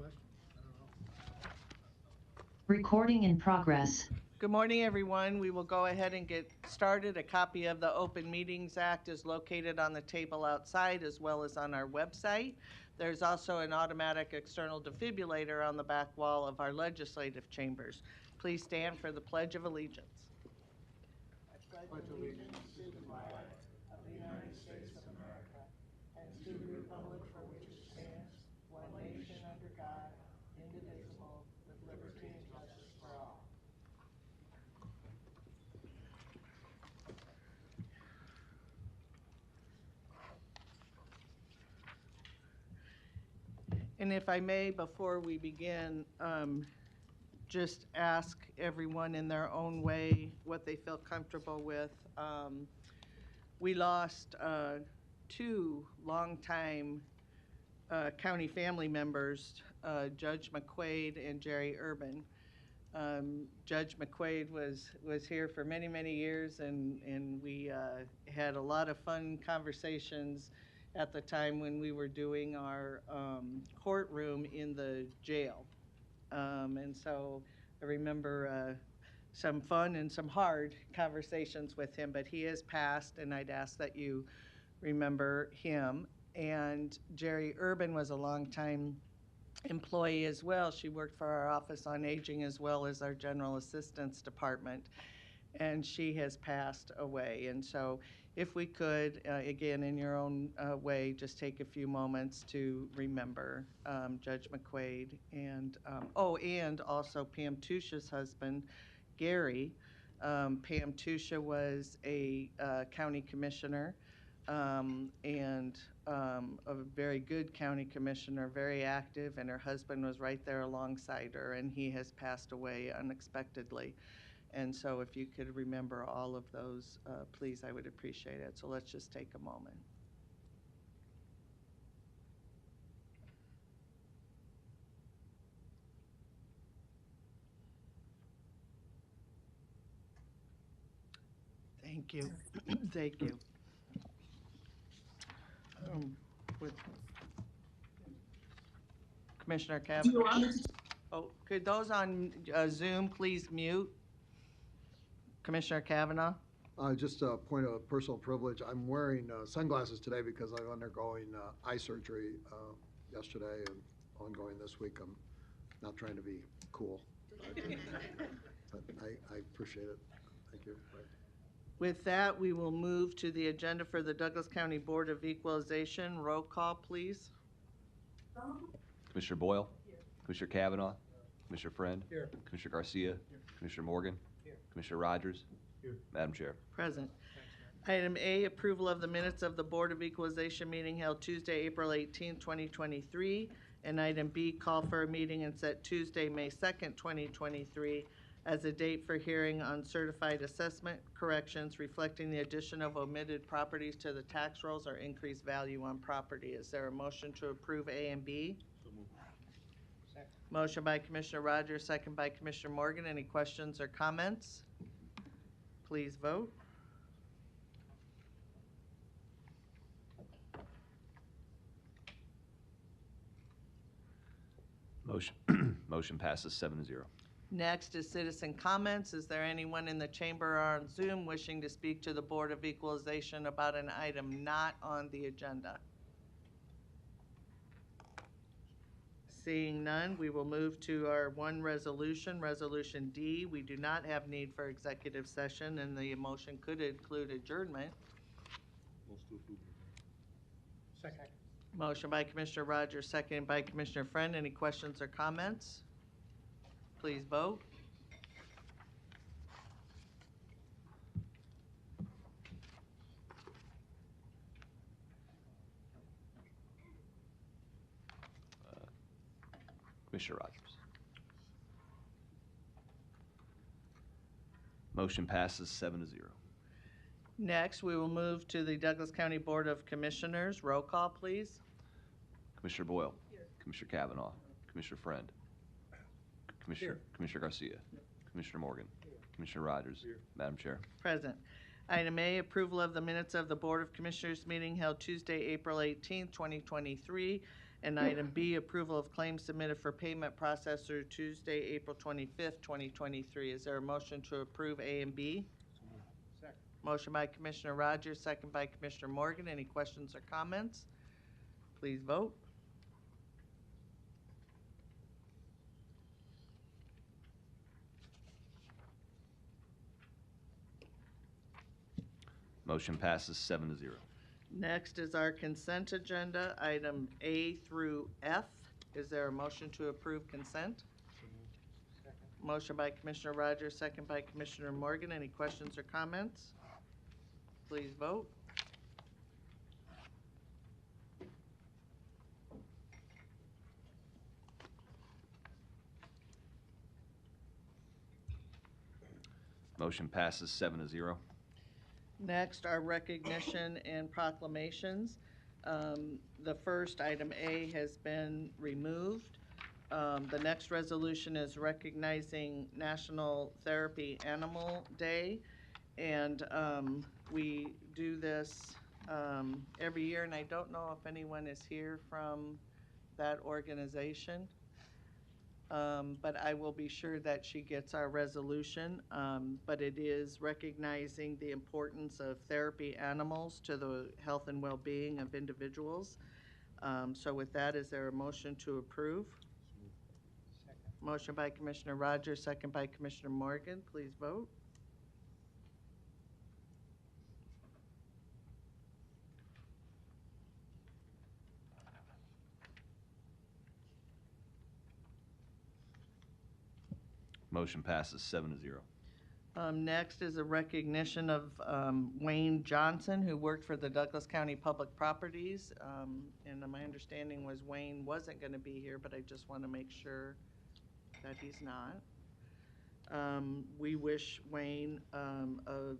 questions. I don't know. Recording in progress. Good morning, everyone. We will go ahead and get started. A copy of the Open Meetings Act is located on the table outside as well as on our website. There's also an automatic external defibrillator on the back wall of our legislative chambers. Please stand for the Pledge of Allegiance. I pledge allegiance to the flag of the United States of America and to the republic for which it stands, one nation under God, indivisible, with liberty and justice for all. And if I may, before we begin, just ask everyone in their own way what they feel comfortable with. We lost two longtime county family members, Judge McQuaid and Jerry Urban. Judge McQuaid was here for many, many years, and we had a lot of fun conversations at the time when we were doing our courtroom in the jail. And so I remember some fun and some hard conversations with him, but he has passed, and I'd ask that you remember him. And Jerry Urban was a longtime employee as well. She worked for our Office on Aging as well as our General Assistance Department, and she has passed away. And so if we could, again, in your own way, just take a few moments to remember Judge McQuaid and, and also Pam Tusha's husband, Gary. Pam Tusha was a county commissioner and a very good county commissioner, very active, and her husband was right there alongside her, and he has passed away unexpectedly. And so if you could remember all of those, please, I would appreciate it. So let's just take a moment. Thank you. Thank you. With Commissioner Kavanaugh. Oh, could those on Zoom please mute? Commissioner Kavanaugh. Just a point of personal privilege. I'm wearing sunglasses today because I'm undergoing eye surgery yesterday and ongoing this week. I'm not trying to be cool, but I appreciate it. Thank you. Right. With that, we will move to the agenda for the Douglas County Board of Equalization. Roll call, please. Commissioner Boyle? Here. Commissioner Kavanaugh? Commissioner Friend? Here. Commissioner Garcia? Here. Commissioner Morgan? Here. Commissioner Rogers? Here. Madam Chair. Present. Item A, approval of the minutes of the Board of Equalization meeting held Tuesday, April 18, 2023. And item B, call for a meeting and set Tuesday, May 2nd, 2023 as a date for hearing on certified assessment corrections reflecting the addition of omitted properties to the tax rolls or increased value on property. Is there a motion to approve A and B? So moved. Second. Motion by Commissioner Rogers, second by Commissioner Morgan. Any questions or comments? Please vote. Motion passes 7-0. Next is citizen comments. Is there anyone in the chamber or on Zoom wishing to speak to the Board of Equalization about an item not on the agenda? Seeing none, we will move to our one resolution, Resolution D. We do not have need for executive session, and the motion could include adjournment. Second. Motion by Commissioner Rogers, second by Commissioner Friend. Any questions or comments? Please vote. Commissioner Rogers. Motion passes 7-0. Next, we will move to the Douglas County Board of Commissioners. Roll call, please. Commissioner Boyle? Here. Commissioner Kavanaugh? Commissioner Friend? Commissioner Garcia? Here. Commissioner Morgan? Here. Commissioner Rogers? Here. Madam Chair. Present. Item A, approval of the minutes of the Board of Commissioners meeting held Tuesday, April 18, 2023. And item B, approval of claims submitted for payment processed through Tuesday, April 25th, 2023. Is there a motion to approve A and B? Second. Motion by Commissioner Rogers, second by Commissioner Morgan. Any questions or comments? Please vote. Motion passes 7-0. Next is our consent agenda, item A through F. Is there a motion to approve consent? Second. Motion by Commissioner Rogers, second by Commissioner Morgan. Any questions or comments? Please vote. Motion passes 7-0. Next, our recognition and proclamations. The first, item A, has been removed. The next resolution is recognizing National Therapy Animal Day. And we do this every year, and I don't know if anyone is here from that organization. But I will be sure that she gets our resolution. But it is recognizing the importance of therapy animals to the health and well-being of individuals. So with that, is there a motion to approve? Second. Motion by Commissioner Rogers, second by Commissioner Morgan. Please vote. Motion passes 7-0. Next is a recognition of Wayne Johnson, who worked for the Douglas County Public Properties. And my understanding was Wayne wasn't going to be here, but I just want to make sure that he's not. We wish Wayne a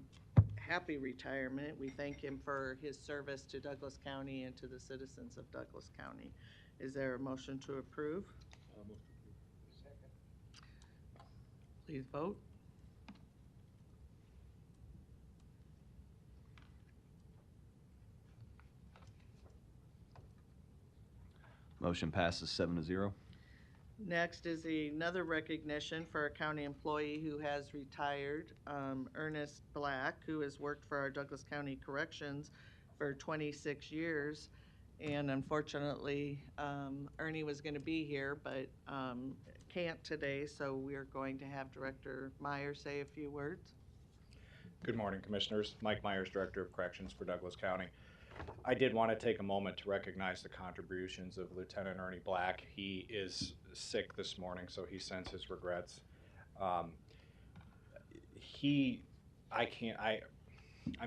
happy retirement. We thank him for his service to Douglas County and to the citizens of Douglas County. Is there a motion to approve? Second. Please vote. Motion passes 7-0. Next is another recognition for a county employee who has retired, Ernest Black, who has worked for our Douglas County Corrections for 26 years. And unfortunately, Ernie was going to be here, but can't today, so we are going to have Director Myers say a few words. Good morning, Commissioners. Mike Myers, Director of Corrections for Douglas County. I did want to take a moment to recognize the contributions of Lieutenant Ernie Black. He is sick this morning, so he sends his regrets. I'm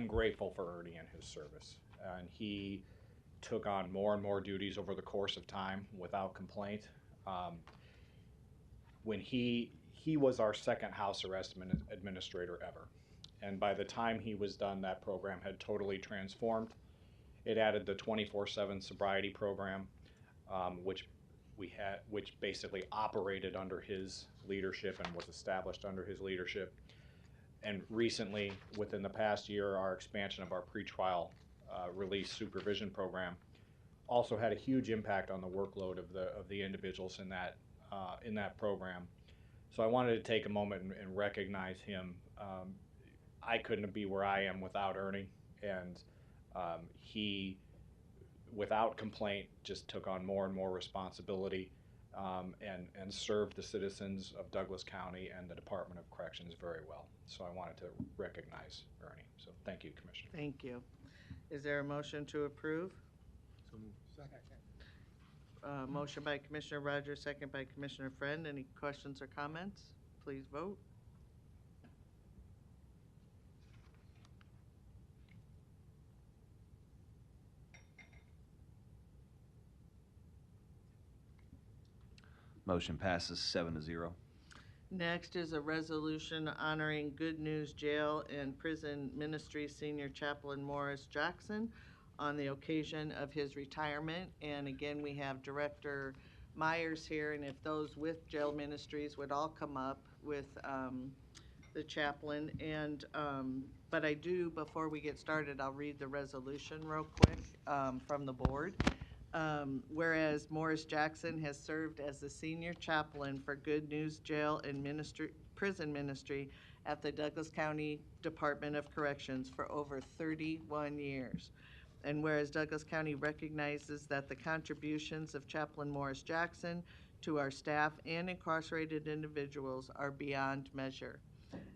grateful for Ernie and his service, and he took on more and more duties over the course of time without complaint. When he was our second house arrest administrator ever, and by the time he was done, that program had totally transformed. It added the 24/7 sobriety program, which basically operated under his leadership and was established under his leadership. And recently, within the past year, our expansion of our pretrial release supervision program also had a huge impact on the workload of the individuals in that program. So I wanted to take a moment and recognize him. I couldn't be where I am without Ernie, and he, without complaint, just took on more and more responsibility and served the citizens of Douglas County and the Department of Corrections very well. So I wanted to recognize Ernie. So thank you, Commissioner. Thank you. Is there a motion to approve? Second. Motion by Commissioner Rogers, second by Commissioner Friend. Any questions or comments? Please vote. Motion passes 7-0. Next is a resolution honoring Good News Jail and Prison Ministry Senior Chaplain Morris Jackson on the occasion of his retirement. And again, we have Director Myers here, and if those with jail ministries would all come up with the chaplain. And but I do, before we get started, I'll read the resolution real quick from the board. Whereas Morris Jackson has served as the senior chaplain for Good News Jail and Prison Ministry at the Douglas County Department of Corrections for over 31 years. And whereas Douglas County recognizes that the contributions of Chaplain Morris Jackson to our staff and incarcerated individuals are beyond measure.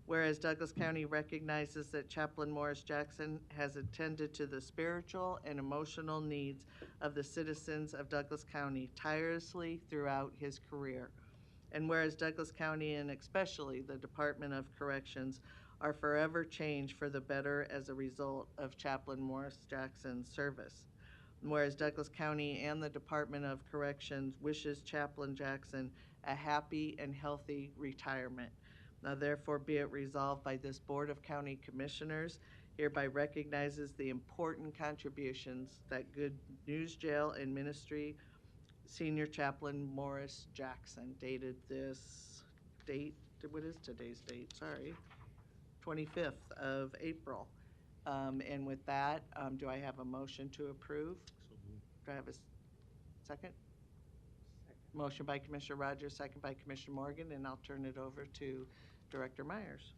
Whereas Douglas County recognizes that Chaplain Morris Jackson has attended to the spiritual and emotional needs of the citizens of Douglas County tirelessly throughout his career. And whereas Douglas County and especially the Department of Corrections are forever changed for the better as a result of Chaplain Morris Jackson's service. And whereas Douglas County and the Department of Corrections wishes Chaplain Jackson a happy and healthy retirement. Now therefore be it resolved by this Board of County Commissioners hereby recognizes the important contributions that Good News Jail and Ministry Senior Chaplain Morris Jackson, dated this date, what is today's date? Sorry, 25th of April. And with that, do I have a motion to approve? So moved. Do I have a second? Motion by Commissioner Rogers, second by Commissioner Morgan, and I'll turn it over to Director Myers.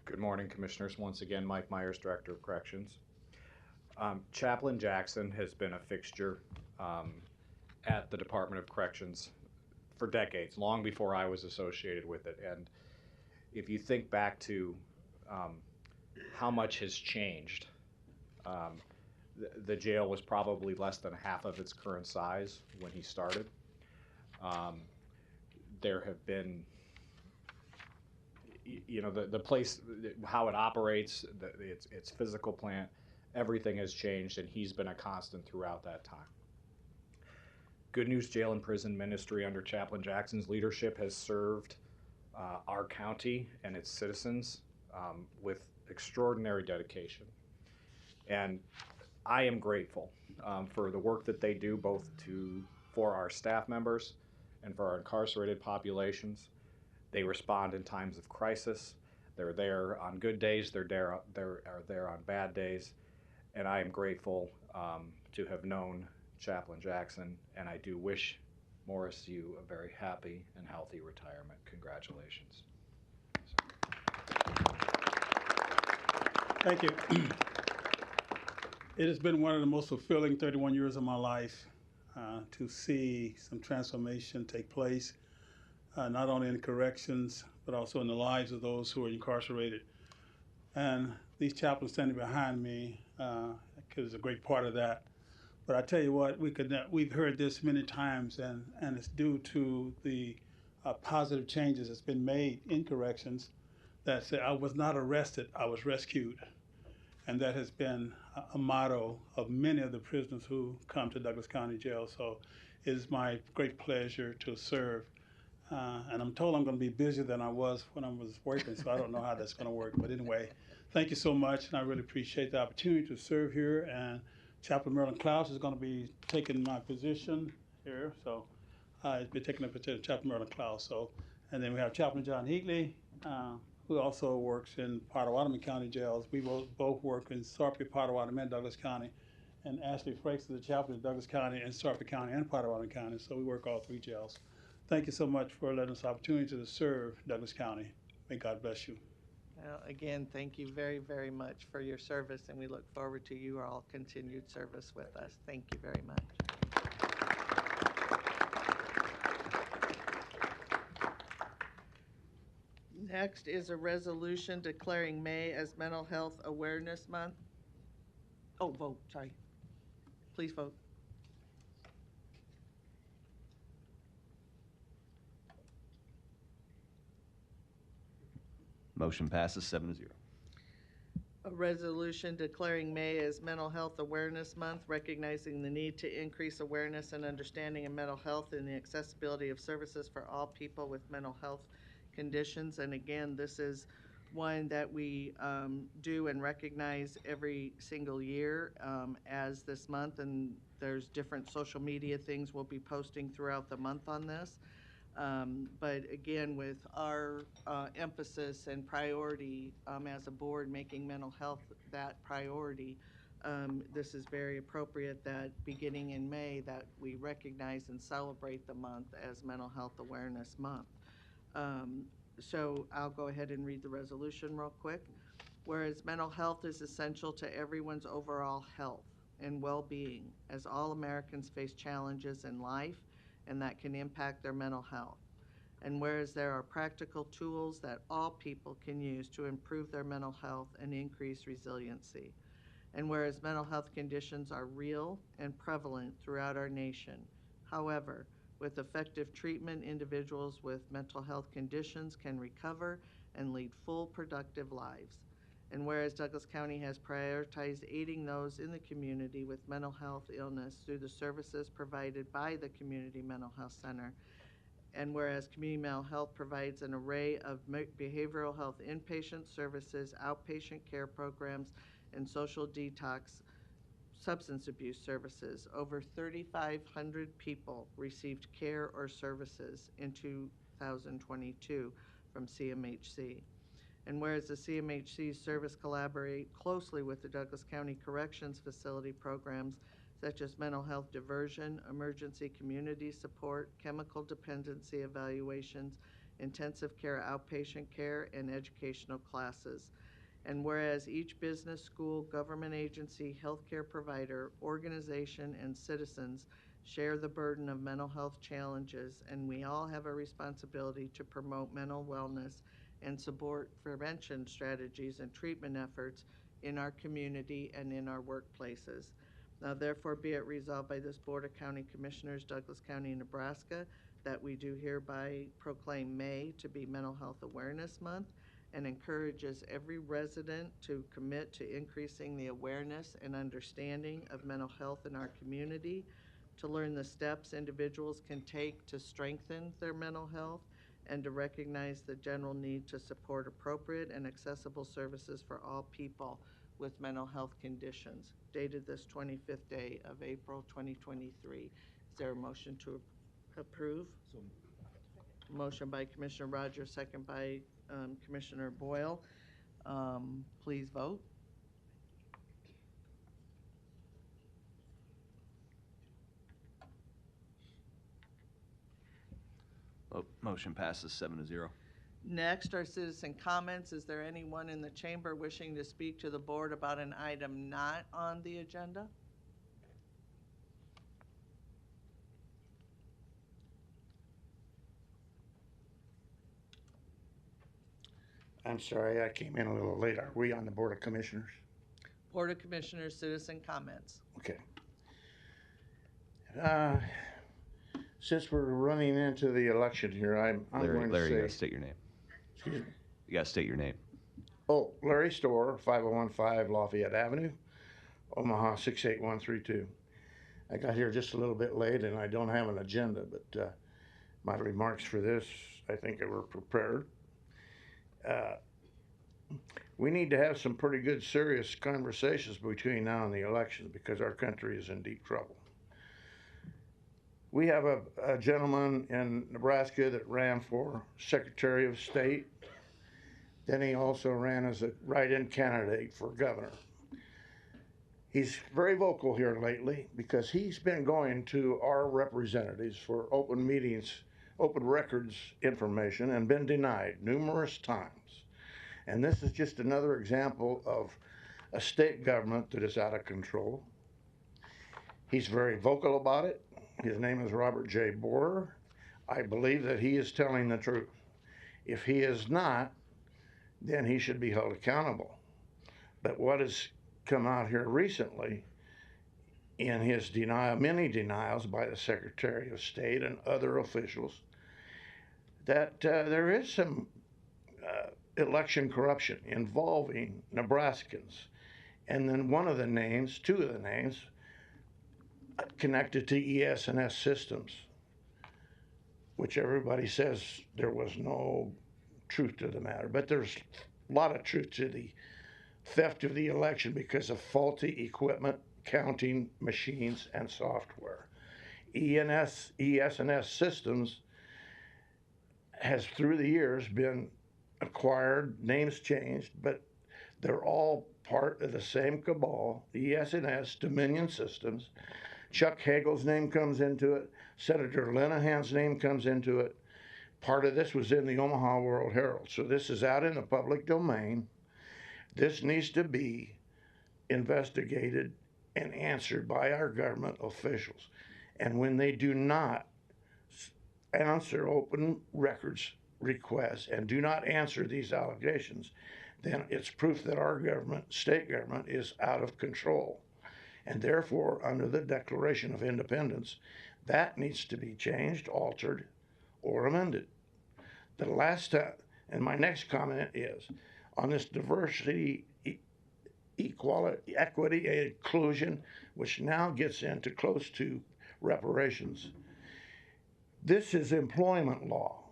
Good morning, Commissioners. Once again, Mike Myers, Director of Corrections. Chaplain Jackson has been a fixture at the Department of Corrections for decades, long before I was associated with it. And if you think back to how much has changed, the jail was probably less than half of its current size when he started. There have been, you know, the place, how it operates, its physical plant, everything has changed, and he's been a constant throughout that time. Good News Jail and Prison Ministry under Chaplain Jackson's leadership has served our county and its citizens with extraordinary dedication. And I am grateful for the work that they do, both for our staff members and for our incarcerated populations. They respond in times of crisis. They're there on good days. They're there on bad days. And I am grateful to have known Chaplain Jackson, and I do wish Morris you a very happy and healthy retirement. Congratulations. Thank you. It has been one of the most fulfilling 31 years of my life to see some transformation take place, not only in corrections, but also in the lives of those who are incarcerated. And these chaplains standing behind me is a great part of that. But I tell you what, we've heard this many times, and it's due to the positive changes that's been made in corrections that say, I was not arrested, I was rescued. And that has been a motto of many of the prisoners who come to Douglas County Jail. So it is my great pleasure to serve. And I'm told I'm going to be busier than I was when I was working, so I don't know how that's going to work. But anyway, thank you so much, and I really appreciate the opportunity to serve here. And Chaplain Merlin Klaus is going to be taking my position here. So he's been taking the position of Chaplain Merlin Klaus. So, and then we have Chaplain John Heatley, who also works in Potawatomi County jails. We both work in Sarpy, Potawatomi, and Douglas County. And Ashley Frakes is the chaplain in Douglas County and Sarpy County and Potawatomi County. So we work all three jails. Thank you so much for letting us the opportunity to serve Douglas County. May God bless you. Well, again, thank you very, very much for your service, and we look forward to your all continued service with us. Thank you very much. Next is a resolution declaring May as Mental Health Awareness Month. Oh, vote, sorry. Please vote. Motion passes 7-0. A resolution declaring May as Mental Health Awareness Month, recognizing the need to increase awareness and understanding of mental health and the accessibility of services for all people with mental health conditions. And again, this is one that we do and recognize every single year as this month, and there's different social media things we'll be posting throughout the month on this. But again, with our emphasis and priority as a board, making mental health that priority, this is very appropriate that beginning in May that we recognize and celebrate the month as Mental Health Awareness Month. So I'll go ahead and read the resolution real quick. Whereas mental health is essential to everyone's overall health and well-being, as all Americans face challenges in life and that can impact their mental health. And whereas there are practical tools that all people can use to improve their mental health and increase resiliency. And whereas mental health conditions are real and prevalent throughout our nation. However, with effective treatment, individuals with mental health conditions can recover and lead full, productive lives. And whereas Douglas County has prioritized aiding those in the community with mental health illness through the services provided by the Community Mental Health Center, and whereas Community Mental Health provides an array of behavioral health inpatient services, outpatient care programs, and social detox substance abuse services, over 3,500 people received care or services in 2022 from CMHC. And whereas the CMHC service collaborate closely with the Douglas County Corrections Facility programs such as mental health diversion, emergency community support, chemical dependency evaluations, intensive care outpatient care, and educational classes. And whereas each business, school, government agency, healthcare provider, organization, and citizens share the burden of mental health challenges, and we all have a responsibility to promote mental wellness and support prevention strategies and treatment efforts in our community and in our workplaces. Now therefore be it resolved by this Board of County Commissioners, Douglas County, Nebraska, that we do hereby proclaim May to be Mental Health Awareness Month and encourages every resident to commit to increasing the awareness and understanding of mental health in our community, to learn the steps individuals can take to strengthen their mental health, and to recognize the general need to support appropriate and accessible services for all people with mental health conditions, dated this 25th day of April 2023. Is there a motion to approve? So moved. Motion by Commissioner Rogers, second by Commissioner Boyle. Please vote. Motion passes 7-0. Next are citizen comments. Is there anyone in the chamber wishing to speak to the board about an item not on the agenda? I'm sorry, I came in a little late. Are we on the Board of Commissioners? Board of Commissioners, citizen comments. Okay. Since we're running into the election here, I'm going to Larry, you say. gotta state your name. Excuse me. You gotta state your name. Oh, Larry Storr, 5015 Lafayette Avenue, Omaha 68132. I got here just a little bit late and I don't have an agenda, but my remarks for this, I think they were prepared. We need to have some pretty good, serious conversations between now and the elections because our country is in deep trouble. We have a gentleman in Nebraska that ran for Secretary of State. Then he also ran as a write-in candidate for governor. He's very vocal here lately because he's been going to our representatives for open meetings, open records information, and been denied numerous times. And this is just another example of a state government that is out of control. He's very vocal about it. His name is Robert J. Borer. I believe that he is telling the truth. If he is not, then he should be held accountable. But what has come out here recently in his many denials by the Secretary of State and other officials, that there is some election corruption involving Nebraskans. And then two of the names, connected to ES&S systems, which everybody says there was no truth to the matter. But there's a lot of truth to the theft of the election because of faulty equipment, counting machines, and software. ES&S systems has through the years been acquired, names changed, but they're all part of the same cabal, the ES&S, Dominion Systems. Chuck Hagel's name comes into it. Senator Linehan's name comes into it. Part of this was in the Omaha World Herald. So this is out in the public domain. This needs to be investigated and answered by our government officials. And when they do not answer open records requests and do not answer these allegations, then it's proof that our government, state government, is out of control. And therefore, under the Declaration of Independence, that needs to be changed, altered, or amended. The last time, and my next comment is, on this diversity, equality, equity, and inclusion, which now gets into close to reparations. This is employment law,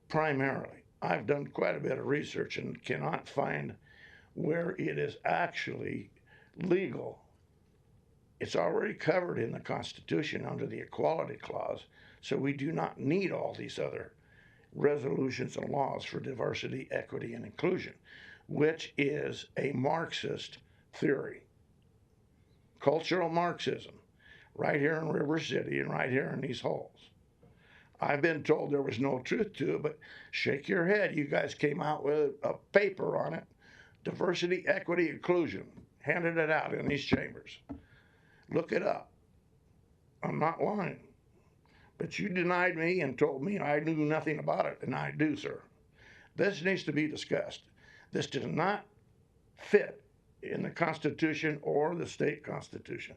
primarily. I've done quite a bit of research and cannot find where it is actually legal. It's already covered in the Constitution under the Equality Clause, so we do not need all these other resolutions and laws for diversity, equity, and inclusion, which is a Marxist theory. Cultural Marxism, right here in River City and right here in these halls. I've been told there was no truth to it, but shake your head. You guys came out with a paper on it. Diversity, equity, inclusion. Handed it out in these chambers. Look it up. I'm not lying. But you denied me and told me I knew nothing about it, and I do, sir. This needs to be discussed. This does not fit in the Constitution or the state constitution.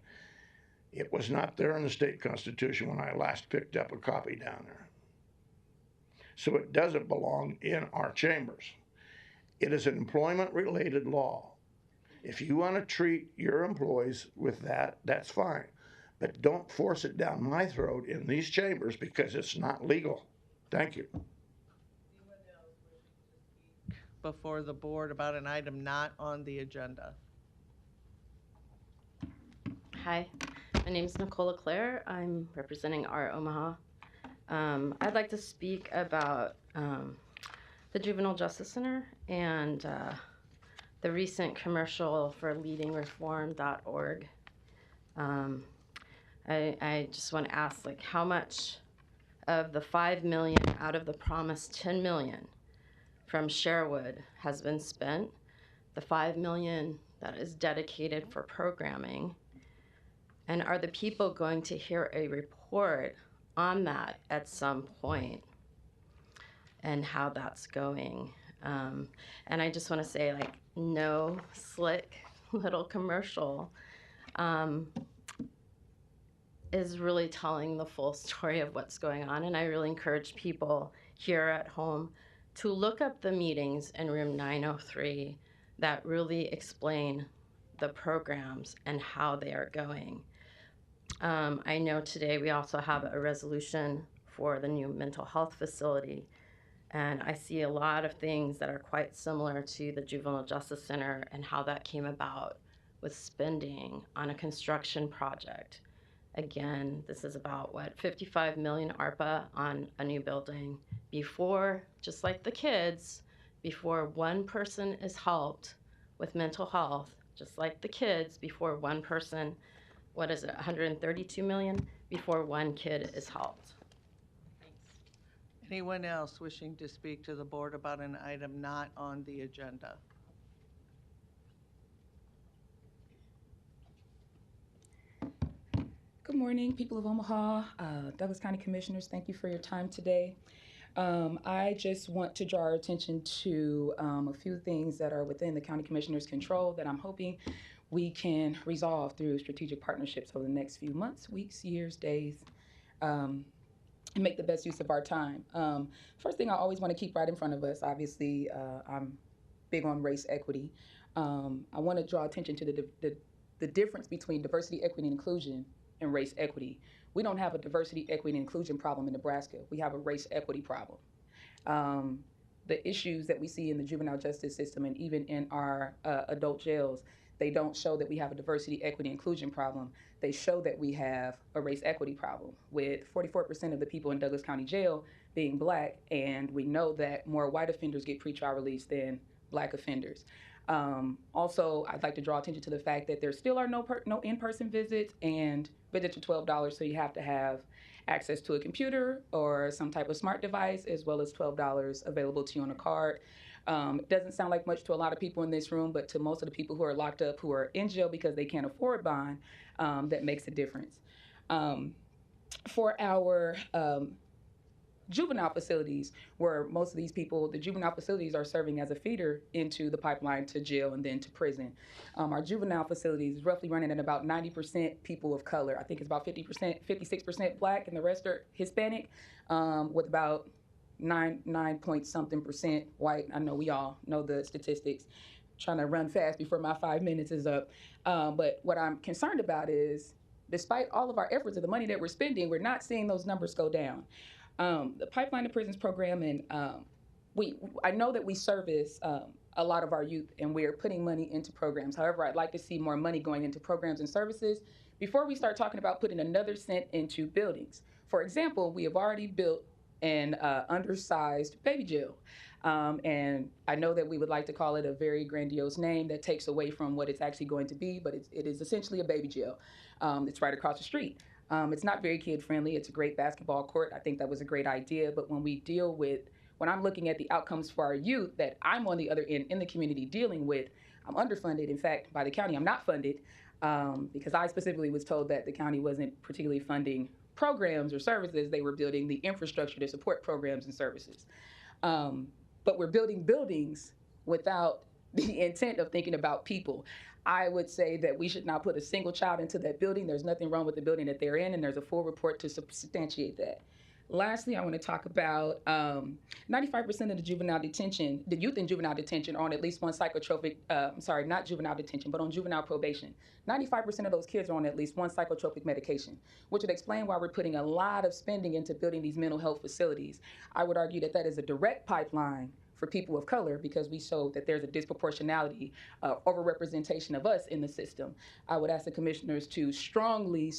It was not there in the state constitution when I last picked up a copy down there. So it doesn't belong in our chambers. It is an employment-related law. If you want to treat your employees with that, that's fine. But don't force it down my throat in these chambers because it's not legal. Thank you. Before the board about an item not on the agenda. Hi, my name is Nicola Claire. I'm representing our Omaha. I'd like to speak about the Juvenile Justice Center and the recent commercial for leadingreform.org. I just want to ask, like, how much of the $5 million out of the promised $10 million from Sherwood has been spent? The $5 million that is dedicated for programming. And are the people going to hear a report on that at some point and how that's going? And I just want to say, like, no slick little commercial is really telling the full story of what's going on. And I really encourage people here at home to look up the meetings in room 903 that really explain the programs and how they are going. I know today we also have a resolution for the new mental health facility, and I see a lot of things that are quite similar to the Juvenile Justice Center and how that came about with spending on a construction project. Again, this is about, what, 55 million ARPA on a new building before, just like the kids, before one person is helped with mental health, just like the kids, before one person, what is it, 132 million, before one kid is helped. Thanks. Anyone else wishing to speak to the board about an item not on the agenda? Good morning, people of Omaha, Douglas County Commissioners. Thank you for your time today. I just want to draw our attention to a few things that are within the County Commissioner's control that I'm hoping we can resolve through strategic partnerships over the next few months, weeks, years, days, and make the best use of our time. First thing I always want to keep right in front of us, obviously, I'm big on race equity. I want to draw attention to the difference between diversity, equity, and inclusion and race equity. We don't have a diversity, equity, and inclusion problem in Nebraska. We have a race equity problem. The issues that we see in the juvenile justice system and even in our adult jails, they don't show that we have a diversity, equity, inclusion problem. They show that we have a race equity problem, with 44% of the people in Douglas County Jail being Black, and we know that more white offenders get pretrial release than Black offenders. Also, I'd like to draw attention to the fact that there still are no in-person visits, and visits are $12, so you have to have access to a computer or some type of smart device, as well as $12 available to you on a card. It doesn't sound like much to a lot of people in this room, but to most of the people who are locked up, who are in jail because they can't afford bond, that makes a difference. For our juvenile facilities, where most of these people, the juvenile facilities are serving as a feeder into the pipeline to jail and then to prison. Our juvenile facilities is roughly running at about 90% people of color. I think it's about 50%, 56% Black, and the rest are Hispanic, with about 9 point something percent white. I know we all know the statistics. Trying to run fast before my 5 minutes is up. But what I'm concerned about is, despite all of our efforts and the money that we're spending, we're not seeing those numbers go down. The Pipeline to Prisons program, and I know that we service a lot of our youth, and we're putting money into programs. However, I'd like to see more money going into programs and services before we start talking about putting another cent into buildings. For example, we have already built an undersized baby jail. And I know that we would like to call it a very grandiose name that takes away from what it's actually going to be, but it is essentially a baby jail. It's right across the street. It's not very kid friendly. It's a great basketball court. I think that was a great idea. But when I'm looking at the outcomes for our youth that I'm on the other end in the community dealing with, I'm underfunded. In fact, by the county, I'm not funded because I specifically was told that the county wasn't particularly funding programs or services. They were building the infrastructure to support programs and services. But we're building buildings without the intent of thinking about people. I would say that we should not put a single child into that building. There's nothing wrong with the building that they're in, and there's a full report to substantiate that. Lastly, I want to talk about 95% of the youth in juvenile detention are on at least one psychotropic, not juvenile detention, but on juvenile probation. 95% of those kids are on at least one psychotropic medication, which would explain why we're putting a lot of spending into building these mental health facilities. I would argue that that is a direct pipeline for people of color because we show that there's a disproportionality, overrepresentation of us in the system. I would ask the commissioners to strongly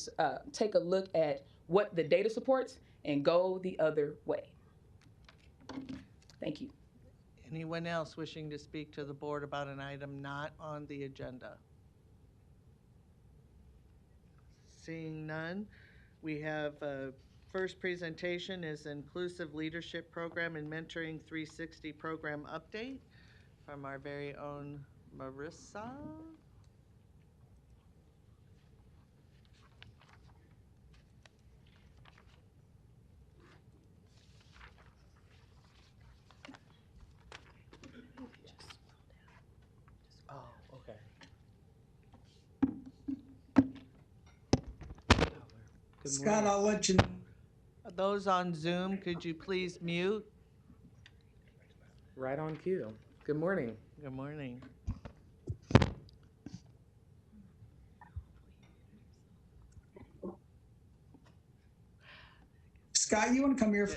take a look at what the data supports and go the other way. Thank you. Anyone else wishing to speak to the board about an item not on the agenda? Seeing none, we have first presentation is Inclusive Leadership Program and Mentoring 360 Program Update from our very own Marissa. Oh, okay. Good Scott, morning. I'll let you know. Those on Zoom, could you please mute? Right on cue. Good morning. Good morning. Scott, you want to come here?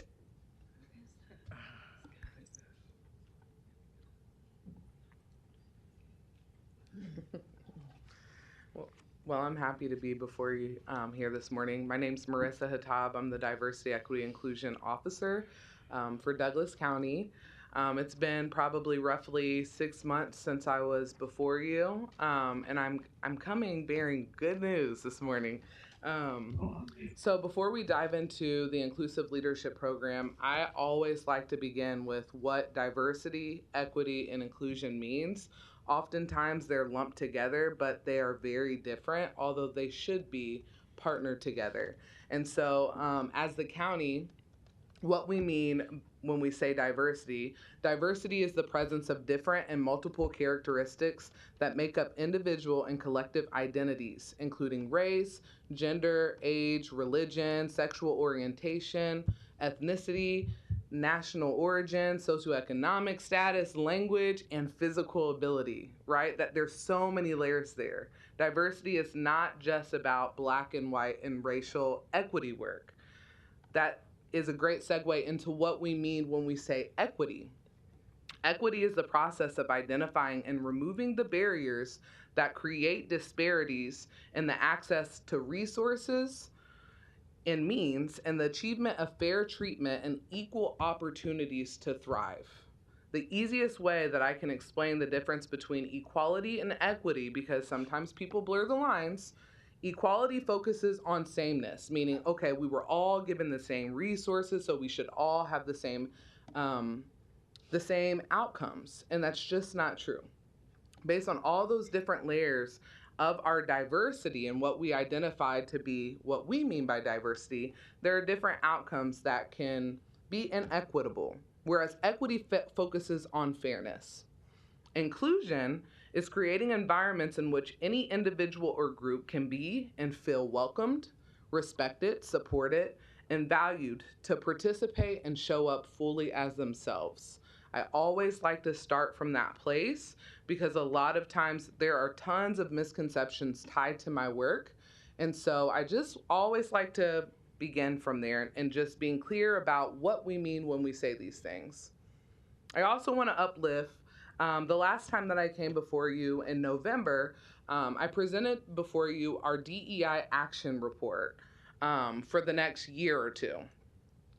Well, I'm happy to be before you here this morning. My name's Marissa Hatab. I'm the Diversity, Equity, Inclusion Officer for Douglas County. It's been probably roughly 6 months since I was before you, and I'm coming bearing good news this morning. So before we dive into the Inclusive Leadership Program, I always like to begin with what diversity, equity, and inclusion means. Oftentimes they're lumped together, but they are very different, although they should be partnered together. And so as the county, what we mean when we say diversity is the presence of different and multiple characteristics that make up individual and collective identities, including race, gender, age, religion, sexual orientation, ethnicity, national origin, socioeconomic status, language, and physical ability, right? That there's so many layers there. Diversity is not just about black and white and racial equity work. That is a great segue into what we mean when we say equity. Equity is the process of identifying and removing the barriers that create disparities in the access to resources and means and the achievement of fair treatment and equal opportunities to thrive. The easiest way that I can explain the difference between equality and equity, because sometimes people blur the lines, equality focuses on sameness, meaning, okay, we were all given the same resources, so we should all have the same outcomes, and that's just not true. Based on all those different layers of our diversity and what we identified to be what we mean by diversity, there are different outcomes that can be inequitable, whereas equity focuses on fairness. Inclusion is creating environments in which any individual or group can be and feel welcomed, respected, supported, and valued to participate and show up fully as themselves. I always like to start from that place because a lot of times there are tons of misconceptions tied to my work. And so I just always like to begin from there and just being clear about what we mean when we say these things. I also want to uplift the last time that I came before you in November, I presented before you our DEI action report for the next year or two.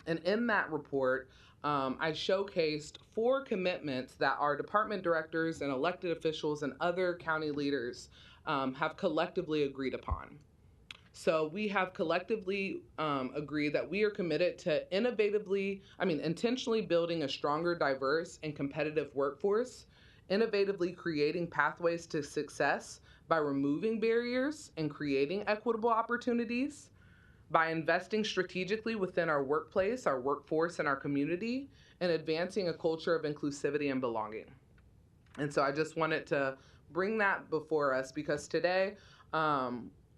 And in that report, I showcased 4 commitments that our department directors and elected officials and other county leaders have collectively agreed upon. So we have collectively agreed that we are committed to intentionally building a stronger, diverse, and competitive workforce, innovatively creating pathways to success by removing barriers and creating equitable opportunities, by investing strategically within our workplace, our workforce, and our community, and advancing a culture of inclusivity and belonging. And so I just wanted to bring that before us because today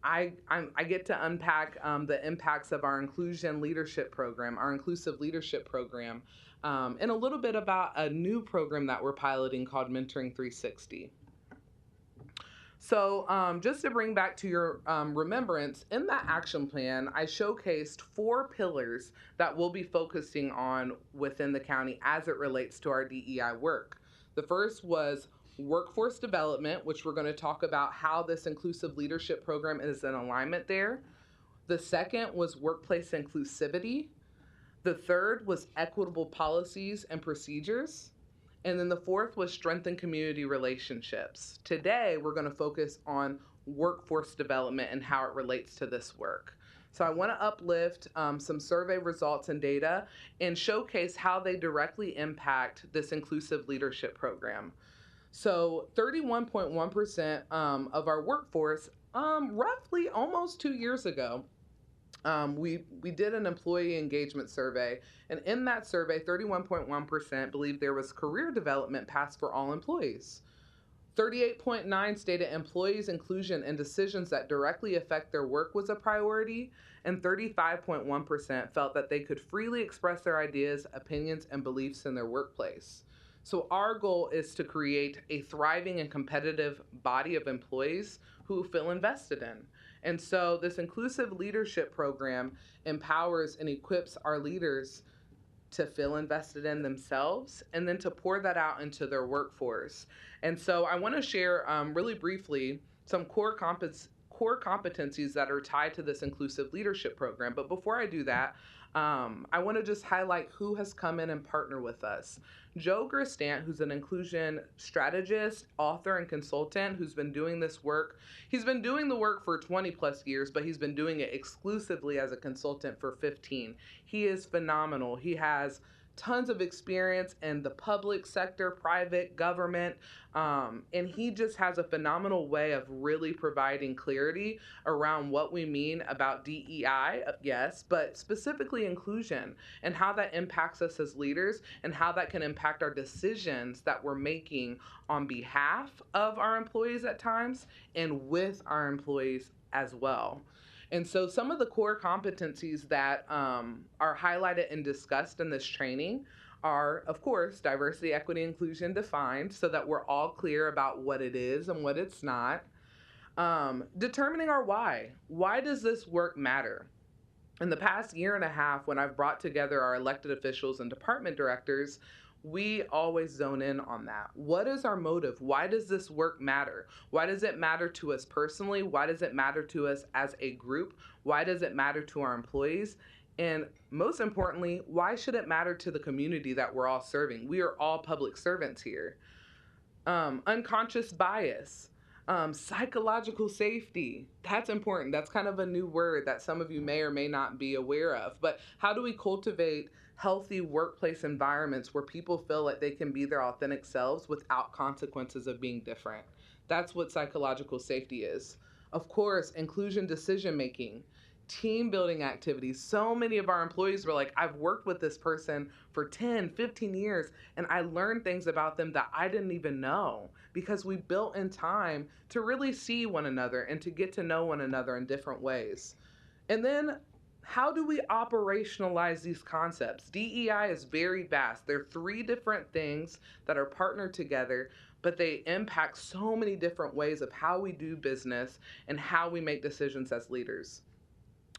I get to unpack the impacts of our inclusive leadership program, and a little bit about a new program that we're piloting called Mentoring 360. So just to bring back to your remembrance, in that action plan, I showcased 4 pillars that we'll be focusing on within the county as it relates to our DEI work. The first was workforce development, which we're going to talk about how this inclusive leadership program is in alignment there. The second was workplace inclusivity. The third was equitable policies and procedures. And then the fourth was strengthen community relationships. Today, we're going to focus on workforce development and how it relates to this work. So I want to uplift some survey results and data and showcase how they directly impact this inclusive leadership program. So 31.1% of our workforce, roughly almost 2 years ago, we did an employee engagement survey, and in that survey, 31.1% believed there was career development paths for all employees. 38.9% stated employees' inclusion in decisions that directly affect their work was a priority, and 35.1% felt that they could freely express their ideas, opinions, and beliefs in their workplace. So our goal is to create a thriving and competitive body of employees who feel invested in. And so this inclusive leadership program empowers and equips our leaders to feel invested in themselves and then to pour that out into their workforce. And so I want to share really briefly some core competencies that are tied to this inclusive leadership program. But before I do that, I want to just highlight who has come in and partnered with us. Joe Gristant, who's an inclusion strategist, author, and consultant who's been doing this work. He's been doing the work for 20 plus years, but he's been doing it exclusively as a consultant for 15. He is phenomenal. He has tons of experience in the public sector, private, government, and he just has a phenomenal way of really providing clarity around what we mean about DEI, yes, but specifically inclusion and how that impacts us as leaders and how that can impact our decisions that we're making on behalf of our employees at times and with our employees as well. And so some of the core competencies that are highlighted and discussed in this training are, of course, diversity, equity, inclusion defined so that we're all clear about what it is and what it's not. Determining our why. Why does this work matter? In the past year and a half, when I've brought together our elected officials and department directors, we always zone in on that. What is our motive? Why does this work matter? Why does it matter to us personally? Why does it matter to us as a group? Why does it matter to our employees? And how that can impact our decisions that we're making on behalf of our employees at times and with our employees? And so some of the core competencies that are highlighted and discussed in this training are, of course, diversity, equity, inclusion defined so that we're all clear about what it is and what it's not. Determining our why. Why does this work matter? In the past year and a half, when I've brought together our elected officials and department directors, we always zone in on that. What is our motive? Why does it matter to us personally? Why does it matter to our employees? And most importantly, why should it matter to the community that we're all serving? We are all public servants here. Unconscious bias, psychological safety. That's important. That's kind of a new word that some of you may or may not be aware of. But how do we cultivate healthy workplace environments where people feel like they can be their authentic selves without consequences of being different? That's what psychological safety is. Of course, inclusion decision making, team building activities. So many of our employees were like, I've worked with this person for 10, 15 years, and I learned things about them that I didn't even know because we built in time to really see one another and to get to know one another in different ways. And then how do we operationalize these concepts? DEI is very vast. There are 3 different things that are partnered together, but they impact so many different ways of how we do business and how we make decisions as leaders.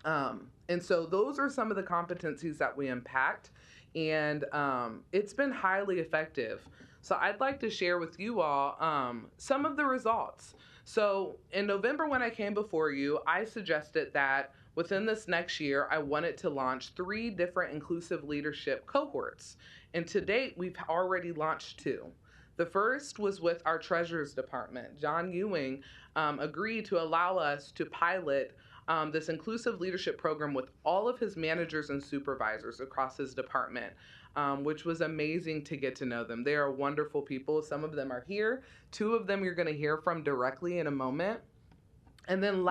And so those are some of the competencies that we impact, and it's been highly effective. So I'd like to share with you all some of the results. So in November, when I came before you, I suggested that within this next year, I wanted to launch 3 different inclusive leadership cohorts. And to date, we've already launched 2. The first was with our Treasurer's Department. John Ewing agreed to allow us to pilot this inclusive leadership program with all of his managers and supervisors across his department, which was amazing to get to know them. They are wonderful people. Some of them are here. 2 of them you're going to hear from directly in a moment. And then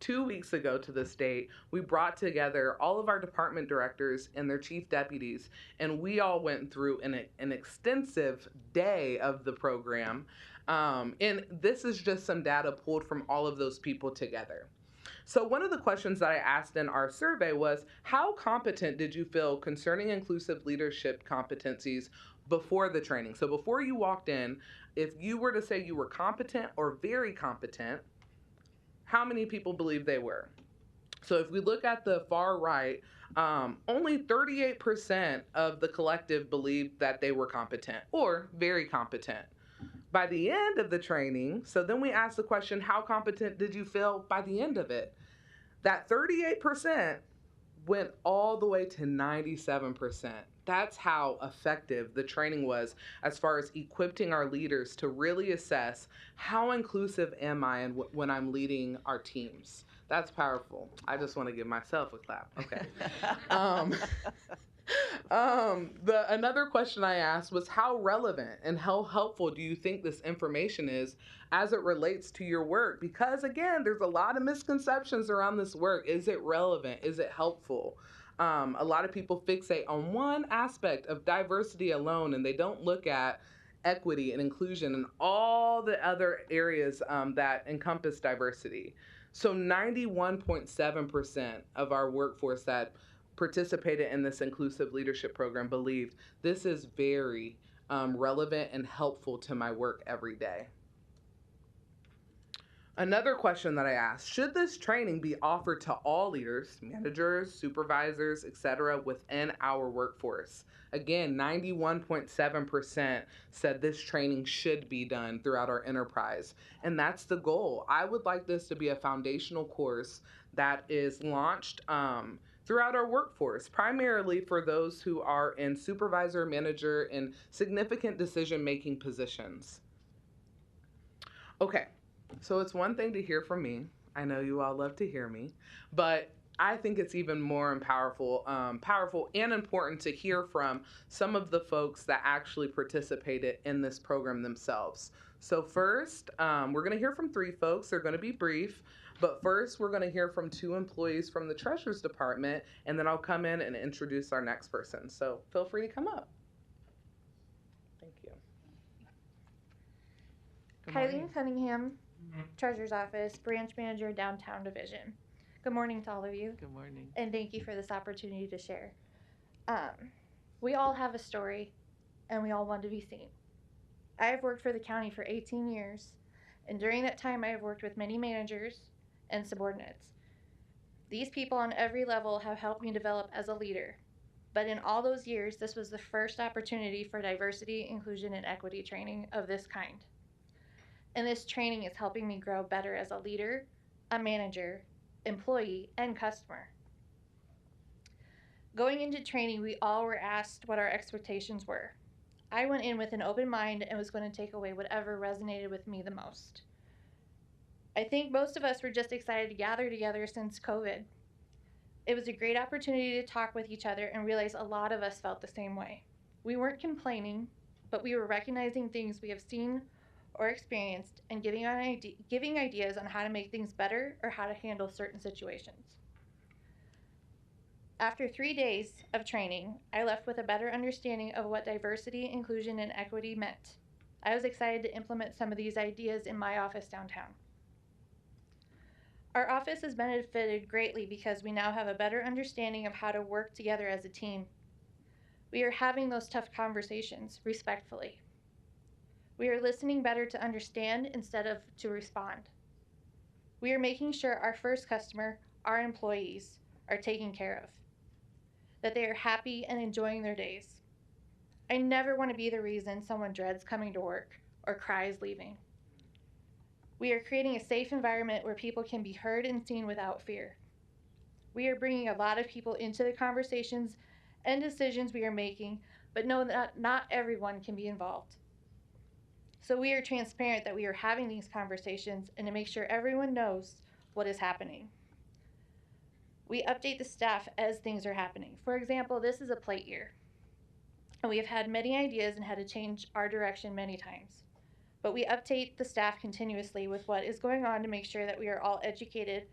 2 weeks ago to this date, we brought together all of our department directors and their chief deputies, and we all went through an extensive day of the program. And this is just some data pulled from all of those people together. So one of the questions that I asked in our survey was, how competent did you feel concerning inclusive leadership competencies before the training? So before you walked in, if you were to say you were competent or very competent, how many people believe they were? So if we look at the far right, only 38% of the collective believed that they were competent or very competent. By the end of the training, so then we asked the question, how competent did you feel by the end of it? That 38% went all the way to 97%. That's how effective the training was as far as equipping our leaders to really assess how inclusive am I when I'm leading our teams. That's powerful. I just want to give myself a clap. Okay. Another question I asked was, how relevant and how helpful do you think this information is as it relates to your work? Because again, there's a lot of misconceptions around this work. Is it relevant? Is it helpful? A lot of people fixate on one aspect of diversity alone, and they don't look at equity and inclusion and all the other areas that encompass diversity. So 91.7% of our workforce that participated in this inclusive leadership program believed this is very relevant and helpful to my work every day. Another question that I asked, should this training be offered to all leaders, managers, supervisors, etc., within our workforce? Again, 91.7% said this training should be done throughout our enterprise. And that's the goal. I would like this to be a foundational course that is launched throughout our workforce, primarily for those who are in supervisor, manager, and significant decision-making positions. Okay. So it's one thing to hear from me. I know you all love to hear me, but I think it's even more powerful and important to hear from some of the folks that actually participated in this program themselves. So first, we're going to hear from 3 folks. They're going to be brief, but first we're going to hear from 2 employees from the Treasurer's Department, and then I'll come in and introduce our next person. So feel free to come up. Thank you. Kylie Cunningham, Treasurer's Office, Branch Manager, Downtown Division. Good morning to all of you. Good morning. And thank you for this opportunity to share. We all have a story, and we all want to be seen. I have worked for the county for 18 years, and during that time I have worked with many managers and subordinates. These people on every level have helped me develop as a leader, but in all those years, this was the first opportunity for diversity, inclusion, and equity training of this kind. And this training is helping me grow better as a leader, a manager, employee, and customer. Going into training, we all were asked what our expectations were. I went in with an open mind and was going to take away whatever resonated with me the most. I think most of us were just excited to gather together since COVID. It was a great opportunity to talk with each other and realize a lot of us felt the same way. We weren't complaining, but we were recognizing things we have seen or experienced and giving ideas on how to make things better or how to handle certain situations. After 3 days of training, I left with a better understanding of what diversity, inclusion, and equity meant. I was excited to implement some of these ideas in my office downtown. Our office has benefited greatly because we now have a better understanding of how to work together as a team. We are having those tough conversations respectfully. We are listening better to understand instead of to respond. We are making sure our first customer, our employees, are taken care of, that they are happy and enjoying their days. I never want to be the reason someone dreads coming to work or cries leaving. We are creating a safe environment where people can be heard and seen without fear. We are bringing a lot of people into the conversations and decisions we are making, but know that not everyone can be involved. So we are transparent that we are having these conversations and to make sure everyone knows what is happening. We update the staff as things are happening. For example, this is a plate year, and we have had many ideas and had to change our direction many times. But we update the staff continuously with what is going on to make sure that we are all educated,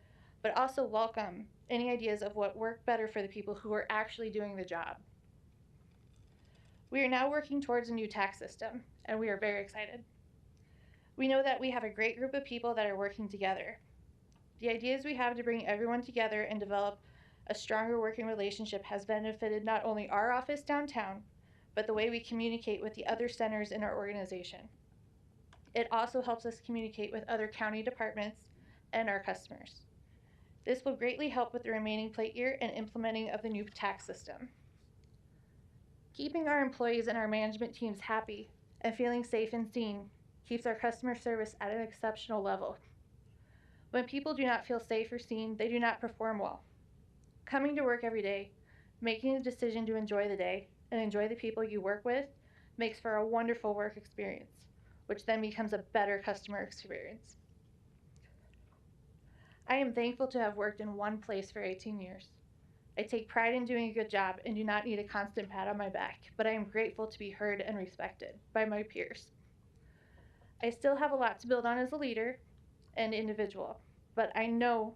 but also welcome any ideas of what work better for the people who are actually doing the job. We are now working towards a new tax system, and we are very excited. We know that we have a great group of people that are working together. The ideas we have to bring everyone together and develop a stronger working relationship has benefited not only our office downtown, but the way we communicate with the other centers in our organization. It also helps us communicate with other county departments and our customers. This will greatly help with the remaining plate year and implementing of the new tax system. Keeping our employees and our management teams happy and feeling safe and seen keeps our customer service at an exceptional level. When people do not feel safe or seen, they do not perform well. Coming to work every day, making a decision to enjoy the day and enjoy the people you work with makes for a wonderful work experience, which then becomes a better customer experience. I am thankful to have worked in one place for 18 years. I take pride in doing a good job and do not need a constant pat on my back, but I am grateful to be heard and respected by my peers. I still have a lot to build on as a leader and individual, but I know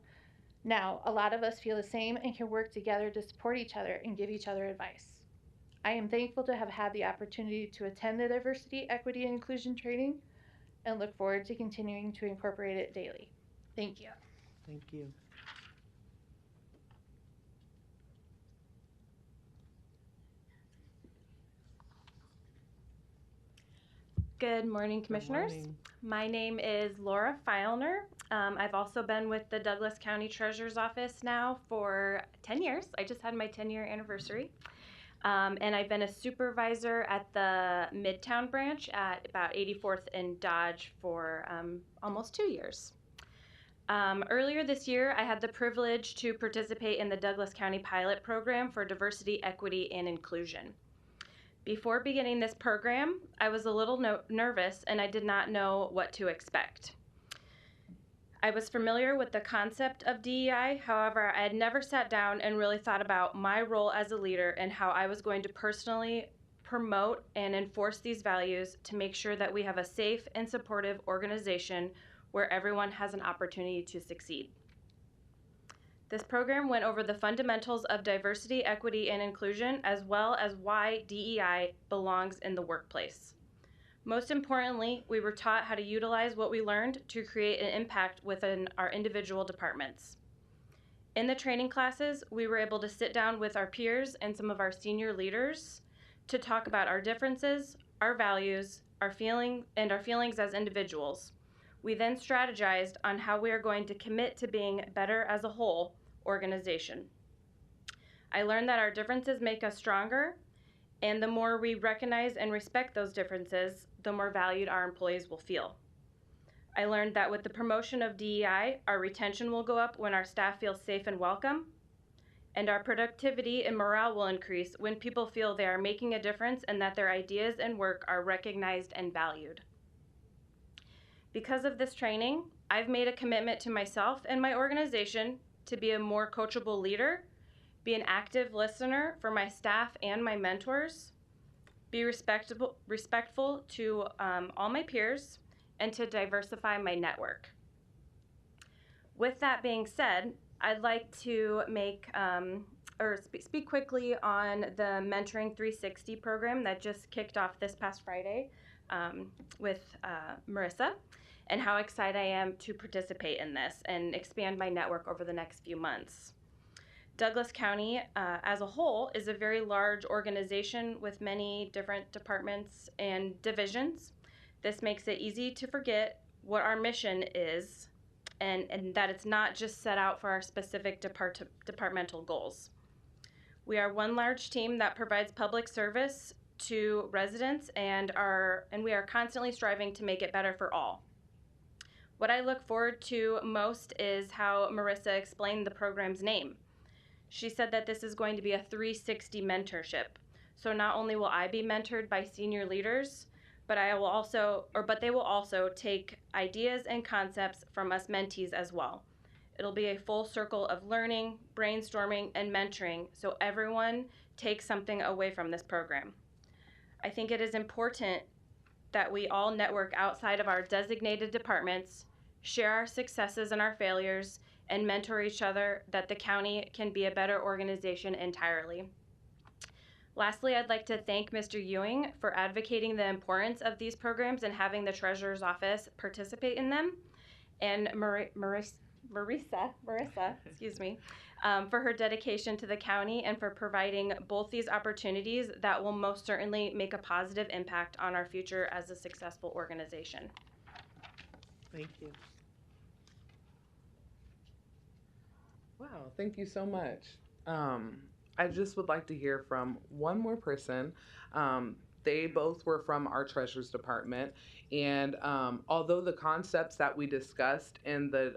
now a lot of us feel the same and can work together to support each other and give each other advice. I am thankful to have had the opportunity to attend the diversity, equity, and inclusion training and look forward to continuing to incorporate it daily. Thank you. Thank you. Good morning, Commissioners. Good morning. My name is Laura Feilner. I've also been with the Douglas County Treasurer's Office now for 10 years. I just had my 10-year anniversary. And I've been a supervisor at the Midtown branch at about 84th and Dodge for almost 2 years. Earlier this year, I had the privilege to participate in the Douglas County Pilot Program for Diversity, Equity, and Inclusion. Before beginning this program, I was a little nervous and I did not know what to expect. I was familiar with the concept of DEI, however, I had never sat down and really thought about my role as a leader and how I was going to personally promote and enforce these values to make sure that we have a safe and supportive organization where everyone has an opportunity to succeed. This program went over the fundamentals of diversity, equity, and inclusion, as well as why DEI belongs in the workplace. Most importantly, we were taught how to utilize what we learned to create an impact within our individual departments. In the training classes, we were able to sit down with our peers and some of our senior leaders to talk about our differences, our values, our feelings as individuals. We then strategized on how we are going to commit to being better as a whole organization. I learned that our differences make us stronger, and the more we recognize and respect those differences, the more valued our employees will feel. I learned that with the promotion of DEI, our retention will go up when our staff feels safe and welcome, And our productivity and morale will increase when people feel they are making a difference and that their ideas and work are recognized and valued. Because of this training, I've made a commitment to myself and my organization to be a more coachable leader, be an active listener for my staff and my mentors, be respectful to all my peers, and to diversify my network. With that being said, I'd like to speak quickly on the Mentoring 360 program that just kicked off this past Friday with Marissa, and how excited I am to participate in this and expand my network over the next few months. Douglas County as a whole is a very large organization with many different departments and divisions. This makes it easy to forget what our mission is and that it's not just set out for our specific departmental goals. We are one large team that provides public service to residents and we are constantly striving to make it better for all. What I look forward to most is how Marissa explained the program's name. She said that this is going to be a 360 mentorship. So not only will I be mentored by senior leaders, but they will also take ideas and concepts from us mentees as well. It'll be a full circle of learning, brainstorming, and mentoring, so everyone takes something away from this program. I think it is important that we all network outside of our designated departments, share our successes and our failures, and mentor each other, that the county can be a better organization entirely. Lastly, I'd like to thank Mr. Ewing for advocating the importance of these programs and having the Treasurer's Office participate in them, and Marissa, excuse me, for her dedication to the county and for providing both these opportunities that will most certainly make a positive impact on our future as a successful organization. Thank you. Wow, thank you so much. I just would like to hear from one more person. They both were from our Treasurer's Department, and although the concepts that we discussed in the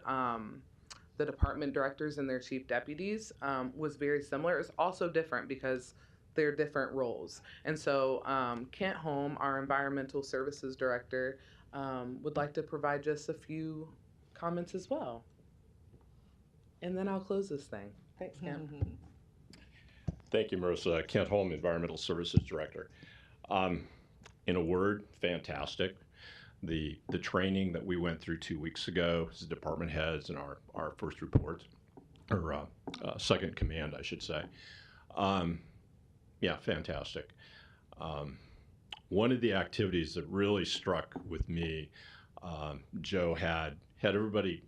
department directors and their chief deputies was very similar, it's also different because they're different roles. And so Kent Holm, our Environmental Services Director, would like to provide just a few comments as well. And then I'll close this thing. Thanks, Kent. Thank you, Marissa. Kent Holm, Environmental Services Director. In a word, fantastic. The training that we went through 2 weeks ago as department heads and our first report, or second command, I should say. Yeah, fantastic. One of the activities that really struck with me, Joe had everybody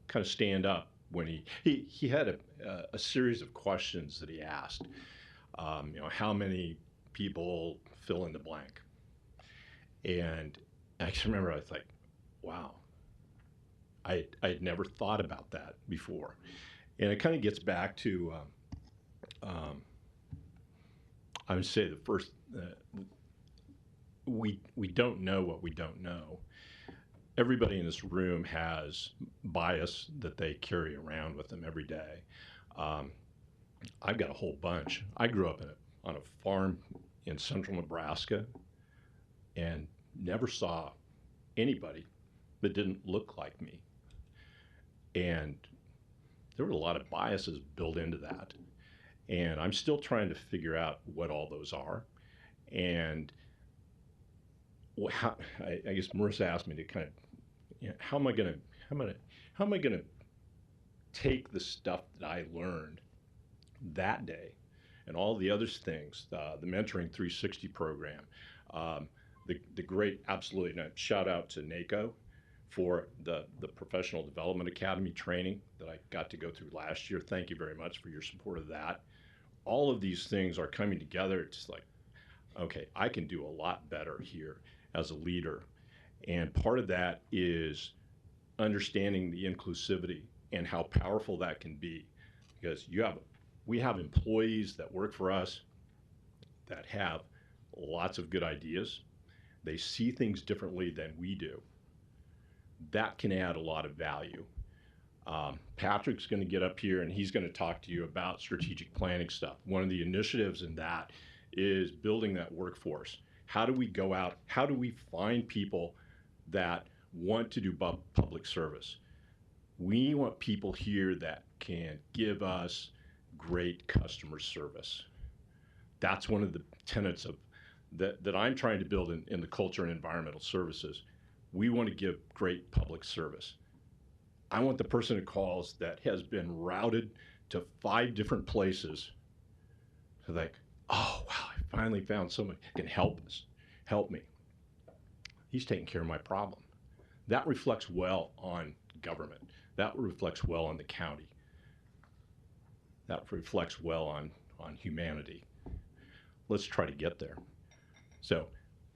kind of stand up when he had a series of questions that he asked. How many people fill in the blank? And I just remember I was like, wow, I'd never thought about that before. And it kind of gets back to, I would say the first, we don't know what we don't know. Everybody in this room has bias that they carry around with them every day. I've got a whole bunch. I grew up on a farm in central Nebraska and never saw anybody that didn't look like me. And there were a lot of biases built into that. And I'm still trying to figure out what all those are. And I guess Marissa asked me to kind of, how am I gonna take the stuff that I learned that day and all the other things, the Mentoring 360 program, the great, absolutely, shout out to NACO for the Professional Development Academy training that I got to go through last year. Thank you very much for your support of that. All of these things are coming together. It's like, okay, I can do a lot better here as a leader. And part of that is understanding the inclusivity and how powerful that can be. Because we have employees that work for us that have lots of good ideas. They see things differently than we do. That can add a lot of value. Patrick's going to get up here and he's going to talk to you about strategic planning stuff. One of the initiatives in that is building that workforce. How do we go out? How do we find people that want to do public service? We want people here that can give us great customer service. That's one of the tenets of that I'm trying to build in the culture and environmental services. We want to give great public service. I want the person who calls that has been routed to 5 different places to like, oh, wow, I finally found someone who can help me. He's taking care of my problem. That reflects well on government. That reflects well on the county. That reflects well on humanity. Let's try to get there. So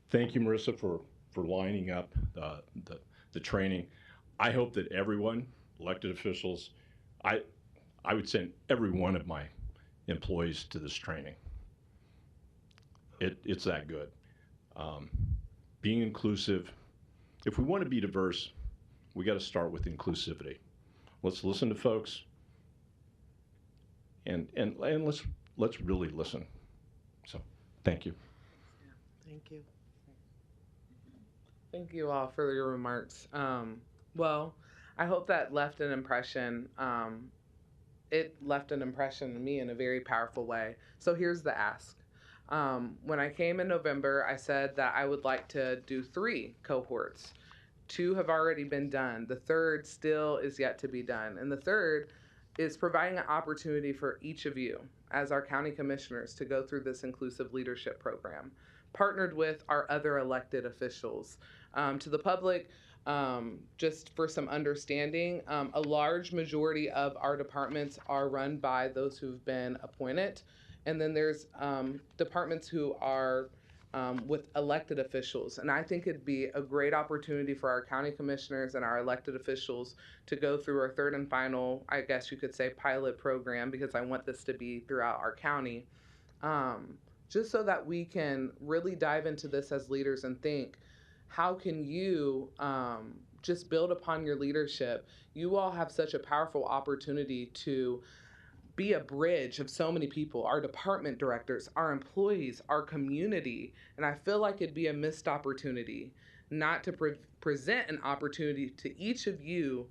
thank you, Marissa, for lining up the training. I hope that everyone, elected officials, I would send every one of my employees to this training. It's that good. Being inclusive, if we want to be diverse, we got to start with inclusivity. Let's listen to folks, and let's really listen. So, thank you. Thank you. Thank you all for your remarks. Well, I hope that left an impression. It left an impression on me in a very powerful way. So here's the ask. When I came in November, I said that I would like to do 3 cohorts. 2 have already been done. The 3rd still is yet to be done. And the 3rd is providing an opportunity for each of you as our county commissioners to go through this inclusive leadership program, partnered with our other elected officials. To the public, just for some understanding, a large majority of our departments are run by those who've been appointed. And then there's departments who are with elected officials. And I think it'd be a great opportunity for our county commissioners and our elected officials to go through our 3rd and final, I guess you could say, pilot program, because I want this to be throughout our county, just so that we can really dive into this as leaders and think, how can you just build upon your leadership? You all have such a powerful opportunity to be a bridge of so many people, our department directors, our employees, our community. And I feel like it'd be a missed opportunity not to present an opportunity to each of you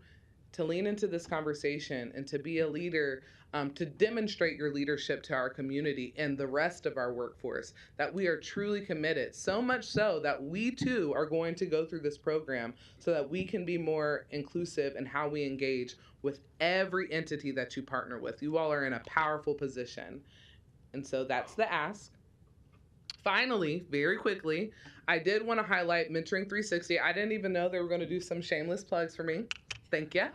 to lean into this conversation and to be a leader, to demonstrate your leadership to our community and the rest of our workforce, that we are truly committed, so much so that we too are going to go through this program so that we can be more inclusive in how we engage with every entity that you partner with. You all are in a powerful position. And so that's the ask. Finally, very quickly, I did want to highlight Mentoring 360. I didn't even know they were going to do some shameless plugs for me. Thank you.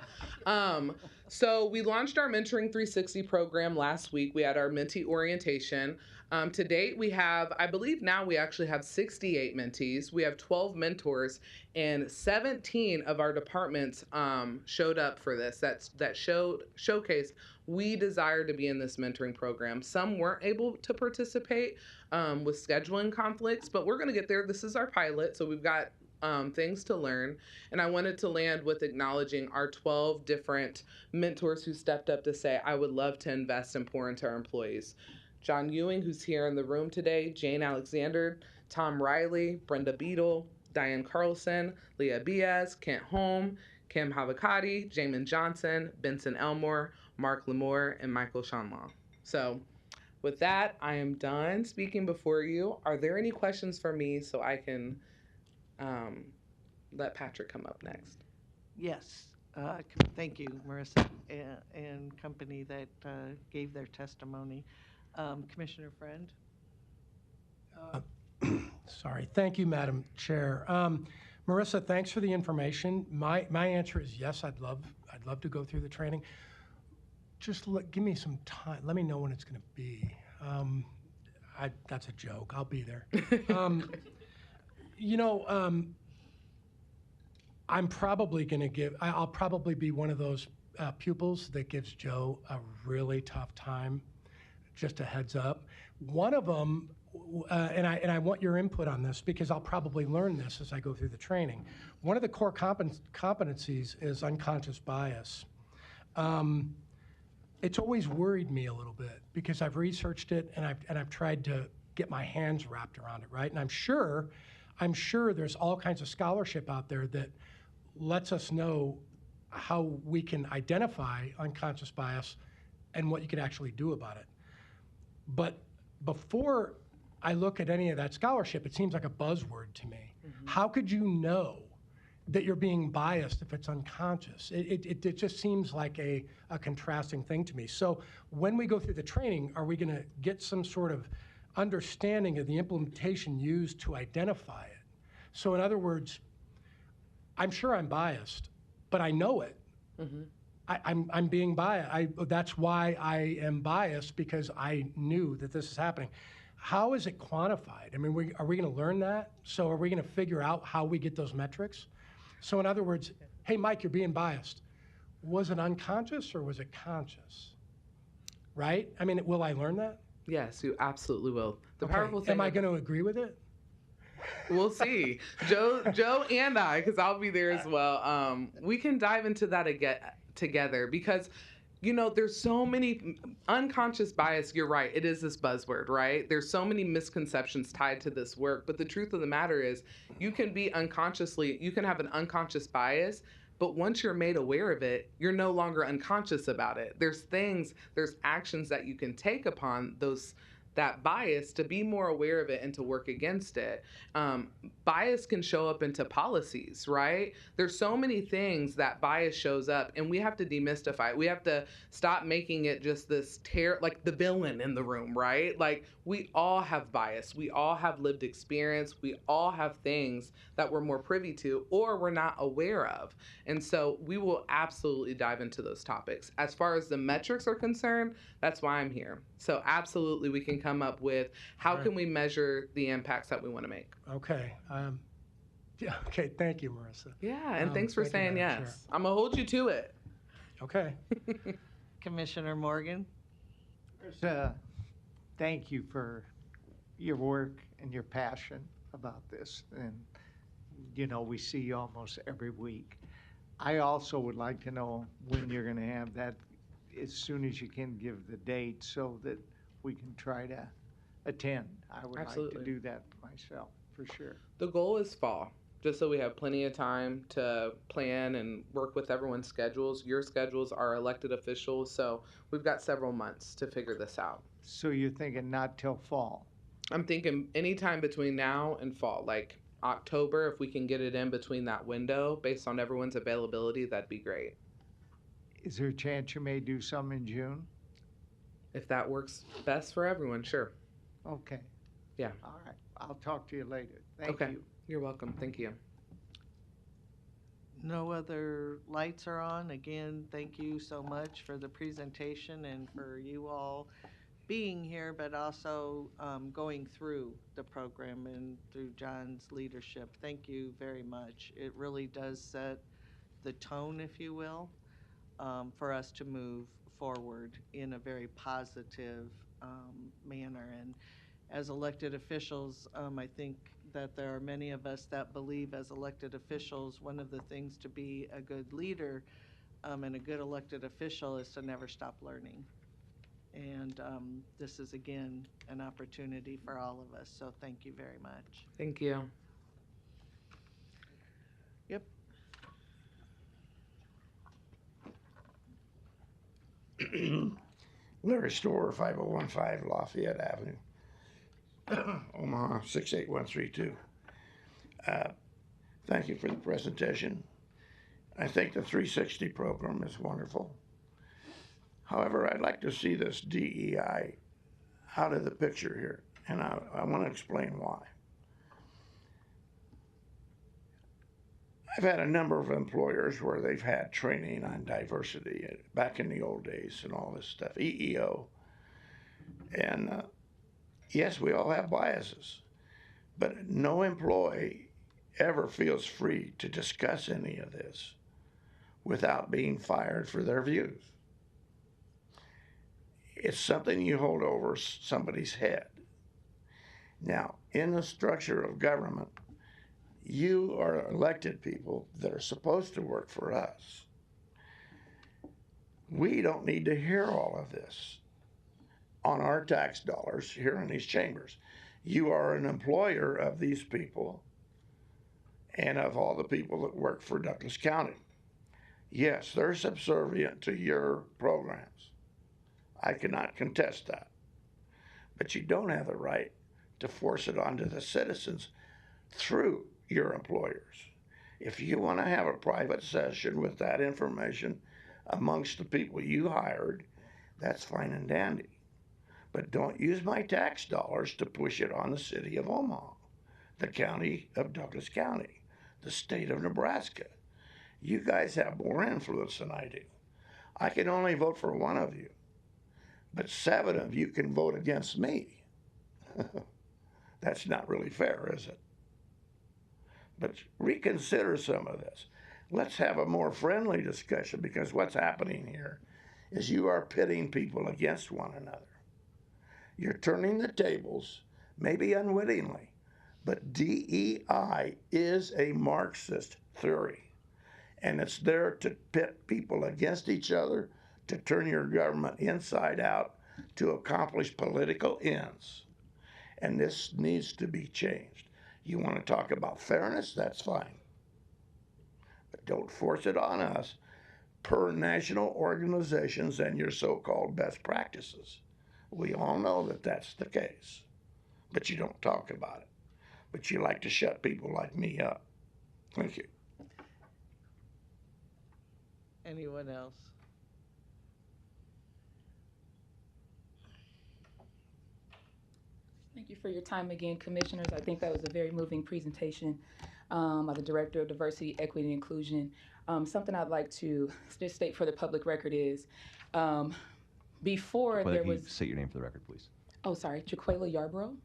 So we launched our Mentoring 360 program last week. We had our mentee orientation. To date, we have, I believe now we actually have 68 mentees. We have 12 mentors, and 17 of our departments showed up for this. That showcased we desire to be in this mentoring program. Some weren't able to participate with scheduling conflicts, but we're going to get there. This is our pilot, so we've got things to learn. And I wanted to land with acknowledging our 12 different mentors who stepped up to say, I would love to invest and pour into our employees. John Ewing, who's here in the room today, Jane Alexander, Tom Riley, Brenda Beadle, Diane Carlson, Leah Biaz, Kent Holm, Kim Havakati, Jamin Johnson, Benson Elmore, Mark Lemore, and Michael Shanlaw. So with that, I am done speaking before you. Are there any questions for me so I can let Patrick come up next? Yes. Thank you, Marissa and company that gave their testimony. Commissioner Friend? Sorry. Thank you, Madam Chair. Marissa, thanks for the information. My answer is yes, I'd love to go through the training. Just give me some time. Let me know when it's going to be. That's a joke. I'll be there. I'm probably going to I'll probably be one of those pupils that gives Joe a really tough time. Just a heads up. One of them, and I want your input on this because I'll probably learn this as I go through the training. One of the core competencies is unconscious bias. it's always worried me a little bit because I've researched it and I've tried to get my hands wrapped around it, right? And I'm sure there's all kinds of scholarship out there that lets us know how we can identify unconscious bias and what you could actually do about it. But before I look at any of that scholarship, it seems like a buzzword to me. How could you know that you're being biased if it's unconscious? It just seems like a contrasting thing to me. So when we go through the training, are we going to get some sort of understanding of the implementation used to identify it? So in other words, I'm sure I'm biased, but I know it. I'm being biased. That's why I am biased, because I knew that this is happening. How is it quantified? I mean, are we going to learn that? So are we going to figure out how we get those metrics? So in other words, hey, Mike, you're being biased. Was it unconscious or was it conscious? Right? I mean, will I learn that? Yes, you absolutely will. The Okay. powerful thing. Am I going to agree with it? We'll see. Joe and I, because I'll be there as well. We can dive into that again together, because there's so many unconscious bias. You're right. It is this buzzword, right? There's so many misconceptions tied to this work. But the truth of the matter is, you can have an unconscious bias, but once you're made aware of it, you're no longer unconscious about it. There's actions that you can take upon that bias to be more aware of it and to work against it. Bias can show up into policies, right? There's so many things that bias shows up, and we have to demystify it. We have to stop making it just this like the villain in the room, right? Like, we all have bias. We all have lived experience. We all have things that we're more privy to or we're not aware of. And so we will absolutely dive into those topics. As far as the metrics are concerned, that's why I'm here. So absolutely, we can come up with how can we measure the impacts that we want to make. Okay. Yeah. Okay. Thank you, Marissa. Yeah, and thanks for thank you, saying Madam yes. I'm gonna hold you to it. Okay. Commissioner Morgan? Thank you for your work and your passion about this. And, we see you almost every week. I also would like to know when you're going to have that, as soon as you can give the date so that we can try to attend. I would Absolutely. like to do that myself, for sure. The goal is fall, just so we have plenty of time to plan and work with everyone's schedules. Your schedules are elected officials, so we've got several months to figure this out. So you're thinking not till fall? I'm thinking anytime between now and fall, like October, if we can get it in between that window based on everyone's availability, that'd be great. Is there a chance you may do some in June? If that works best for everyone, sure. Okay. Yeah. All right. I'll talk to you later. Thank Okay. you. You're welcome. Thank you. No other lights are on. Again, thank you so much for the presentation and for you all being here, but also going through the program and through John's leadership. Thank you very much. It really does set the tone, if you will, for us to move forward in a very positive manner. And as elected officials, I think that there are many of us that believe as elected officials, one of the things to be a good leader and a good elected official is to never stop learning. And this is, again, an opportunity for all of us. So thank you very much. Thank you. Yep. Larry Store, 5015 Lafayette Avenue, Omaha 68132. Thank you for the presentation. I think the 360 program is wonderful. However, I'd like to see this DEI out of the picture here, and I want to explain why. I've had a number of employers where they've had training on diversity back in the old days and all this stuff, EEO. And yes, we all have biases, but no employee ever feels free to discuss any of this without being fired for their views. It's something you hold over somebody's head. Now, in the structure of government, you are elected people that are supposed to work for us. We don't need to hear all of this on our tax dollars here in these chambers. You are an employer of these people and of all the people that work for Douglas County. Yes, they're subservient to your programs. I cannot contest that. But you don't have the right to force it onto the citizens through your employers. If you want to have a private session with that information amongst the people you hired, that's fine and dandy. But don't use my tax dollars to push it on the city of Omaha, the county of Douglas County, the state of Nebraska. You guys have more influence than I do. I can only vote for one of you, but 7 of you can vote against me. That's not really fair, is it? But reconsider some of this. Let's have a more friendly discussion, because what's happening here is you are pitting people against one another. You're turning the tables, maybe unwittingly, but DEI is a Marxist theory, and it's there to pit people against each other, to turn your government inside out, to accomplish political ends. And this needs to be changed. You want to talk about fairness? That's fine. But don't force it on us per national organizations and your so-called best practices. We all know that that's the case, but you don't talk about it. But you like to shut people like me up. Thank you. Anyone else? Thank you for your time again, Commissioners. I think that was a very moving presentation by the Director of Diversity, Equity, and Inclusion. Something I'd like to just state for the public record is before there was... State your name for the record, please. Oh, sorry, Jaquela Yarbrough.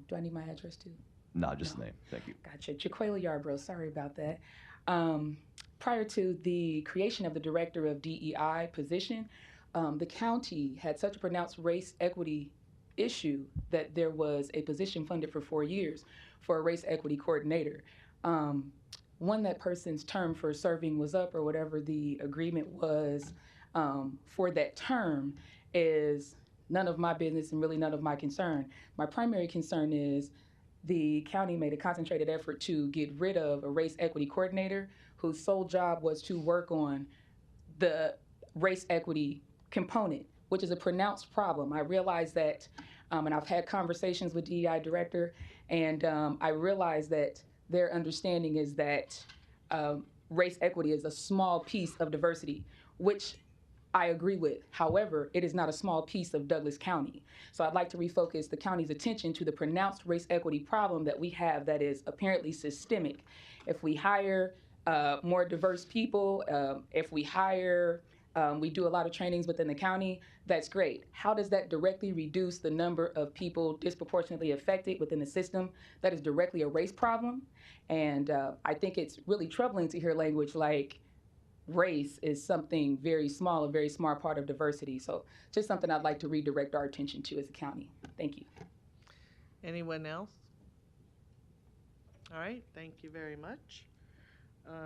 Do I need my address too? No, just the name. Thank you. Gotcha. Jaquela Yarbrough, sorry about that. Prior to the creation of the Director of DEI position, the county had such a pronounced race equity issue that there was a position funded for 4 years for a race equity coordinator. When that person's term for serving was up, or whatever the agreement was for that term, is none of my business and really none of my concern. My primary concern is the county made a concentrated effort to get rid of a race equity coordinator whose sole job was to work on the race equity component, which is a pronounced problem. I realize that, and I've had conversations with DEI director, and I realize that their understanding is that race equity is a small piece of diversity, which I agree with. However, it is not a small piece of Douglas County. So I'd like to refocus the county's attention to the pronounced race equity problem that we have that is apparently systemic. If we hire more diverse people, if we hire, we do a lot of trainings within the county, that's great. How does that directly reduce the number of people disproportionately affected within the system? That is directly a race problem. And I think it's really troubling to hear language like race is something very small, a very small part of diversity. So just something I'd like to redirect our attention to as a county. Thank you. Anyone else? All right, thank you very much.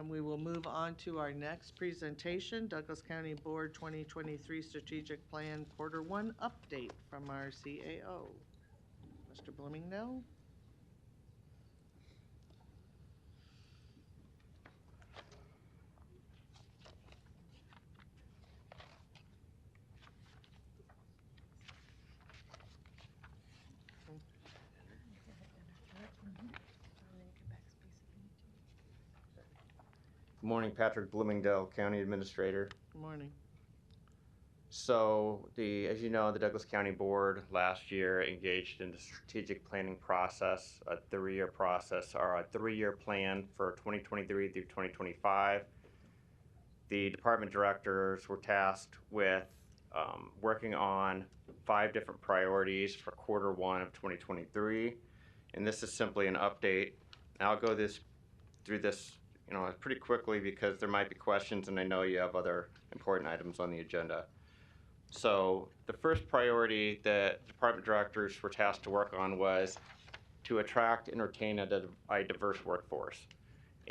We will move on to our next presentation, Douglas County Board 2023 Strategic Plan Quarter 1 Update from our CAO. Mr. Bloomingdale? Good morning, Patrick Bloomingdale, County Administrator. Good morning. So, as you know, the Douglas County Board last year engaged in the strategic planning process, a 3-year process, or a 3-year plan for 2023 through 2025. The department directors were tasked with working on 5 different priorities for quarter 1 of 2023, and this is simply an update. I'll go through this pretty quickly because there might be questions, and I know you have other important items on the agenda. So the first priority that department directors were tasked to work on was to attract and retain a diverse workforce.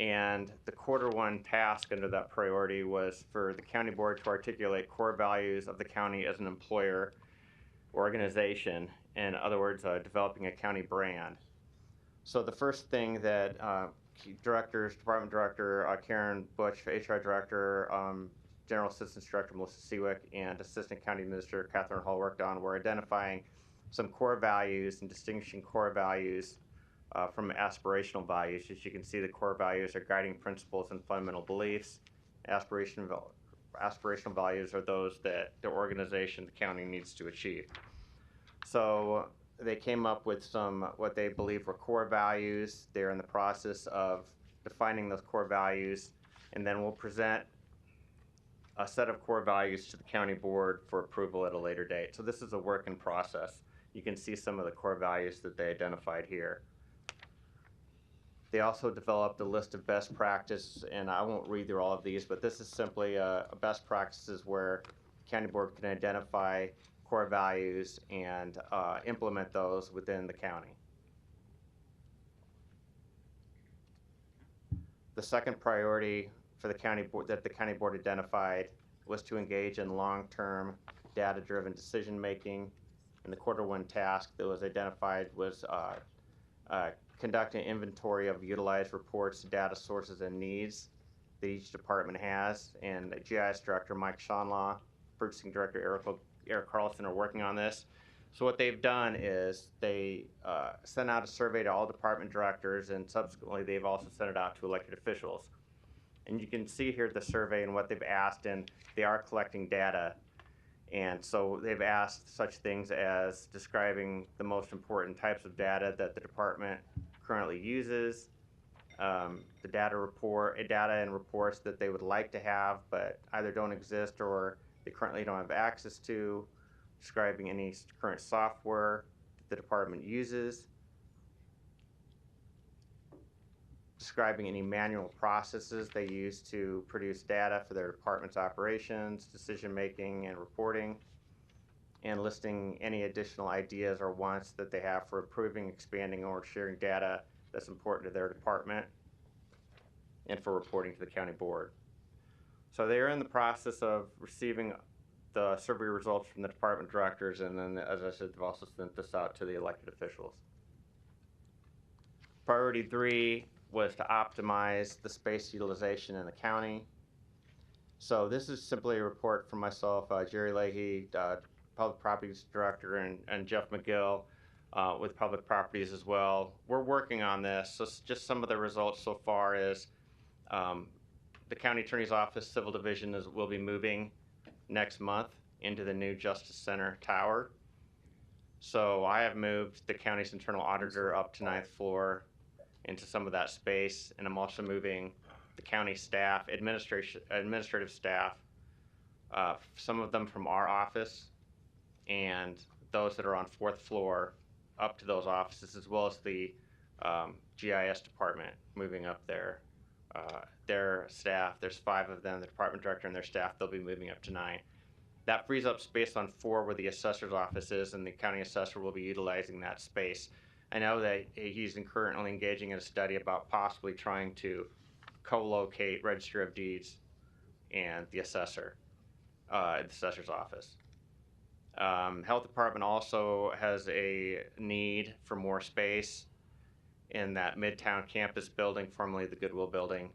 And the quarter one task under that priority was for the county board to articulate core values of the county as an employer organization. In other words, developing a county brand. So the first thing that Department Director Karen Butch, HR Director, General Assistance Director Melissa Seawick, and Assistant County Administrator Catherine Hall worked on were identifying some core values and distinguishing core values from aspirational values. As you can see, the core values are guiding principles and fundamental beliefs. Aspirational values are those that the organization, the county, needs to achieve. So they came up with some what they believe were core values. They're in the process of defining those core values, and then we'll present a set of core values to the county board for approval at a later date. So this is a work in process. You can see some of the core values that they identified here. They also developed a list of best practices, and I won't read through all of these, but this is simply a best practices where the county board can identify core values and implement those within the county. The second priority for the county board that the county board identified was to engage in long-term data-driven decision making. And the quarter one task that was identified was conduct an inventory of utilized reports, data sources, and needs that each department has. And GIS Director Mike Schonlaw, Purchasing Director Eric Carlson are working on this. So what they've done is they sent out a survey to all department directors, and subsequently they've also sent it out to elected officials. And you can see here the survey and what they've asked, and they are collecting data. And so they've asked such things as describing the most important types of data that the department currently uses, the data and reports that they would like to have but either don't exist or they currently don't have access to, describing any current software that the department uses, describing any manual processes they use to produce data for their department's operations, decision making, and reporting, and listing any additional ideas or wants that they have for improving, expanding, or sharing data that's important to their department and for reporting to the county board. So they're in the process of receiving the survey results from the department directors, and then, as I said, they've also sent this out to the elected officials. Priority 3 was to optimize the space utilization in the county. So this is simply a report from myself, Jerry Leahy, Public Properties Director, and Jeff McGill with Public Properties as well. We're working on this. So just some of the results so far is the County Attorney's Office Civil Division will be moving next month into the new Justice Center tower. So I have moved the county's internal auditor up to 9th floor into some of that space, and I'm also moving the county staff, administrative staff, some of them from our office, and those that are on 4th floor up to those offices, as well as the GIS department moving up there. Their staff, there's 5 of them, the department director and their staff, they'll be moving up to 9. That frees up space on 4 where the assessor's office is, and the county assessor will be utilizing that space. I know that he's currently engaging in a study about possibly trying to co-locate Register of Deeds and the assessor, the assessor's office. Health department also has a need for more space in that Midtown campus building, formerly the Goodwill building.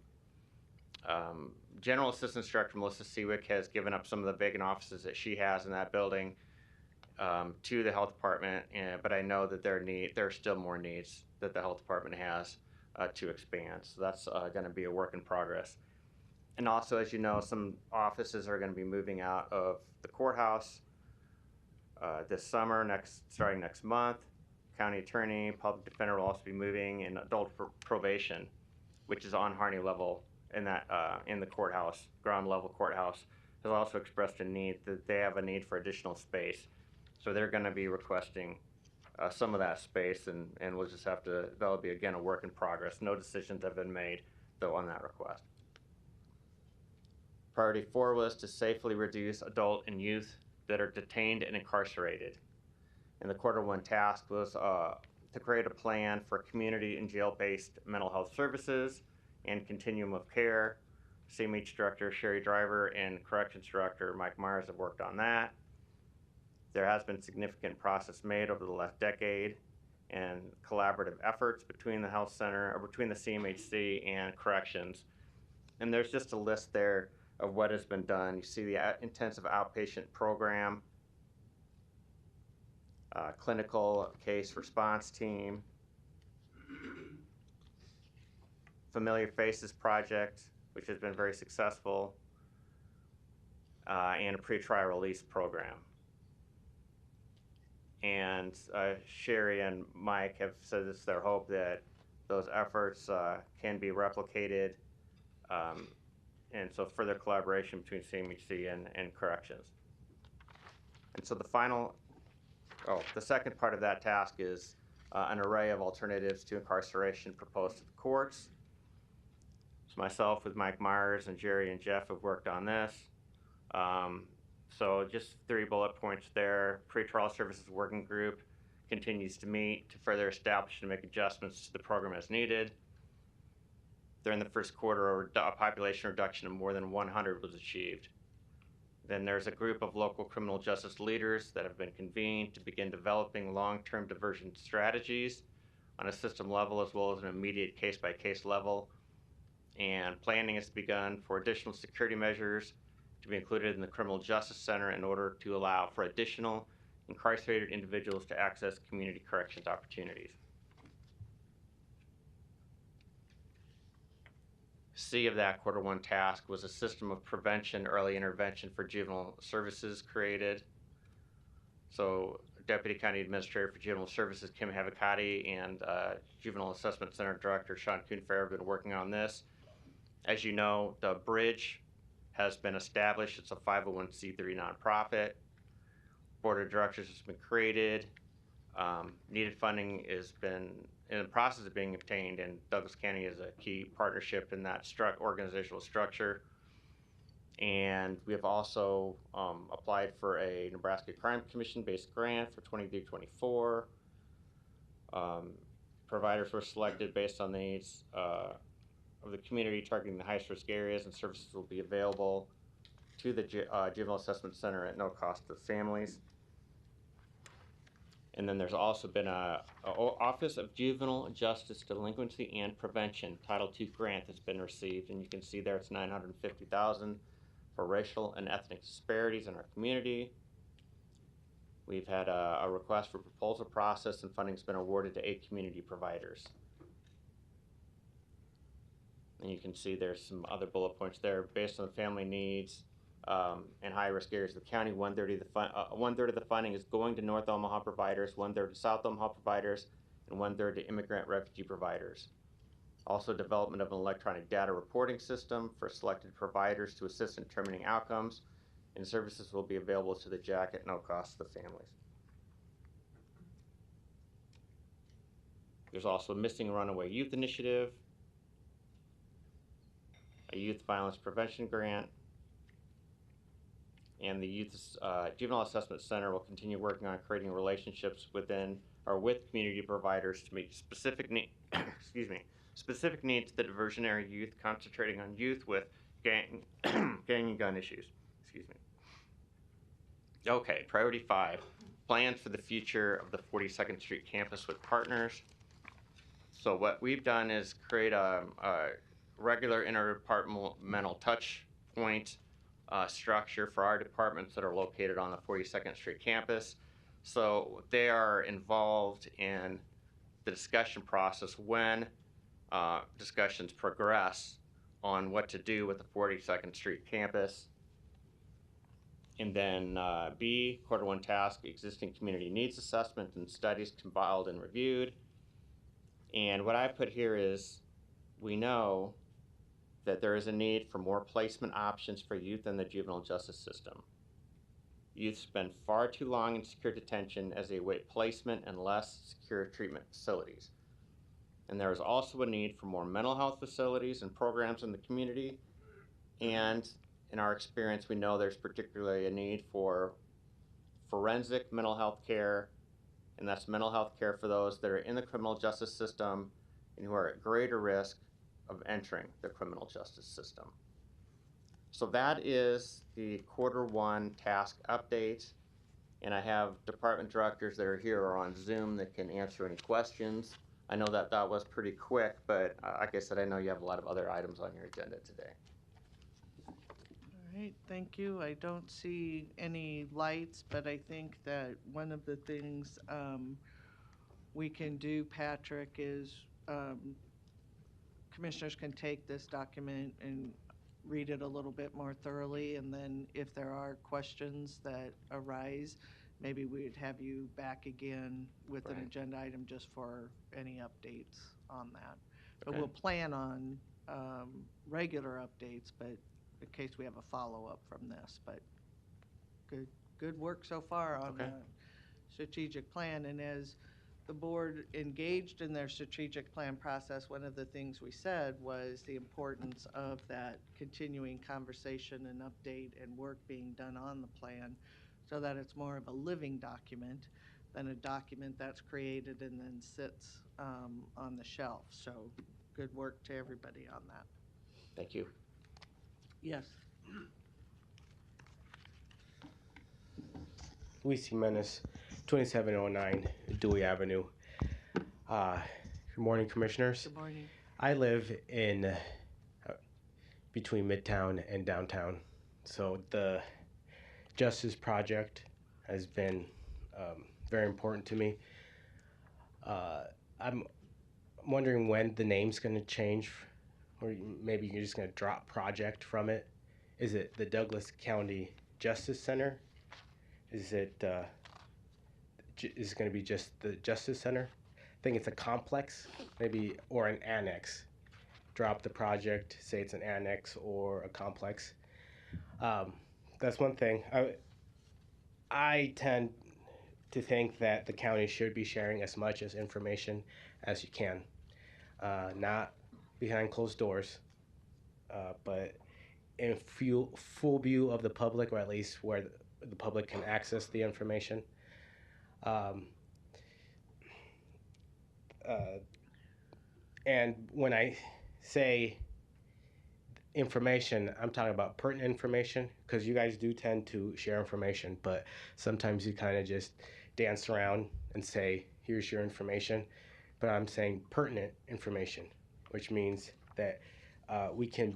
General Assistance Director Melissa Seawick has given up some of the vacant offices that she has in that building to the health department, but I know that there are still more needs that the health department has to expand. So that's going to be a work in progress. And also, as you know, some offices are going to be moving out of the courthouse this summer, starting next month. County attorney, public defender will also be moving, and adult probation, which is on Harney level in the courthouse, ground level courthouse, has also expressed a need that they have a need for additional space. So they're going to be requesting some of that space, and we'll just have to, that'll be again a work in progress. No decisions have been made though on that request. Priority 4 was to safely reduce adult and youth that are detained and incarcerated. And the quarter 1 task was to create a plan for community and jail-based mental health services, and continuum of care. CMH Director Sherry Driver and Corrections Director Mike Myers have worked on that. There has been significant progress made over the last decade and collaborative efforts between the health center, or between the CMHC and corrections. And there's just a list there of what has been done. You see the intensive outpatient program, clinical case response team, Familiar Faces Project, which has been very successful, and a pretrial release program. And Sherry and Mike have said it's their hope that those efforts can be replicated, and so further collaboration between CMHC and corrections. And so the second part of that task is an array of alternatives to incarceration proposed to the courts. So myself with Mike Myers and Jerry and Jeff have worked on this. So just 3 bullet points there. Pretrial Services Working Group continues to meet to further establish and make adjustments to the program as needed. During the first quarter, a population reduction of more than 100 was achieved. Then there's a group of local criminal justice leaders that have been convened to begin developing long-term diversion strategies on a system level as well as an immediate case-by-case level. And planning has begun for additional security measures to be included in the Criminal Justice Center in order to allow for additional incarcerated individuals to access community corrections opportunities. C of that quarter 1 task was a system of prevention, early intervention for juvenile services created. So Deputy County Administrator for Juvenile Services Kim Havakati and Juvenile Assessment Center Director Sean Kuhnfair have been working on this. As you know, the Bridge has been established. It's a 501c3 nonprofit. Board of Directors has been created. Needed funding has been in the process of being obtained, and Douglas County is a key partnership in that organizational structure. And we have also applied for a Nebraska Crime Commission-based grant for 23-24. Providers were selected based on the needs of the community, targeting the highest risk areas, and services will be available to the Juvenile Assessment Center at no cost to families. And then there's also been a Office of Juvenile Justice Delinquency and Prevention Title II grant that's been received, and you can see there it's $950,000 for racial and ethnic disparities in our community. We've had a request for proposal process, and funding's been awarded to 8 community providers. And you can see there's some other bullet points there based on the family needs and high-risk areas of the county. 1/3 of the funding is going to North Omaha providers, 1/3 to South Omaha providers, and 1/3 to immigrant refugee providers. Also, development of an electronic data reporting system for selected providers to assist in determining outcomes, and services will be available to the JAC at no cost to the families. There's also a Missing Runaway Youth Initiative, a Youth Violence Prevention Grant, and the Juvenile Assessment Center will continue working on creating relationships within or with community providers to meet specific specific needs to the diversionary youth, concentrating on youth with gang and gun issues. Okay, priority 5, plans for the future of the 42nd Street campus with partners. So what we've done is create a regular interdepartmental touch point structure for our departments that are located on the 42nd Street campus. So they are involved in the discussion process when discussions progress on what to do with the 42nd Street campus. And then B, quarter 1 task, existing community needs assessment and studies compiled and reviewed. And what I put here is, we know that there is a need for more placement options for youth in the juvenile justice system. Youth spend far too long in secure detention as they await placement in less secure treatment facilities. And there is also a need for more mental health facilities and programs in the community. And in our experience, we know there's particularly a need for forensic mental health care, and that's mental health care for those that are in the criminal justice system and who are at greater risk of entering the criminal justice system. So that is the Q1 task update. And I have department directors that are here or on Zoom that can answer any questions. I know that that was pretty quick, but like I said, I know you have a lot of other items on your agenda today. All right, thank you. I don't see any lights, but I think that one of the things we can do, Patrick, is commissioners can take this document and read it a little bit more thoroughly, and then if there are questions that arise, maybe we'd have you back again with an agenda item just for any updates on that. But Okay. we'll plan on regular updates, but in case we have a follow-up from this. But good work so far on the strategic plan. And as the board engaged in their strategic plan process, one of the things we said was the importance of that continuing conversation and update and work being done on the plan, so that it's more of a living document than a document that's created and then sits on the shelf. So good work to everybody on that. Thank you. Yes. Luis Jimenez, 2709 Dewey Avenue. Good morning, Commissioners. Good morning. I live in between Midtown and downtown, so the Justice Project has been very important to me. I'm wondering when the name's going to change, or maybe you're just going to drop project from it. Is it the Douglas County Justice Center? Is it is it going to be just the Justice Center? I think it's a complex, maybe, or an annex. Drop the project, say it's an annex or a complex. That's one thing. I tend to think that the county should be sharing as much as information as you can, not behind closed doors, but in full view of the public, or at least where the public can access the information. And when I say information, I'm talking about pertinent information, because you guys do tend to share information, but sometimes you kind of just dance around and say, here's your information. But I'm saying pertinent information, which means that we can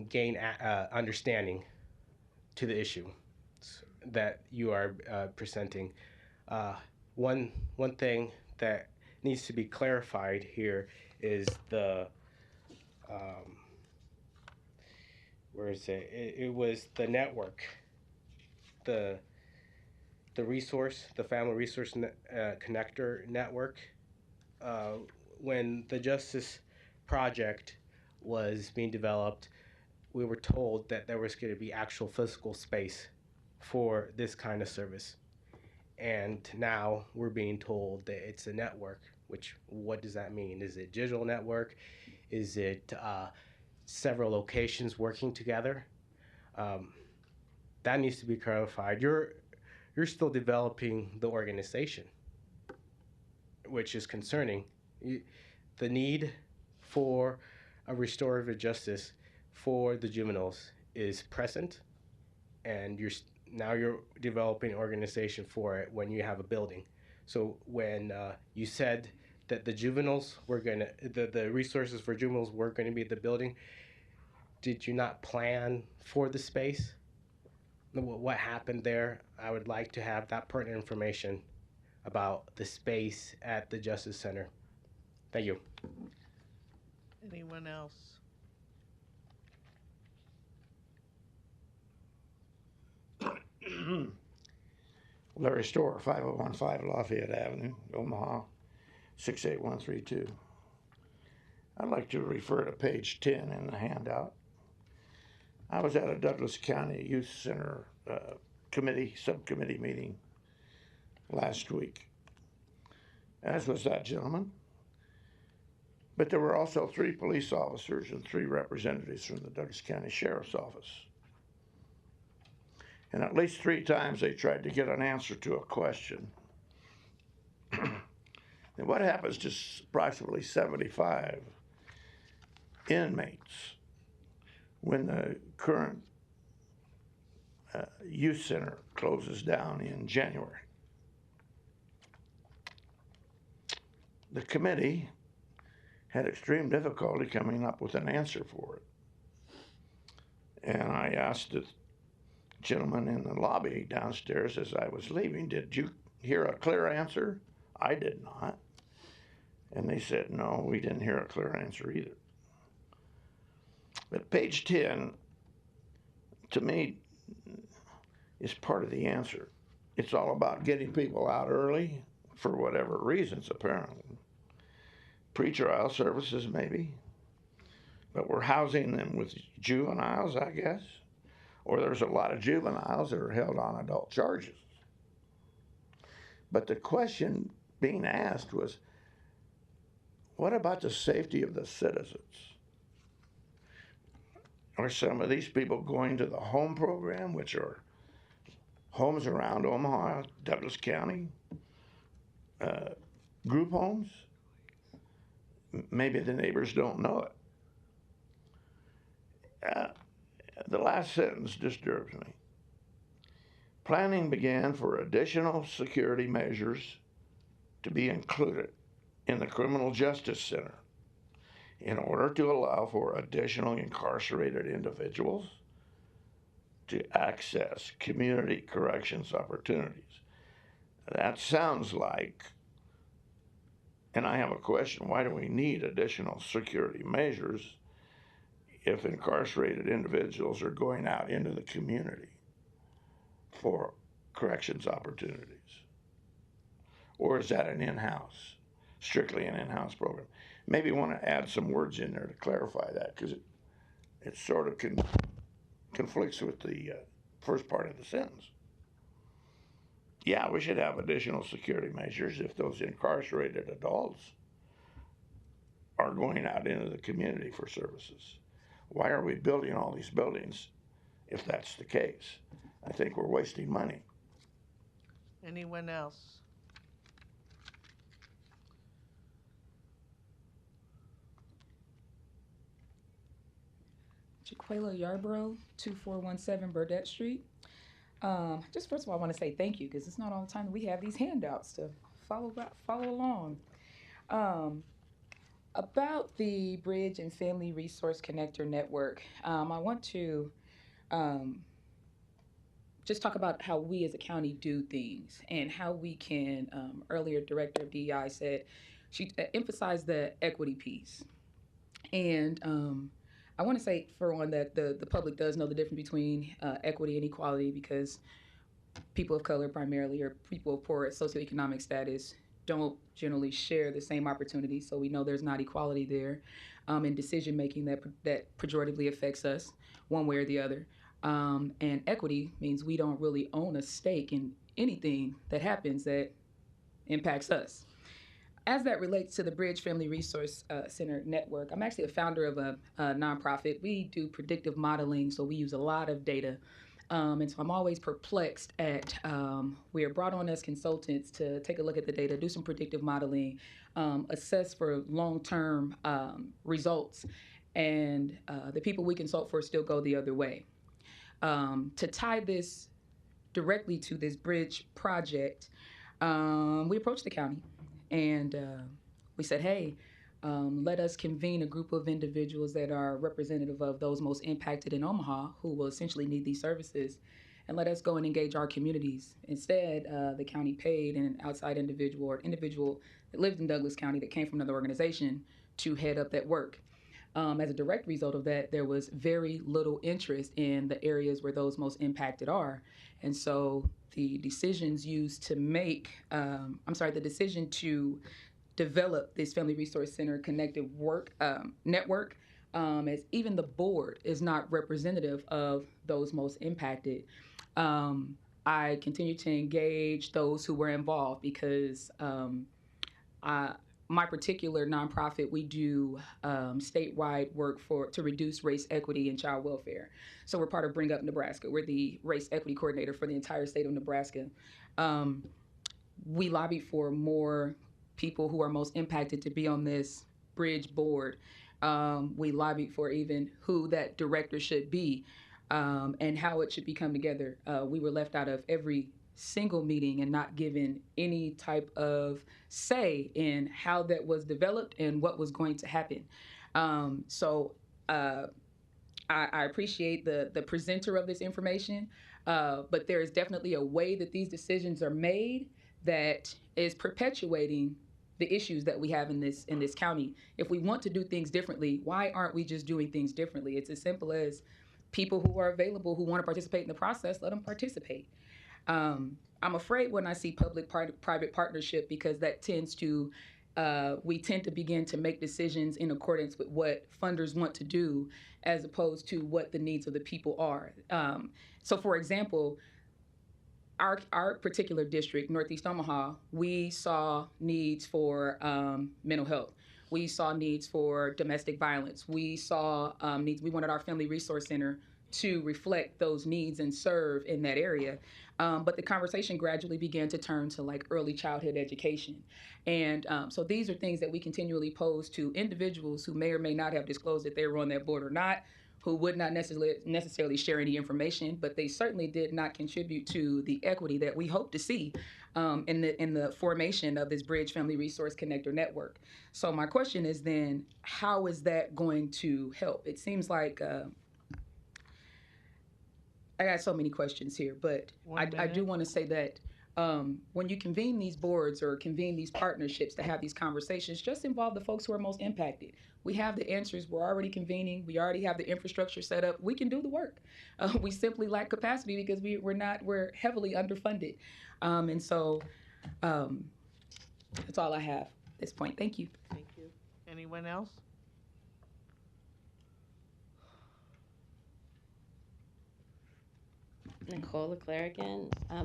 gain understanding to the issue that you are presenting. One thing that needs to be clarified here is the where is it? It was the network, the resource, the Family Resource Connector Network. When the Justice Project was being developed, we were told that there was going to be actual physical space for this kind of service. And now we're being told that it's a network, which, what does that mean? Is it digital network? Is it several locations working together? That needs to be clarified. You're still developing the organization, which is concerning. The need for a restorative justice for the juveniles is present, and now you're developing an organization for it when you have a building. So when you said that the juveniles were the resources for juveniles were going to be at the building, did you not plan for the space? What happened there? I would like to have that pertinent information about the space at the Justice Center. Thank you. Anyone else? Larry Storr, 5015 Lafayette Avenue, Omaha, 68132. I'd like to refer to page 10 in the handout. I was at a Douglas County Youth Center subcommittee meeting last week, as was that gentleman. But there were also 3 police officers and 3 representatives from the Douglas County Sheriff's Office. And at least 3 times they tried to get an answer to a question. And what happens to approximately 75 inmates when the current youth center closes down in January. The committee had extreme difficulty coming up with an answer for it. And I asked the gentleman in the lobby downstairs as I was leaving, did you hear a clear answer? I did not. And they said, no, we didn't hear a clear answer either. But page 10, to me, is part of the answer. It's all about getting people out early for whatever reasons, apparently. Pretrial services, maybe. But we're housing them with juveniles, I guess. Or there's a lot of juveniles that are held on adult charges. But the question being asked was, what about the safety of the citizens? Are some of these people going to the home program, which are homes around Omaha, Douglas County, group homes? Maybe the neighbors don't know it. The last sentence disturbs me. Planning began for additional security measures to be included in the Criminal Justice Center in order to allow for additional incarcerated individuals to access community corrections opportunities. That sounds like, and I have a question, why do we need additional security measures if incarcerated individuals are going out into the community for corrections opportunities? Or is that an in-house, strictly an in-house program? Maybe want to add some words in there to clarify that, because it sort of conflicts with the first part of the sentence. Yeah, we should have additional security measures if those incarcerated adults are going out into the community for services. Why are we building all these buildings if that's the case? I think we're wasting money. Anyone else? Jaquela Yarbrough, 2417 Burdette Street. Just first of all, I want to say thank you, because it's not all the time that we have these handouts to follow along. About the Bridge and Family Resource Connector Network, I want to just talk about how we as a county do things and how we can, earlier Director of DEI said, she emphasized the equity piece. And I want to say, for one, that the public does know the difference between equity and equality, because people of color primarily, or people of poor socioeconomic status, don't generally share the same opportunities. So we know there's not equality there in decision making that pejoratively affects us one way or the other. And equity means we don't really own a stake in anything that happens that impacts us. As that relates to the Bridge Family Resource Center Network, I'm actually a founder of a nonprofit. We do predictive modeling, so we use a lot of data. And so I'm always perplexed at, we are brought on as consultants to take a look at the data, do some predictive modeling, assess for long-term results, and the people we consult for still go the other way. To tie this directly to this bridge project, we approached the county. And we said, hey, let us convene a group of individuals that are representative of those most impacted in Omaha who will essentially need these services, and let us go and engage our communities. Instead, the county paid an outside individual, or individual that lived in Douglas County that came from another organization, to head up that work. As a direct result of that, there was very little interest in the areas where those most impacted are. And so the decisions used to make, the decision to develop this Family Resource Center connected work network, as even the board is not representative of those most impacted. I continue to engage those who were involved, because my particular nonprofit, we do statewide work to reduce race equity and child welfare. So we're part of Bring Up Nebraska. We're the race equity coordinator for the entire state of Nebraska. We lobby for more people who are most impacted to be on this bridge board. We lobbied for even who that director should be, and how it should be come together. We were left out of every single meeting and not given any type of say in how that was developed and what was going to happen. So I appreciate the presenter of this information, but there is definitely a way that these decisions are made that is perpetuating the issues that we have in this county. If we want to do things differently, why aren't we just doing things differently? It's as simple as people who are available who want to participate in the process, let them participate. I'm afraid when I see public-private partnership because that tends to we tend to begin to make decisions in accordance with what funders want to do as opposed to what the needs of the people are. So, for example, our particular district, Northeast Omaha, we saw needs for mental health. We saw needs for domestic violence. We saw needs. We wanted our Family Resource Center to reflect those needs and serve in that area. But the conversation gradually began to turn to like early childhood education. And so these are things that we continually pose to individuals who may or may not have disclosed that they were on that board or not, who would not necessarily share any information, but they certainly did not contribute to the equity that we hope to see in the formation of this Bridge Family Resource Connector Network. So my question is then, how is that going to help? It seems like I got so many questions here, but I do want to say that when you convene these boards or convene these partnerships to have these conversations, just involve the folks who are most impacted. We have the answers. We're already convening. We already have the infrastructure set up. We can do the work. We simply lack capacity because we're heavily underfunded. And so that's all I have at this point. Thank you. Thank you. Anyone else? Nicole LeClaire again. I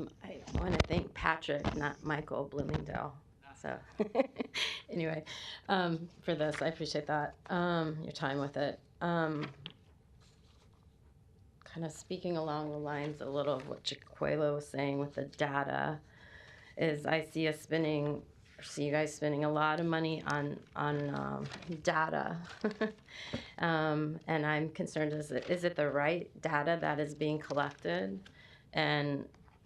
want to thank Patrick, not Michael Bloomingdale. So anyway, for this, I appreciate that, your time with it. Kind of speaking along the lines a little of what Jaquela was saying with the data, is I see you guys spending a lot of money on data, and I'm concerned: is it the right data that is being collected, and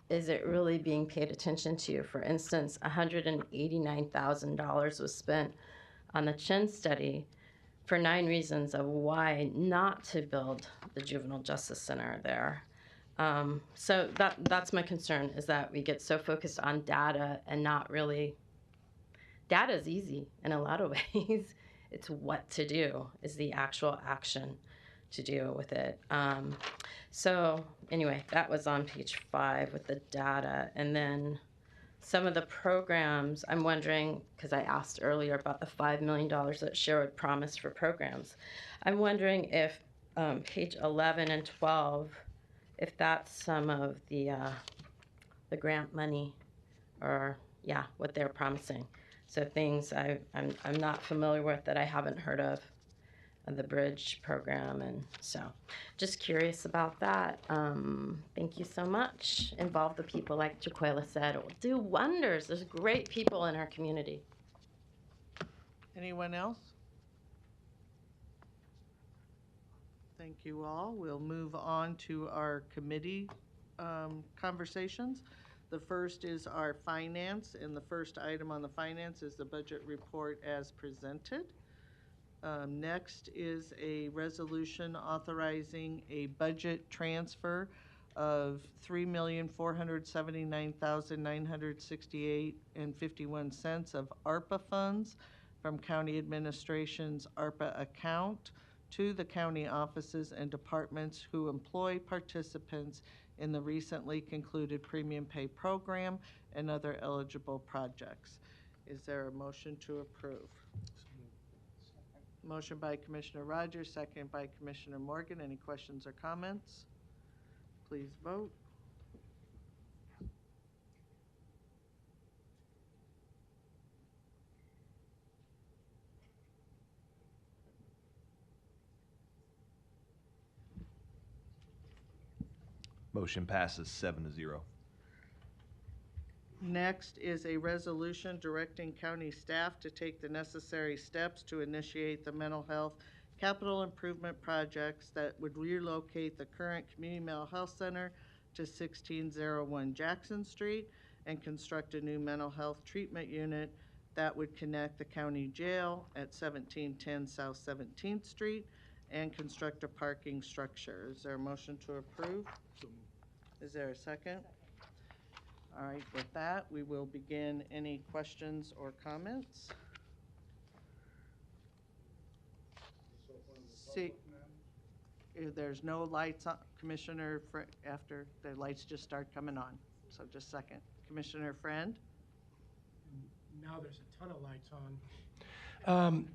is it really being paid attention to? For instance, $189,000 was spent on the Chin study for 9 reasons of why not to build the Juvenile Justice Center there. So that's my concern, is that we get so focused on data and not really. Data is easy in a lot of ways. It's what to do is the actual action to deal with it. So anyway, that was on page 5 with the data. And then some of the programs, I'm wondering, because I asked earlier about the $5 million that Sherwood promised for programs. I'm wondering if page 11 and 12, if that's some of the grant money, or what they're promising. So things I'm not familiar with that I haven't heard of the Bridge program, and so just curious about that. Thank you so much. Involve the people, like Jaquela said. It will do wonders. There's great people in our community. Anyone else? Thank you all. We'll move on to our committee conversations. The first is our finance, and the first item on the finance is the budget report as presented. Next is a resolution authorizing a budget transfer of $3,479,968.51 of ARPA funds from County Administration's ARPA account to the county offices and departments who employ participants in the recently concluded premium pay program and other eligible projects. Is there a motion to approve? Motion by Commissioner Rogers, second by Commissioner Morgan. Any questions or comments? Please vote. Motion passes 7-0. Next is a resolution directing county staff to take the necessary steps to initiate the mental health capital improvement projects that would relocate the current Community Mental Health Center to 1601 Jackson Street and construct a new mental health treatment unit that would connect the county jail at 1710 South 17th Street and construct a parking structure. Is there a motion to approve? Is there a second? All right, with that, we will begin any questions or comments. See, if there's no lights on, Commissioner, after the lights just start coming on. So just a second. Commissioner Friend? Now there's a ton of lights on.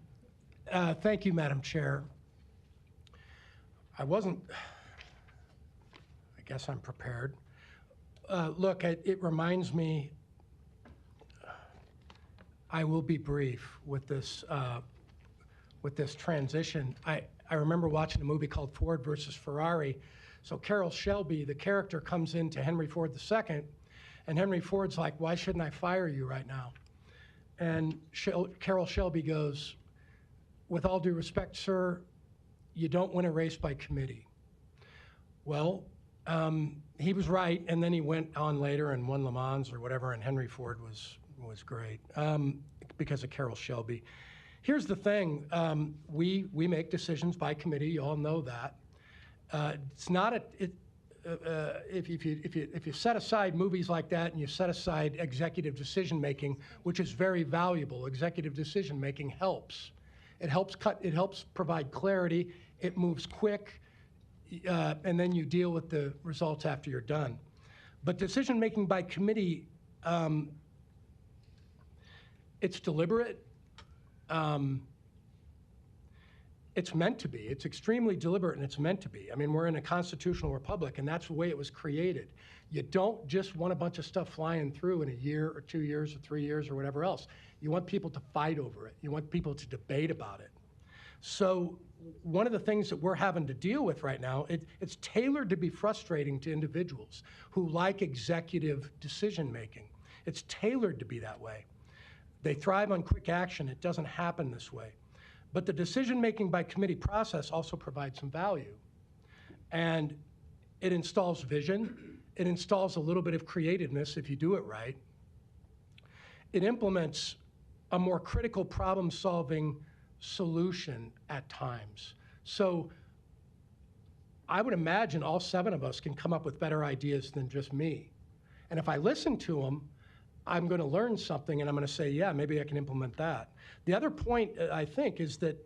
Thank you, Madam Chair. I guess I'm prepared. Look, it reminds me, I will be brief with this transition. I remember watching a movie called Ford versus Ferrari. So Carroll Shelby, the character, comes into Henry Ford II, and Henry Ford's like, why shouldn't I fire you right now? And Carroll Shelby goes, with all due respect, sir, you don't win a race by committee. Well, he was right, and then he went on later and won Le Mans or whatever, and Henry Ford was great because of Carroll Shelby. Here's the thing, we make decisions by committee, you all know that. It's not if you set aside movies like that and you set aside executive decision-making, which is very valuable, executive decision-making helps. It helps provide clarity, it moves quick, and then you deal with the results after you're done. But decision-making by committee, it's deliberate. It's meant to be. It's extremely deliberate, and it's meant to be. I mean, we're in a constitutional republic, and that's the way it was created. You don't just want a bunch of stuff flying through in a year or 2 years or 3 years or whatever else. You want people to fight over it. You want people to debate about it. So one of the things that we're having to deal with right now, it's tailored to be frustrating to individuals who like executive decision-making. It's tailored to be that way. They thrive on quick action. It doesn't happen this way. But the decision-making by committee process also provides some value. And it installs vision. It installs a little bit of creativeness if you do it right. It implements a more critical problem-solving solution at times. So I would imagine all 7 of us can come up with better ideas than just me. And if I listen to them, I'm going to learn something, and I'm going to say, yeah, maybe I can implement that. The other point, I think, is that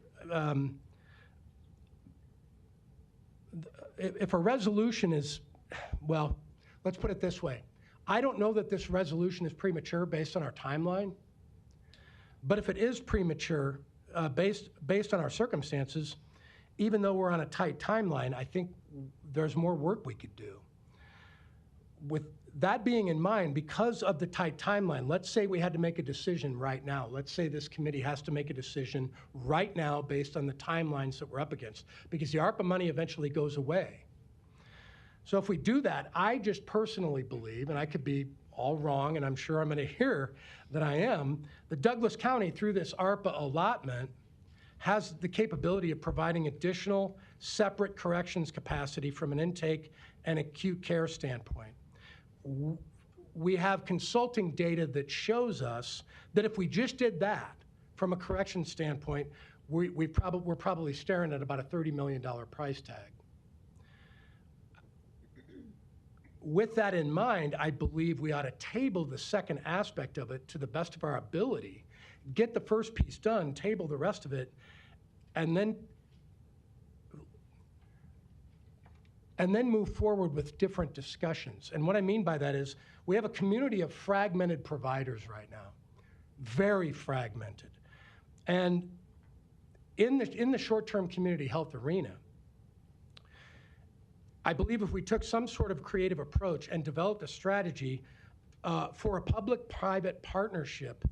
if a resolution is, well, let's put it this way. I don't know that this resolution is premature based on our timeline, but if it is premature based on our circumstances, even though we're on a tight timeline, I think there's more work we could do. With that being in mind, because of the tight timeline, let's say we had to make a decision right now. Let's say this committee has to make a decision right now based on the timelines that we're up against, because the ARPA money eventually goes away. So if we do that, I just personally believe, and I could be all wrong, and I'm sure I'm going to hear that I am, that Douglas County, through this ARPA allotment, has the capability of providing additional separate corrections capacity from an intake and acute care standpoint. We have consulting data that shows us that if we just did that from a correction standpoint, we're probably staring at about a $30 million price tag. With that in mind, I believe we ought to table the second aspect of it to the best of our ability, get the first piece done, table the rest of it, and then move forward with different discussions. And what I mean by that is we have a community of fragmented providers right now, very fragmented. And in the short-term community health arena, I believe if we took some sort of creative approach and developed a strategy for a public-private partnership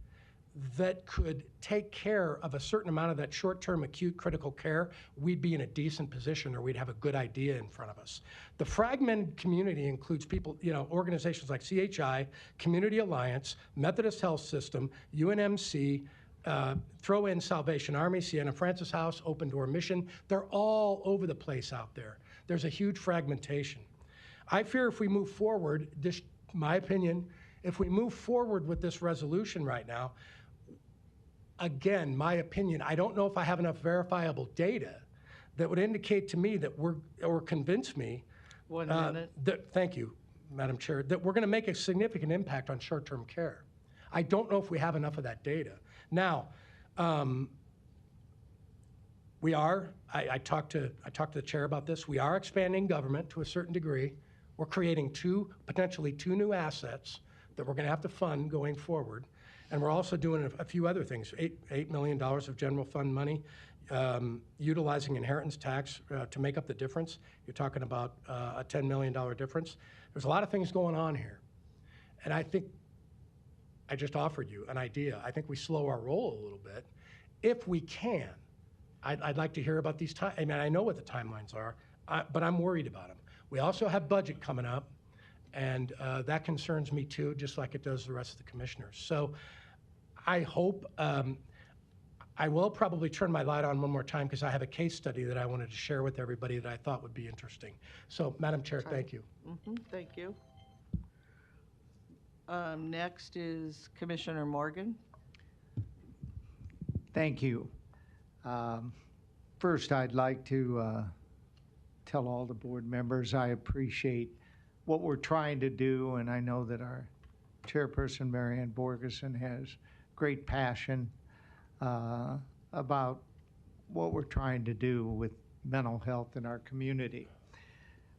that could take care of a certain amount of that short-term acute critical care, we'd be in a decent position, or we'd have a good idea in front of us. The fragmented community includes people, organizations like CHI, Community Alliance, Methodist Health System, UNMC, throw in Salvation Army, Sienna Francis House, Open Door Mission. They're all over the place out there. There's a huge fragmentation. I fear if we move forward, this, my opinion, if we move forward with this resolution right now, again, my opinion, I don't know if I have enough verifiable data that would indicate to me that or convince me. 1 minute. Thank you, Madam Chair, that we're going to make a significant impact on short-term care. I don't know if we have enough of that data. Now, I talked to the chair about this. We are expanding government to a certain degree. We're creating potentially two new assets that we're going to have to fund going forward. And we're also doing a few other things, $8 million of general fund money, utilizing inheritance tax to make up the difference. You're talking about a $10 million difference. There's a lot of things going on here. And I think I just offered you an idea. I think we slow our roll a little bit. If we can, I'd like to hear about these times. I mean, I know what the timelines are, but I'm worried about them. We also have budget coming up, and that concerns me too, just like it does the rest of the commissioners. So I hope, I will probably turn my light on one more time because I have a case study that I wanted to share with everybody that I thought would be interesting. So, Madam Chair, thank you. Thank you. Next is Commissioner Morgan. Thank you. First, I'd like to tell all the board members I appreciate what we're trying to do, and I know that our chairperson, Marianne Borgeson, has great passion about what we're trying to do with mental health in our community.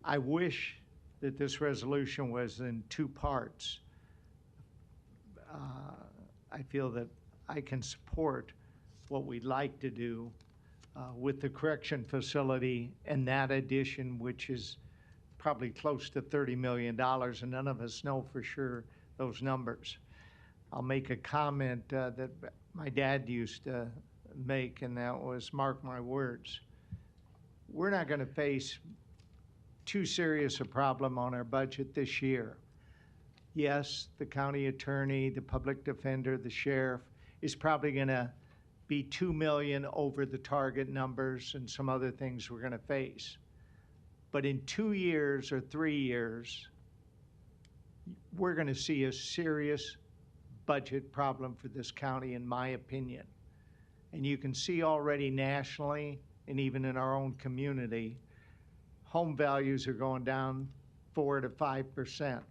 I wish that this resolution was in two parts. I feel that I can support what we'd like to do with the correction facility and that addition, which is probably close to $30 million, and none of us know for sure those numbers. I'll make a comment that my dad used to make, and that was, mark my words, we're not going to face too serious a problem on our budget this year. Yes, the county attorney, the public defender, the sheriff is probably going to be 2 million over the target numbers and some other things we're going to face. But in 2 years or 3 years, we're going to see a serious budget problem for this county, in my opinion. And you can see already nationally and even in our own community, home values are going down 4 to 5%.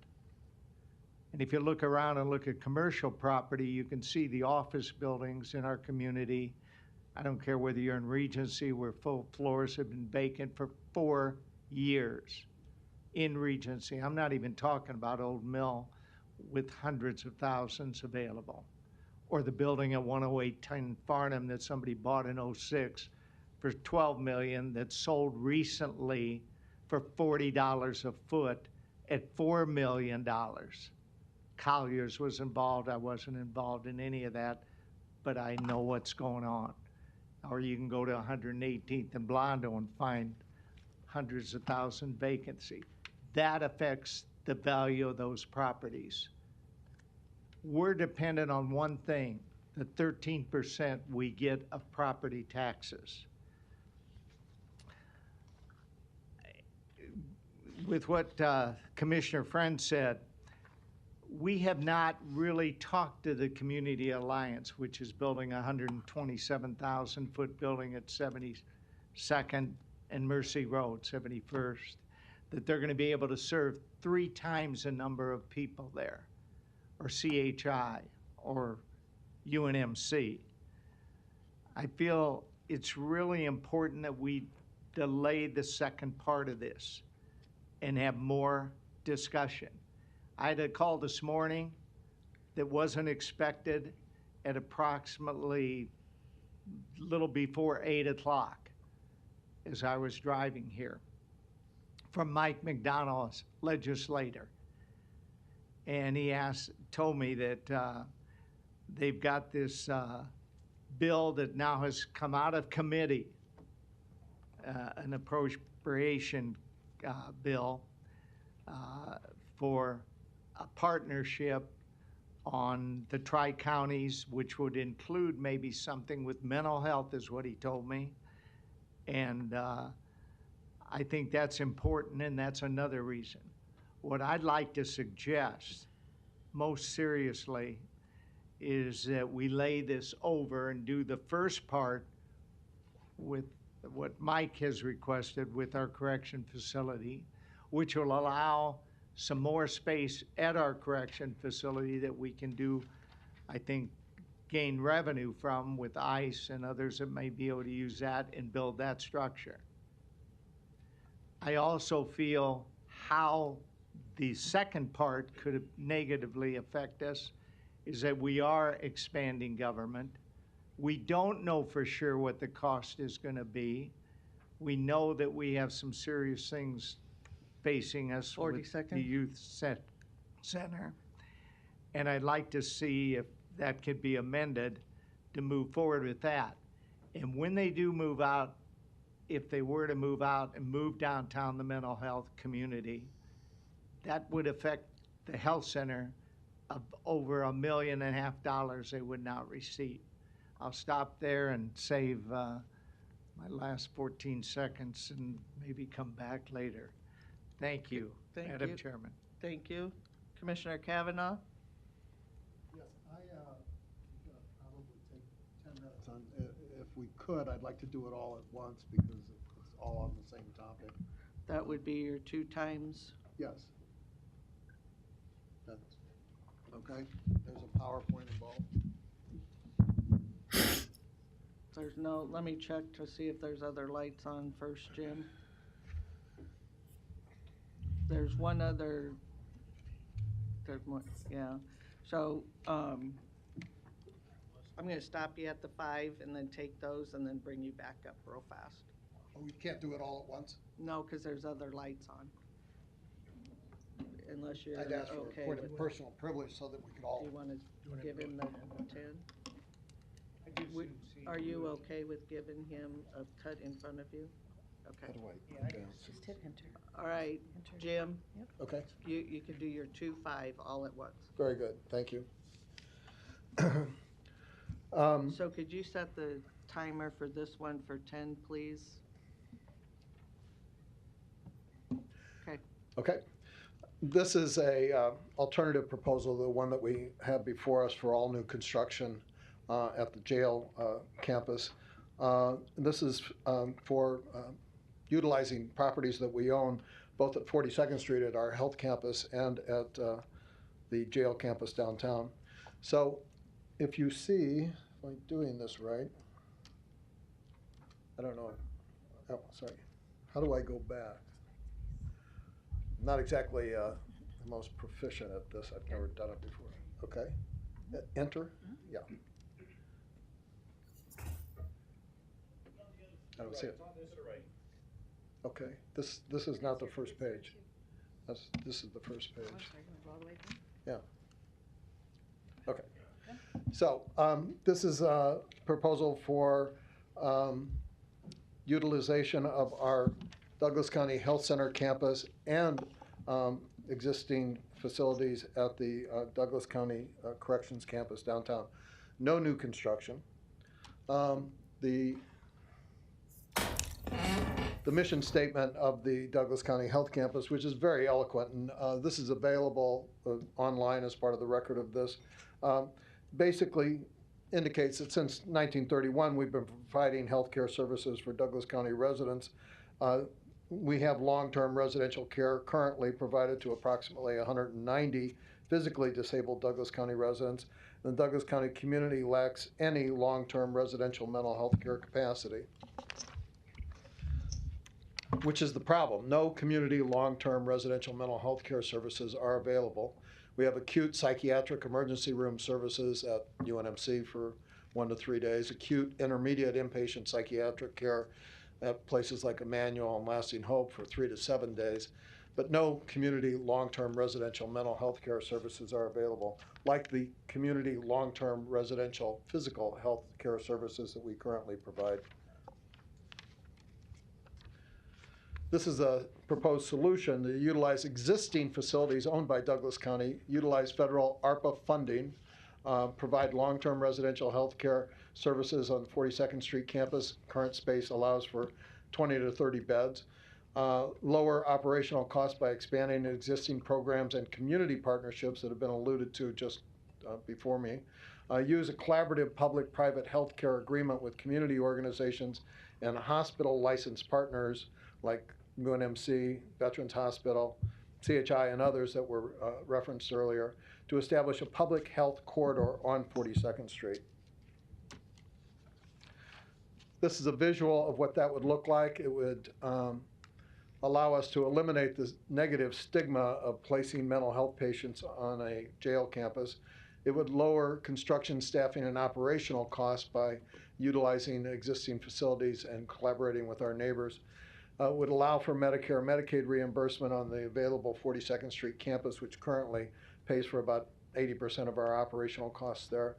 And if you look around and look at commercial property, you can see the office buildings in our community. I don't care whether you're in Regency, where full floors have been vacant for 4 years in Regency. I'm not even talking about Old Mill with hundreds of thousands available. Or the building at 10810 Farnham that somebody bought in '06 for $12 million that sold recently for $40 a foot at $4 million. Colliers was involved. I wasn't involved in any of that, but I know what's going on. Or you can go to 118th and Blondo and find hundreds of thousands vacancy. That affects the value of those properties. We're dependent on one thing, the 13% we get of property taxes. With what Commissioner Friend said, we have not really talked to the Community Alliance, which is building a 127,000 foot building at 72nd and Mercy Road, 71st, that they're going to be able to serve 3 times the number of people there, or CHI, or UNMC. I feel it's really important that we delay the second part of this and have more discussion. I had a call this morning that wasn't expected at approximately little before 8 o'clock as I was driving here from Mike McDonald, legislator. And he told me that they've got this bill that now has come out of committee, an appropriation bill for a partnership on the tri-counties, which would include maybe something with mental health, is what he told me. And I think that's important, and that's another reason. What I'd like to suggest, most seriously, is that we lay this over and do the first part with what Mike has requested with our correction facility, which will allow some more space at our correction facility that we can do, I think, gain revenue from with ICE and others that may be able to use that and build that structure. I also feel how the second part could negatively affect us is that we are expanding government. We don't know for sure what the cost is going to be. We know that we have some serious things facing us 40 with seconds. the youth center. And I'd like to see if that could be amended to move forward with that. And when they do move out, if they were to move out and move downtown the mental health community, that would affect the health center of over $1.5 million they would not receive. I'll stop there and save my last 14 seconds and maybe come back later. Thank you, Thank Madam you. Chairman. Thank you. Commissioner Kavanaugh? Yes, probably take 10 minutes on, if we could, I'd like to do it all at once because it's all on the same topic. That would be your 2 times. Yes. That's, okay, there's a PowerPoint involved. There's no, let me check to see if there's other lights on first, Jim. There's one other, there's one, yeah. So, I'm gonna stop you at the 5 and then take those and then bring you back up real fast. Oh, we can't do it all at once? No, because there's other lights on. Unless you're I'd ask for okay a point with of personal privilege so that we could all. Do you want to give him the 10? Are you okay with giving him a cut in front of you? Okay. How do I? Just hit enter. All right, Jim, Okay, you can do your 2, 5 all at once. very good, thank you. So could you set the timer for this one for 10, please? Okay. Okay. This is a alternative proposal, the one that we have before us for all new construction at the jail campus. This is for utilizing properties that we own, both at 42nd Street at our health campus and at the jail campus downtown. So if you see, if I'm doing this right, I don't know, oh, sorry. How do I go back? Not exactly the most proficient at this. I've never done it before. Okay. Enter? Yeah. I don't see it. Okay. This is not the first page. This is the first page. Yeah. Okay. So this is a proposal for utilization of our Douglas County Health Center campus and existing facilities at the Douglas County Corrections Campus downtown. No new construction. The mission statement of the Douglas County Health Campus, which is very eloquent, and this is available online as part of the record of this, basically indicates that since 1931 we've been providing healthcare services for Douglas County residents. We have long-term residential care currently provided to approximately 190 physically disabled Douglas County residents. The Douglas County community lacks any long-term residential mental health care capacity, which is the problem. No community long-term residential mental health care services are available. We have acute psychiatric emergency room services at UNMC for 1 to 3 days, acute intermediate inpatient psychiatric care at places like Emmanuel and Lasting Hope for 3 to 7 days, but no community long-term residential mental health care services are available, like the community long-term residential physical health care services that we currently provide. This is a proposed solution to utilize existing facilities owned by Douglas County, utilize federal ARPA funding, provide long-term residential health care services on the 42nd Street campus. Current space allows for 20 to 30 beds. Lower operational costs by expanding existing programs and community partnerships that have been alluded to just before me. Use a collaborative public-private health care agreement with community organizations and hospital licensed partners like UNMC, Veterans Hospital, CHI, and others that were referenced earlier to establish a public health corridor on 42nd Street. This is a visual of what that would look like. It would allow us to eliminate the negative stigma of placing mental health patients on a jail campus. It would lower construction, staffing, and operational costs by utilizing existing facilities and collaborating with our neighbors. Would allow for Medicare and Medicaid reimbursement on the available 42nd Street campus, which currently pays for about 80% of our operational costs there.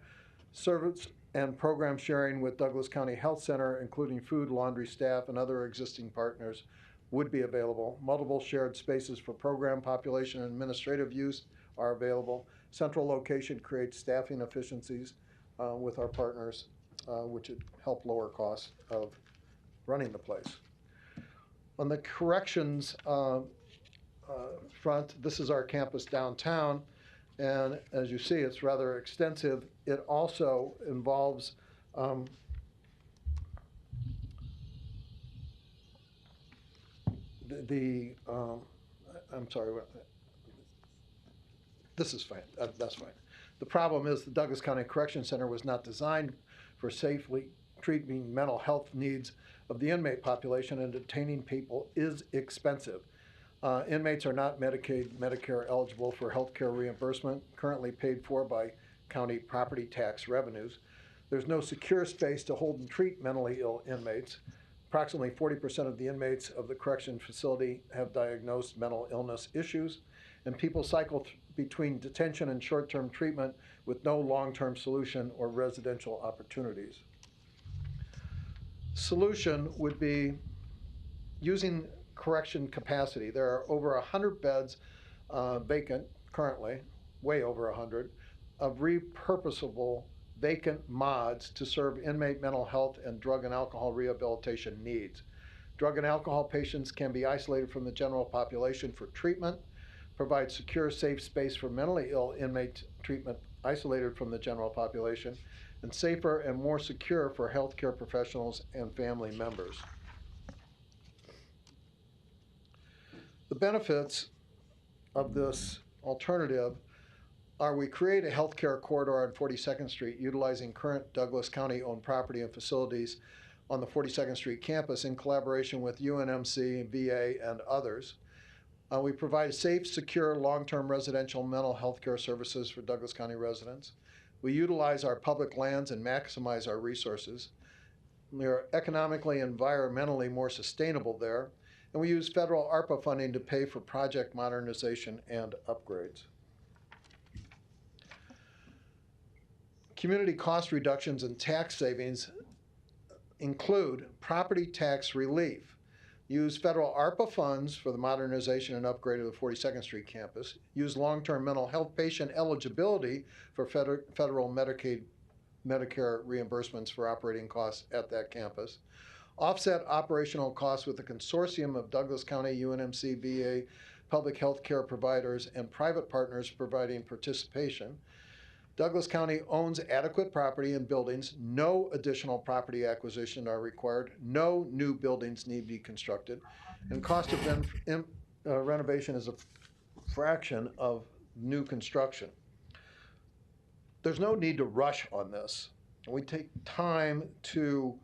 Service and program sharing with Douglas County Health Center, including food, laundry staff, and other existing partners, would be available. Multiple shared spaces for program population and administrative use are available. Central location creates staffing efficiencies with our partners, which would help lower costs of running the place. On the corrections front, this is our campus downtown, and as you see, it's rather extensive. It also involves I'm sorry, this is fine, that's fine. The problem is the Douglas County Correction Center was not designed for safely treating mental health needs of the inmate population, and detaining people is expensive. Inmates are not Medicaid, Medicare eligible for health care reimbursement, currently paid for by county property tax revenues. There's no secure space to hold and treat mentally ill inmates. Approximately 40% of the inmates of the correction facility have diagnosed mental illness issues, and people cycle between detention and short-term treatment with no long-term solution or residential opportunities. Solution would be using correction capacity. There are over 100 beds vacant currently, way over 100, of repurposable vacant mods to serve inmate mental health and drug and alcohol rehabilitation needs. Drug and alcohol patients can be isolated from the general population for treatment, provide secure, safe space for mentally ill inmate treatment isolated from the general population, and safer and more secure for healthcare professionals and family members. The benefits of this alternative are we create a healthcare corridor on 42nd Street utilizing current Douglas County-owned property and facilities on the 42nd Street campus in collaboration with UNMC, VA, and others. We provide safe, secure, long-term residential mental health care services for Douglas County residents. We utilize our public lands and maximize our resources. We are economically and environmentally more sustainable there, and we use federal ARPA funding to pay for project modernization and upgrades. Community cost reductions and tax savings include property tax relief. Use federal ARPA funds for the modernization and upgrade of the 42nd Street campus. Use long-term mental health patient eligibility for federal Medicaid, Medicare reimbursements for operating costs at that campus. Offset operational costs with a consortium of Douglas County, UNMC, VA, public health care providers, and private partners providing participation. Douglas County owns adequate property and buildings. No additional property acquisition are required. No new buildings need to be constructed. And cost of renovation is a fraction of new construction. There's no need to rush on this. We take time to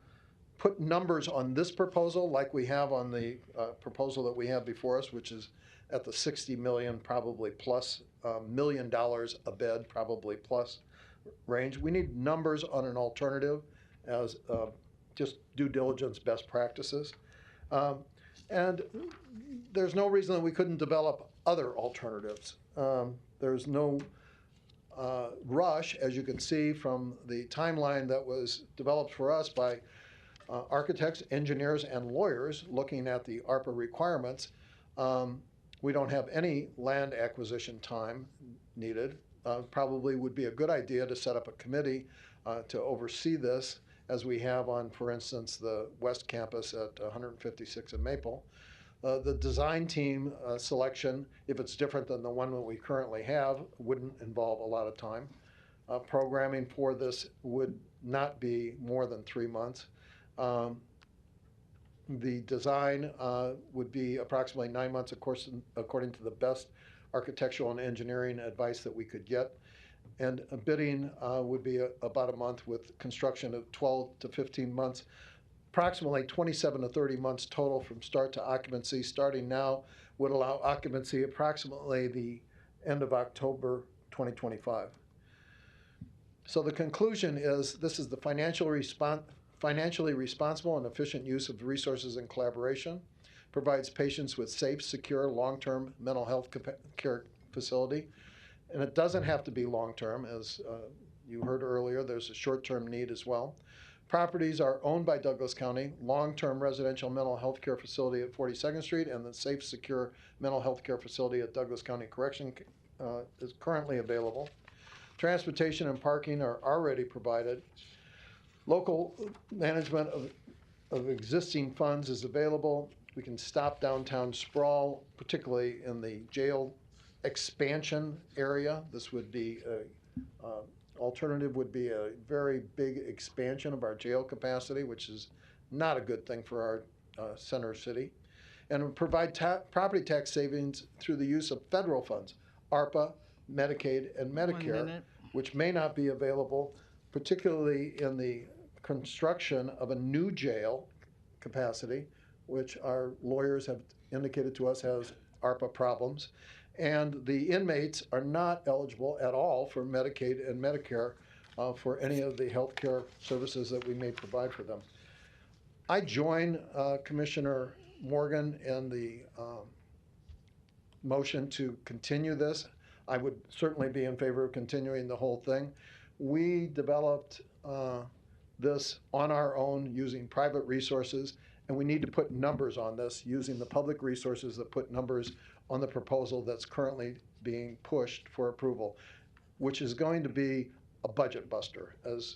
put numbers on this proposal like we have on the proposal that we have before us, which is at the 60 million, probably plus $1 million a bed, probably plus range. We need numbers on an alternative as just due diligence best practices. And there's no reason that we couldn't develop other alternatives. There's no rush, as you can see from the timeline that was developed for us by architects, engineers, and lawyers looking at the ARPA requirements. We don't have any land acquisition time needed. Probably would be a good idea to set up a committee to oversee this, as we have on, for instance, the West Campus at 156 and Maple. The design team selection, if it's different than the one that we currently have, wouldn't involve a lot of time. Programming for this would not be more than 3 months. The design would be approximately 9 months, of course, according to the best architectural and engineering advice that we could get. And bidding would be about a month, with construction of 12 to 15 months, approximately 27 to 30 months total from start to occupancy. Starting now would allow occupancy approximately the end of October 2025. So the conclusion is this is the financially responsible and efficient use of resources and collaboration, provides patients with safe, secure, long-term mental health care facility. And it doesn't have to be long-term, as you heard earlier. There's a short-term need as well. Properties are owned by Douglas County, long-term residential mental health care facility at 42nd Street, and the safe, secure mental health care facility at Douglas County Correction is currently available. Transportation and parking are already provided. Local management of existing funds is available. We can stop downtown sprawl, particularly in the jail expansion area. This would be alternative would be a very big expansion of our jail capacity, which is not a good thing for our center city. And provide property tax savings through the use of federal funds, ARPA, Medicaid, and Medicare, which may not be available, particularly in the construction of a new jail capacity, which our lawyers have indicated to us has ARPA problems. And the inmates are not eligible at all for Medicaid and Medicare for any of the health care services that we may provide for them. I join Commissioner Morgan in the motion to continue this. I would certainly be in favor of continuing the whole thing. We developed this on our own using private resources, and we need to put numbers on this using the public resources that put numbers on the proposal that's currently being pushed for approval, which is going to be a budget buster, as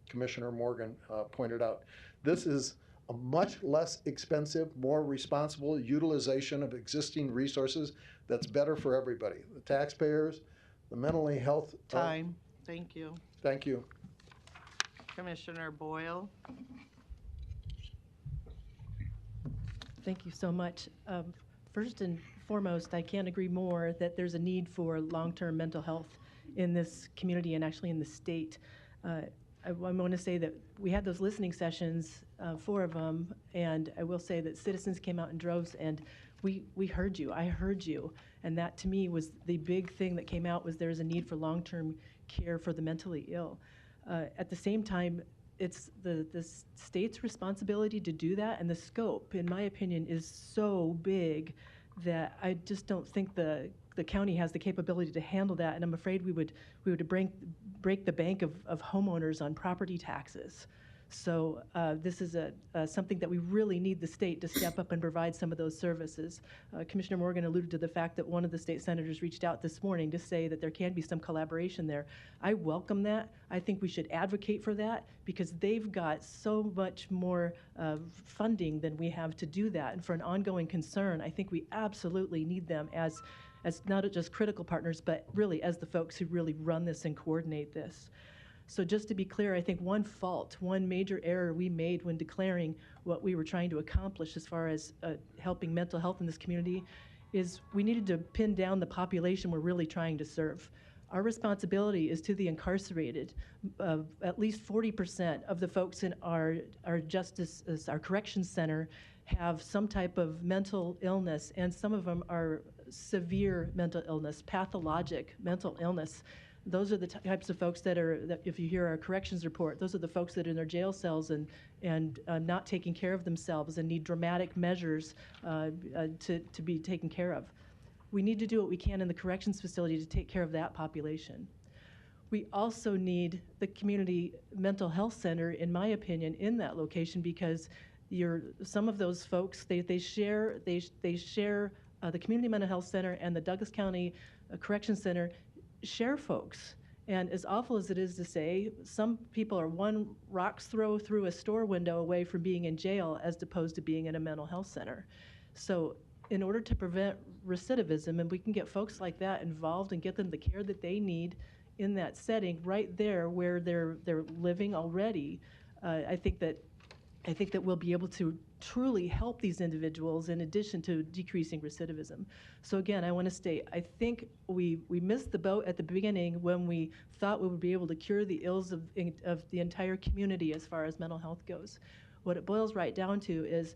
Commissioner Morgan pointed out. This is a much less expensive, more responsible utilization of existing resources that's better for everybody, the taxpayers, the mentally health. Time. Thank you. Thank you. Commissioner Boyle. Thank you so much. First and foremost, I can't agree more that there's a need for long-term mental health in this community and actually in the state. I want to say that we had those listening sessions, 4 of them, and I will say that citizens came out in droves, and we heard you. I heard you, and that to me was the big thing that came out, was there's a need for long-term care for the mentally ill. At the same time, it's the state's responsibility to do that, and the scope, in my opinion, is so big that I just don't think the county has the capability to handle that, and I'm afraid we would break the bank of homeowners on property taxes. So this is something that we really need the state to step up and provide some of those services. Commissioner Morgan alluded to the fact that one of the state senators reached out this morning to say that there can be some collaboration there. I welcome that. I think we should advocate for that because they've got so much more funding than we have to do that. And for an ongoing concern, I think we absolutely need them as not just critical partners, but really as the folks who really run this and coordinate this. So just to be clear, I think one major error we made when declaring what we were trying to accomplish as far as helping mental health in this community is we needed to pin down the population we're really trying to serve. Our responsibility is to the incarcerated. At least 40% of the folks in our corrections center have some type of mental illness, and some of them are severe mental illness, pathologic mental illness. Those are the types of folks that if you hear our corrections report, those are the folks that are in their jail cells and not taking care of themselves and need dramatic measures to be taken care of. We need to do what we can in the corrections facility to take care of that population. We also need the community mental health center, in my opinion, in that location, because some of those folks, they share the community mental health center and the Douglas County Correction Center share folks. And as awful as it is to say, some people are one rock's throw through a store window away from being in jail as opposed to being in a mental health center. So in order to prevent recidivism, and we can get folks like that involved and get them the care that they need in that setting right there where they're living already, I think that we'll be able to truly help these individuals in addition to decreasing recidivism. So again, I want to state, I think we missed the boat at the beginning when we thought we would be able to cure the ills of the entire community as far as mental health goes. What it boils right down to is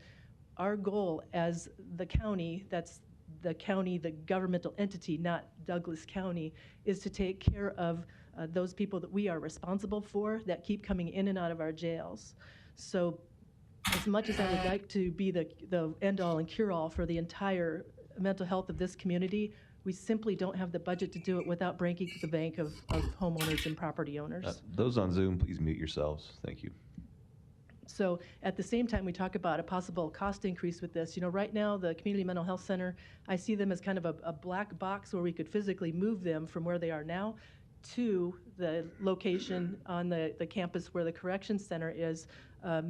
our goal as the county, that's the county, the governmental entity, not Douglas County, is to take care of those people that we are responsible for that keep coming in and out of our jails. So as much as I would like to be the end-all and cure-all for the entire mental health of this community, we simply don't have the budget to do it without breaking the bank of homeowners and property owners. Those on Zoom, please mute yourselves. Thank you. So at the same time, we talk about a possible cost increase with this. You know, right now, the Community Mental Health Center, I see them as kind of a black box where we could physically move them from where they are now to the location on the campus where the Corrections Center is.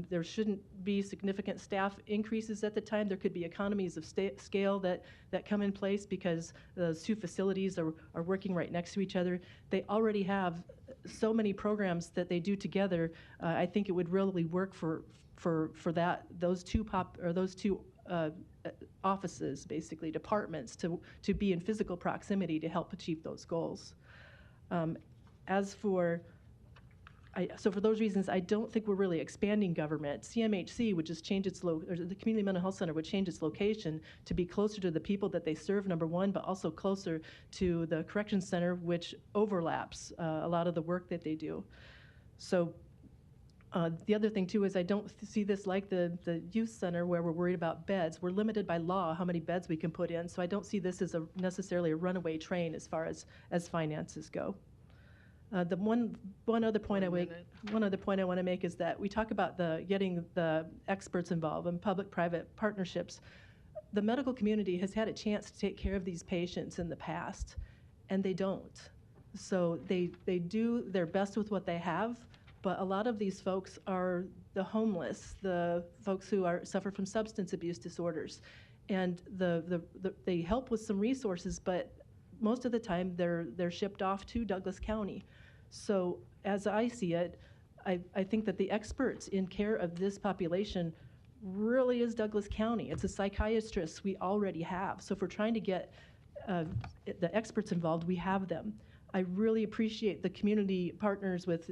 There shouldn't be significant staff increases at the time. There could be economies of scale that come in place because those two facilities are working right next to each other. They already have so many programs that they do together. I think it would really work for those two offices, basically departments, to be in physical proximity to help achieve those goals. So for those reasons, I don't think we're really expanding government. CMHC would just change or the Community Mental Health Center would change its location to be closer to the people that they serve, number one, but also closer to the Corrections Center, which overlaps a lot of the work that they do. So the other thing, too, is I don't see this like the youth center where we're worried about beds. We're limited by law how many beds we can put in, so I don't see this as necessarily a runaway train as far as finances go. The one other point I want to make is that we talk about getting the experts involved in public-private partnerships. The medical community has had a chance to take care of these patients in the past, and they don't. So they do their best with what they have, but a lot of these folks are the homeless, the folks who suffer from substance abuse disorders, and they help with some resources, but most of the time they're shipped off to Douglas County. So as I see it, I think that the experts in care of this population really is Douglas County. It's a psychiatrist we already have. So if we're trying to get the experts involved, we have them. I really appreciate the community partners with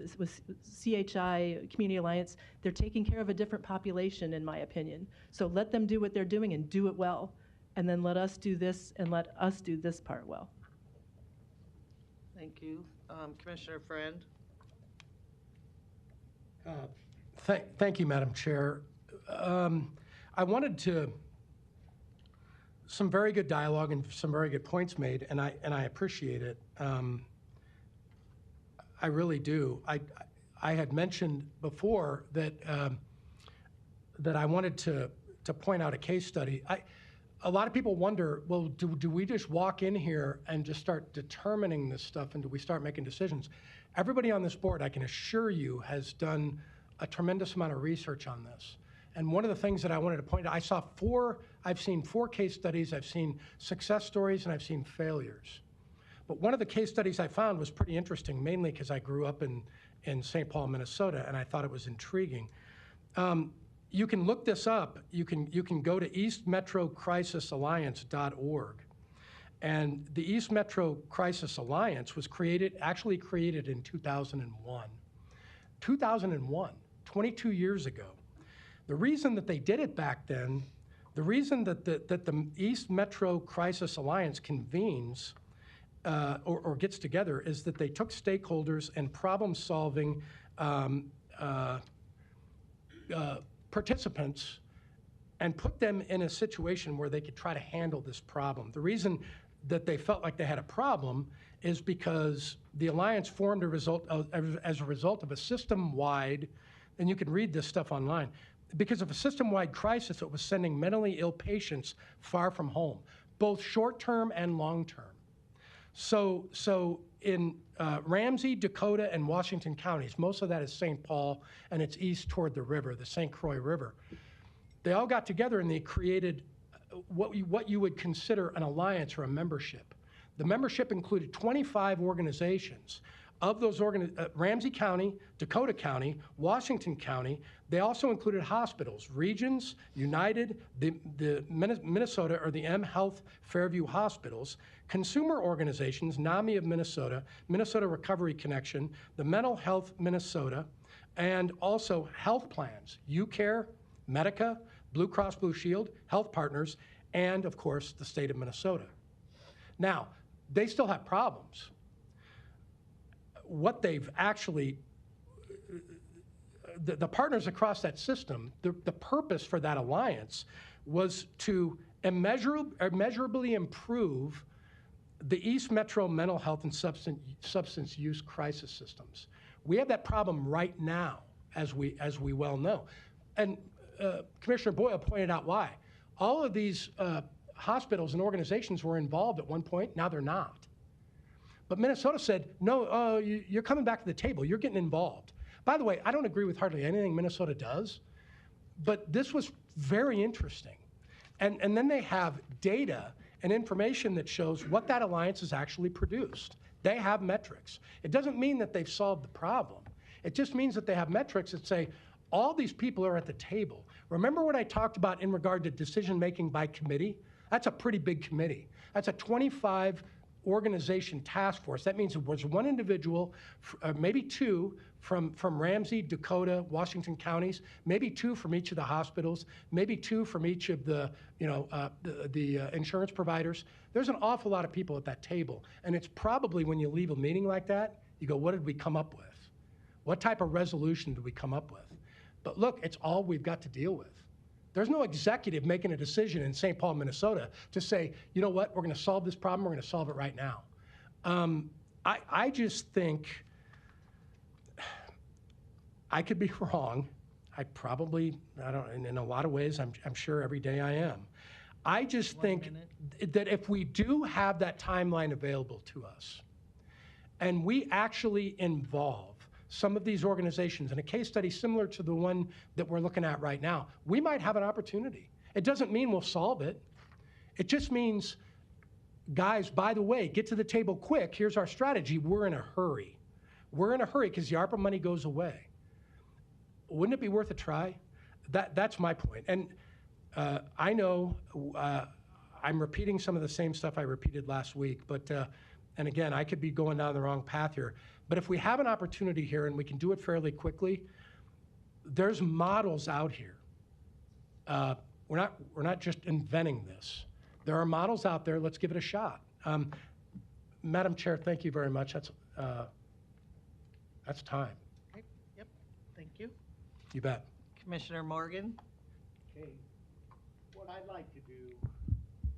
CHI, Community Alliance. They're taking care of a different population, in my opinion. So let them do what they're doing and do it well. And then let us do this and let us do this part well. Thank you. Commissioner Friend? Thank you, Madam Chair. I wanted some very good dialogue and some very good points made, and I appreciate it. I really do. I had mentioned before that I wanted to point out a case study. A lot of people wonder, well, do we just walk in here and just start determining this stuff, and do we start making decisions? Everybody on this board, I can assure you, has done a tremendous amount of research on this. And one of the things that I wanted to point out, I've seen 4 case studies, I've seen success stories, and I've seen failures. But one of the case studies I found was pretty interesting, mainly because I grew up in St. Paul, Minnesota, and I thought it was intriguing. You can look this up. You can go to eastmetrocrisisalliance.org. And the East Metro Crisis Alliance was actually created in 2001. 2001, 22 years ago. The reason that they did it back then, the reason that the East Metro Crisis Alliance convenes or gets together is that they took stakeholders and problem-solving participants and put them in a situation where they could try to handle this problem. The reason that they felt like they had a problem is because the alliance formed as a result of a system-wide, and you can read this stuff online, because of a system-wide crisis that was sending mentally ill patients far from home, both short-term and long-term. So in Ramsey, Dakota, and Washington counties, most of that is St. Paul, and it's east toward the river, the St. Croix River. They all got together and they created what you would consider an alliance or a membership. The membership included 25 organizations. Of those, Ramsey County, Dakota County, Washington County, they also included hospitals, Regions, United, the Minnesota or the M Health Fairview Hospitals, consumer organizations, NAMI of Minnesota, Minnesota Recovery Connection, the Mental Health Minnesota, and also health plans, UCare, Medica, Blue Cross Blue Shield, Health Partners, and of course the state of Minnesota. Now, they still have problems. What they've actually, the partners across that system, the purpose for that alliance was to immeasurably improve the East Metro mental health and substance use crisis systems. We have that problem right now, as we well know. And Commissioner Boyle pointed out why. All of these hospitals and organizations were involved at one point, now they're not. But Minnesota said, no, you're coming back to the table, you're getting involved. By the way, I don't agree with hardly anything Minnesota does, but this was very interesting. And then they have data and information that shows what that alliance has actually produced. They have metrics. It doesn't mean that they've solved the problem. It just means that they have metrics that say, all these people are at the table. Remember what I talked about in regard to decision-making by committee? That's a pretty big committee. That's a 25 organization task force. That means it was one individual, maybe two from Ramsey, Dakota, Washington counties, maybe two from each of the hospitals, maybe two from each of the insurance providers. There's an awful lot of people at that table. And it's probably when you leave a meeting like that, you go, what did we come up with? What type of resolution did we come up with? But look, it's all we've got to deal with. There's no executive making a decision in St. Paul, Minnesota to say, you know what, we're going to solve this problem, we're going to solve it right now. I just think, I could be wrong. I don't, in a lot of ways, I'm sure every day I am. I just think that if we do have that timeline available to us, and we actually involve some of these organizations in a case study similar to the one that we're looking at right now, we might have an opportunity. It doesn't mean we'll solve it. It just means, guys, by the way, get to the table quick. Here's our strategy. We're in a hurry. We're in a hurry because the ARPA money goes away. Wouldn't it be worth a try? That's my point. And I know I'm repeating some of the same stuff I repeated last week, but and again, I could be going down the wrong path here. But if we have an opportunity here and we can do it fairly quickly, there's models out here. We're not just inventing this. There are models out there. Let's give it a shot. Madam Chair, thank you very much. That's time. Okay. Yep. Thank you. You bet. Commissioner Morgan. Okay. What I'd like to do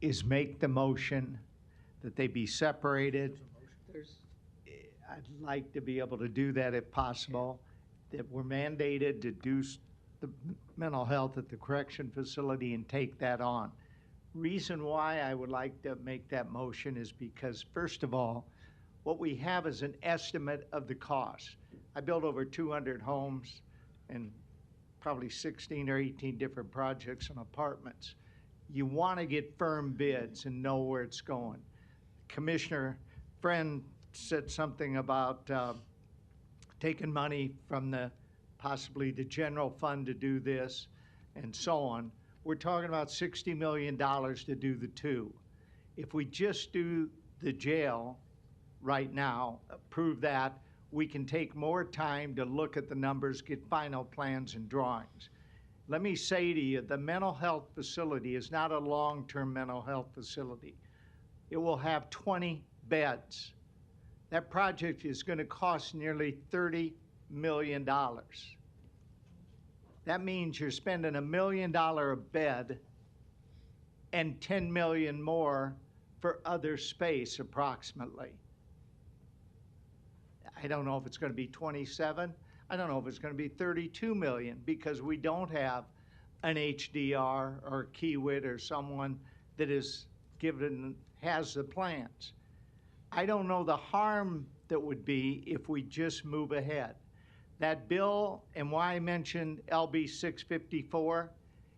is make the motion that they be separated. I'd like to be able to do that if possible, that we're mandated to do the mental health at the correction facility and take that on. Reason why I would like to make that motion is because, first of all, what we have is an estimate of the cost. I built over 200 homes and probably 16 or 18 different projects and apartments. You want to get firm bids and know where it's going. Commissioner Friend said something about taking money from possibly the general fund to do this and so on. We're talking about $60 million to do the two. If we just do the jail right now, approve that, we can take more time to look at the numbers, get final plans and drawings. Let me say to you, the mental health facility is not a long-term mental health facility. It will have 20 beds. That project is going to cost nearly $30 million. That means you're spending $1 million a bed and $10 million more for other space approximately? I don't know if it's going to be 27. I don't know if it's going to be 32 million because we don't have an HDR or Kiewit or someone that has the plans. I don't know the harm that would be if we just move ahead. That bill, and why I mentioned LB 654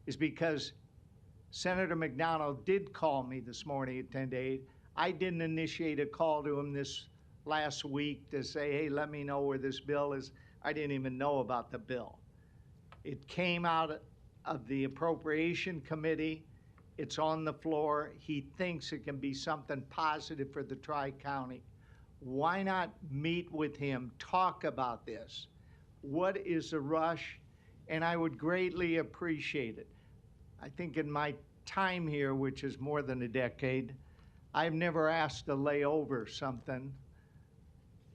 is because Senator McDonald did call me this morning at 10 to 8. I didn't initiate a call to him this last week to say, hey, let me know where this bill is. I didn't even know about the bill. It came out of the Appropriation Committee. It's on the floor. He thinks it can be something positive for the Tri-County. Why not meet with him, talk about this? What is the rush? And I would greatly appreciate it. I think in my time here, which is more than a decade, I've never asked to lay over something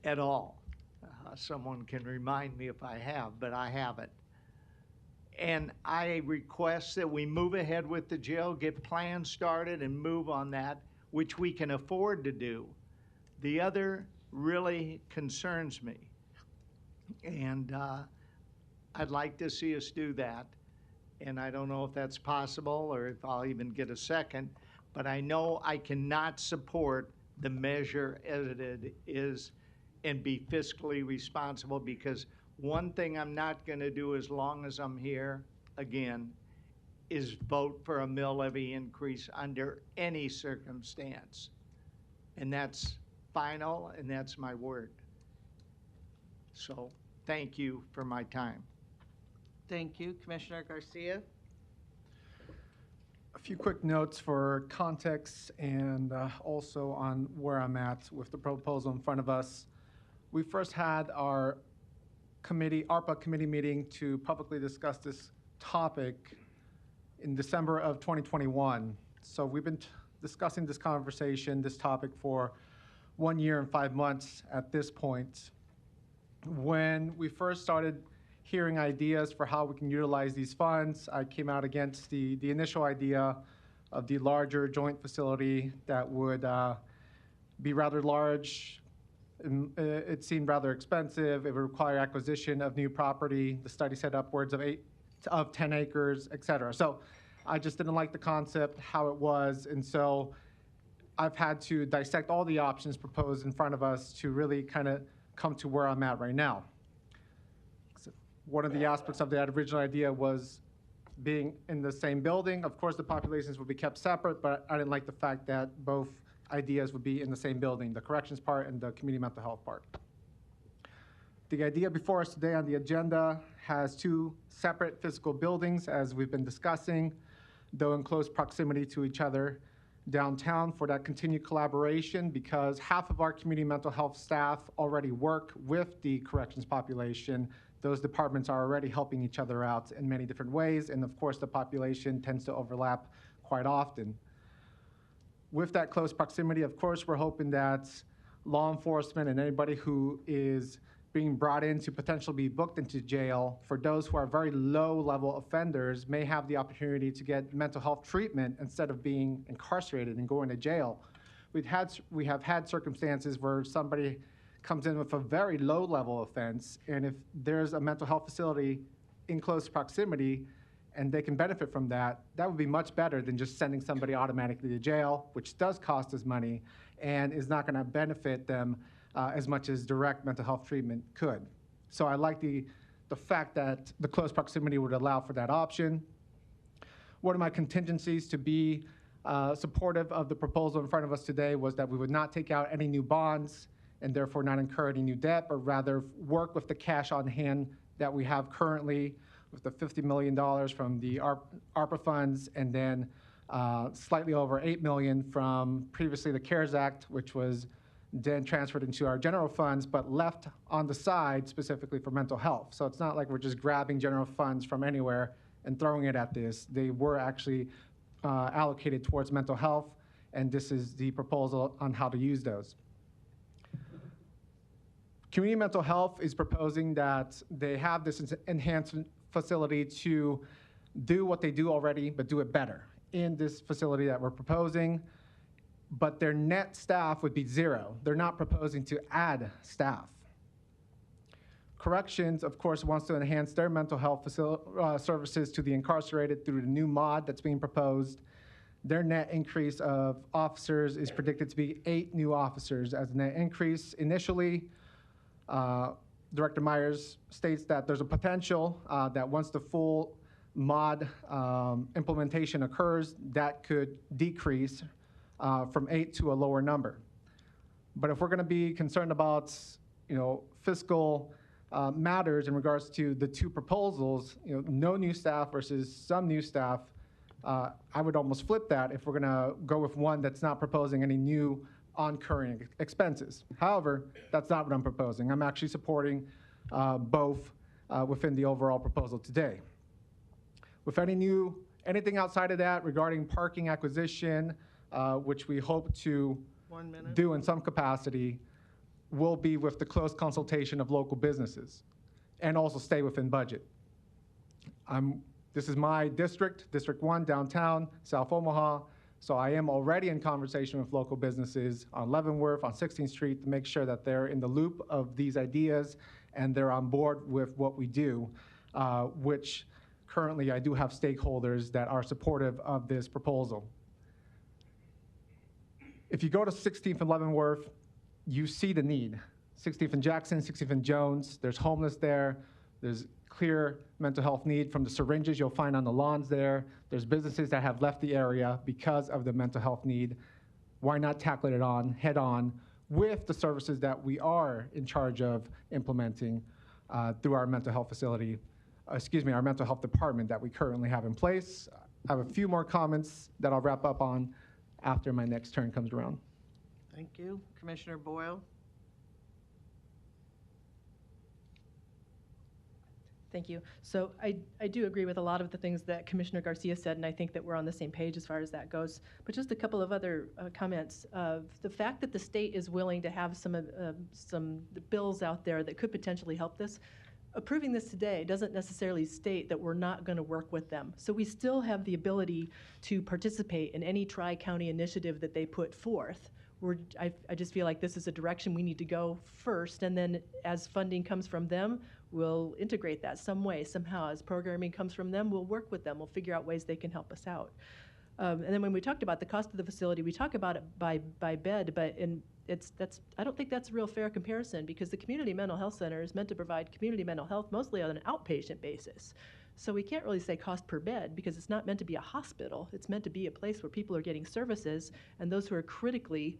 at all. Someone can remind me if I have, but I haven't. And I request that we move ahead with the jail, get plans started and move on that, which we can afford to do. The other really concerns me. And I'd like to see us do that. And I don't know if that's possible or if I'll even get a second, but I know I cannot support the measure as it is and be fiscally responsible, because one thing I'm not going to do as long as I'm here, again, is vote for a mill levy increase under any circumstance. And that's final, and that's my word. So thank you for my time. Thank you. Commissioner Garcia? A few quick notes for context and also on where I'm at with the proposal in front of us. We first had our ARPA committee meeting to publicly discuss this topic in December of 2021. So we've been discussing this topic for 1 year and 5 months at this point. When we first started hearing ideas for how we can utilize these funds, I came out against the initial idea of the larger joint facility that would be rather large. It seemed rather expensive. It would require acquisition of new property. The study said upwards of 10 acres, et cetera. So I just didn't like the concept, how it was. And so I've had to dissect all the options proposed in front of us to really kind of come to where I'm at right now. So one of the aspects of that original idea was being in the same building. Of course, the populations would be kept separate, but I didn't like the fact that both ideas would be in the same building, the corrections part and the community mental health part. The idea before us today on the agenda has 2 separate physical buildings, as we've been discussing, though in close proximity to each other downtown for that continued collaboration, because half of our community mental health staff already work with the corrections population. Those departments are already helping each other out in many different ways, and of course the population tends to overlap quite often. With that close proximity, of course, we're hoping that law enforcement and anybody who is being brought in to potentially be booked into jail, for those who are very low-level offenders, may have the opportunity to get mental health treatment instead of being incarcerated and going to jail. We have had circumstances where somebody comes in with a very low-level offense, and if there's a mental health facility in close proximity, and they can benefit from that, that would be much better than just sending somebody automatically to jail, which does cost us money and is not going to benefit them as much as direct mental health treatment could. So I like the fact that the close proximity would allow for that option. One of my contingencies to be supportive of the proposal in front of us today was that we would not take out any new bonds and therefore not incur any new debt, but rather work with the cash on hand that we have currently, with the $50 million from the ARPA funds, and then slightly over $8 million from previously the CARES Act, which was then transferred into our general funds, but left on the side specifically for mental health. So it's not like we're just grabbing general funds from anywhere and throwing it at this. They were actually allocated towards mental health, and this is the proposal on how to use those. Community Mental Health is proposing that they have this enhanced facility to do what they do already, but do it better. In this facility that we're proposing, but their net staff would be 0. They're not proposing to add staff. Corrections, of course, wants to enhance their mental health services to the incarcerated through the new mod that's being proposed. Their net increase of officers is predicted to be 8 new officers as a net increase. Initially, Director Myers states that there's a potential that once the full mod implementation occurs, that could decrease from 8 to a lower number. But if we're going to be concerned about, fiscal matters in regards to the two proposals, no new staff versus some new staff, I would almost flip that if we're going to go with one that's not proposing any new oncurring expenses. However, that's not what I'm proposing. I'm actually supporting both within the overall proposal today. With anything outside of that regarding parking acquisition, which we hope to do in some capacity, will be with the close consultation of local businesses and also stay within budget. This is my district, District 1, downtown, South Omaha, so I am already in conversation with local businesses on Leavenworth, on 16th Street, to make sure that they're in the loop of these ideas and they're on board with what we do, which currently I do have stakeholders that are supportive of this proposal. If you go to 16th and Leavenworth, you see the need. 16th and Jackson, 16th and Jones, there's homeless there. There's clear mental health need from the syringes you'll find on the lawns there. There's businesses that have left the area because of the mental health need. Why not tackle it head on with the services that we are in charge of implementing through our mental health facility, our mental health department that we currently have in place. I have a few more comments that I'll wrap up on after my next turn comes around. Thank you. Commissioner Boyle? Thank you. So I do agree with a lot of the things that Commissioner Garcia said, and I think that we're on the same page as far as that goes. But just a couple of other comments. The fact that the state is willing to have some bills out there that could potentially help this, approving this today doesn't necessarily state that we're not going to work with them. So we still have the ability to participate in any tri-county initiative that they put forth. I just feel like this is a direction we need to go first, and then as funding comes from them, we'll integrate that some way, somehow. As programming comes from them, we'll work with them. We'll figure out ways they can help us out. And then when we talked about the cost of the facility, we talk about it by bed, but I don't think that's a real fair comparison, because the community mental health center is meant to provide community mental health mostly on an outpatient basis. So we can't really say cost per bed, because it's not meant to be a hospital. It's meant to be a place where people are getting services, and those who are critically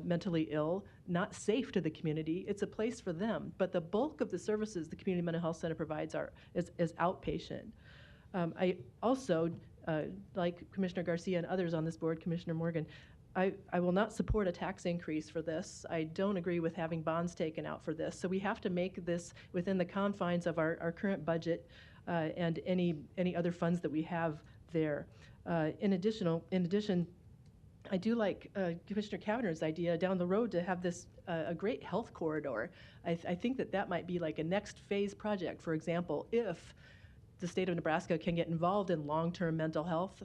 mentally ill, not safe to the community, it's a place for them. But the bulk of the services the community mental health center provides is outpatient. I also, like Commissioner Garcia and others on this board, Commissioner Morgan, I will not support a tax increase for this. I don't agree with having bonds taken out for this. So we have to make this within the confines of our current budget and any other funds that we have there. In addition, I do like Commissioner Kavanaugh's idea down the road to have this a great health corridor. I think that might be like a next phase project. For example, if the state of Nebraska can get involved in long-term mental health,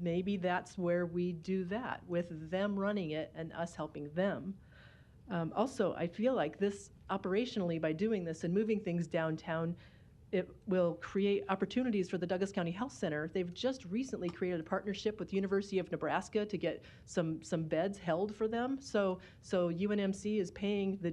maybe that's where we do that, with them running it and us helping them. Also, I feel like this operationally, by doing this and moving things downtown, it will create opportunities for the Douglas County Health Center. They've just recently created a partnership with the University of Nebraska to get some beds held for them. So UNMC is paying the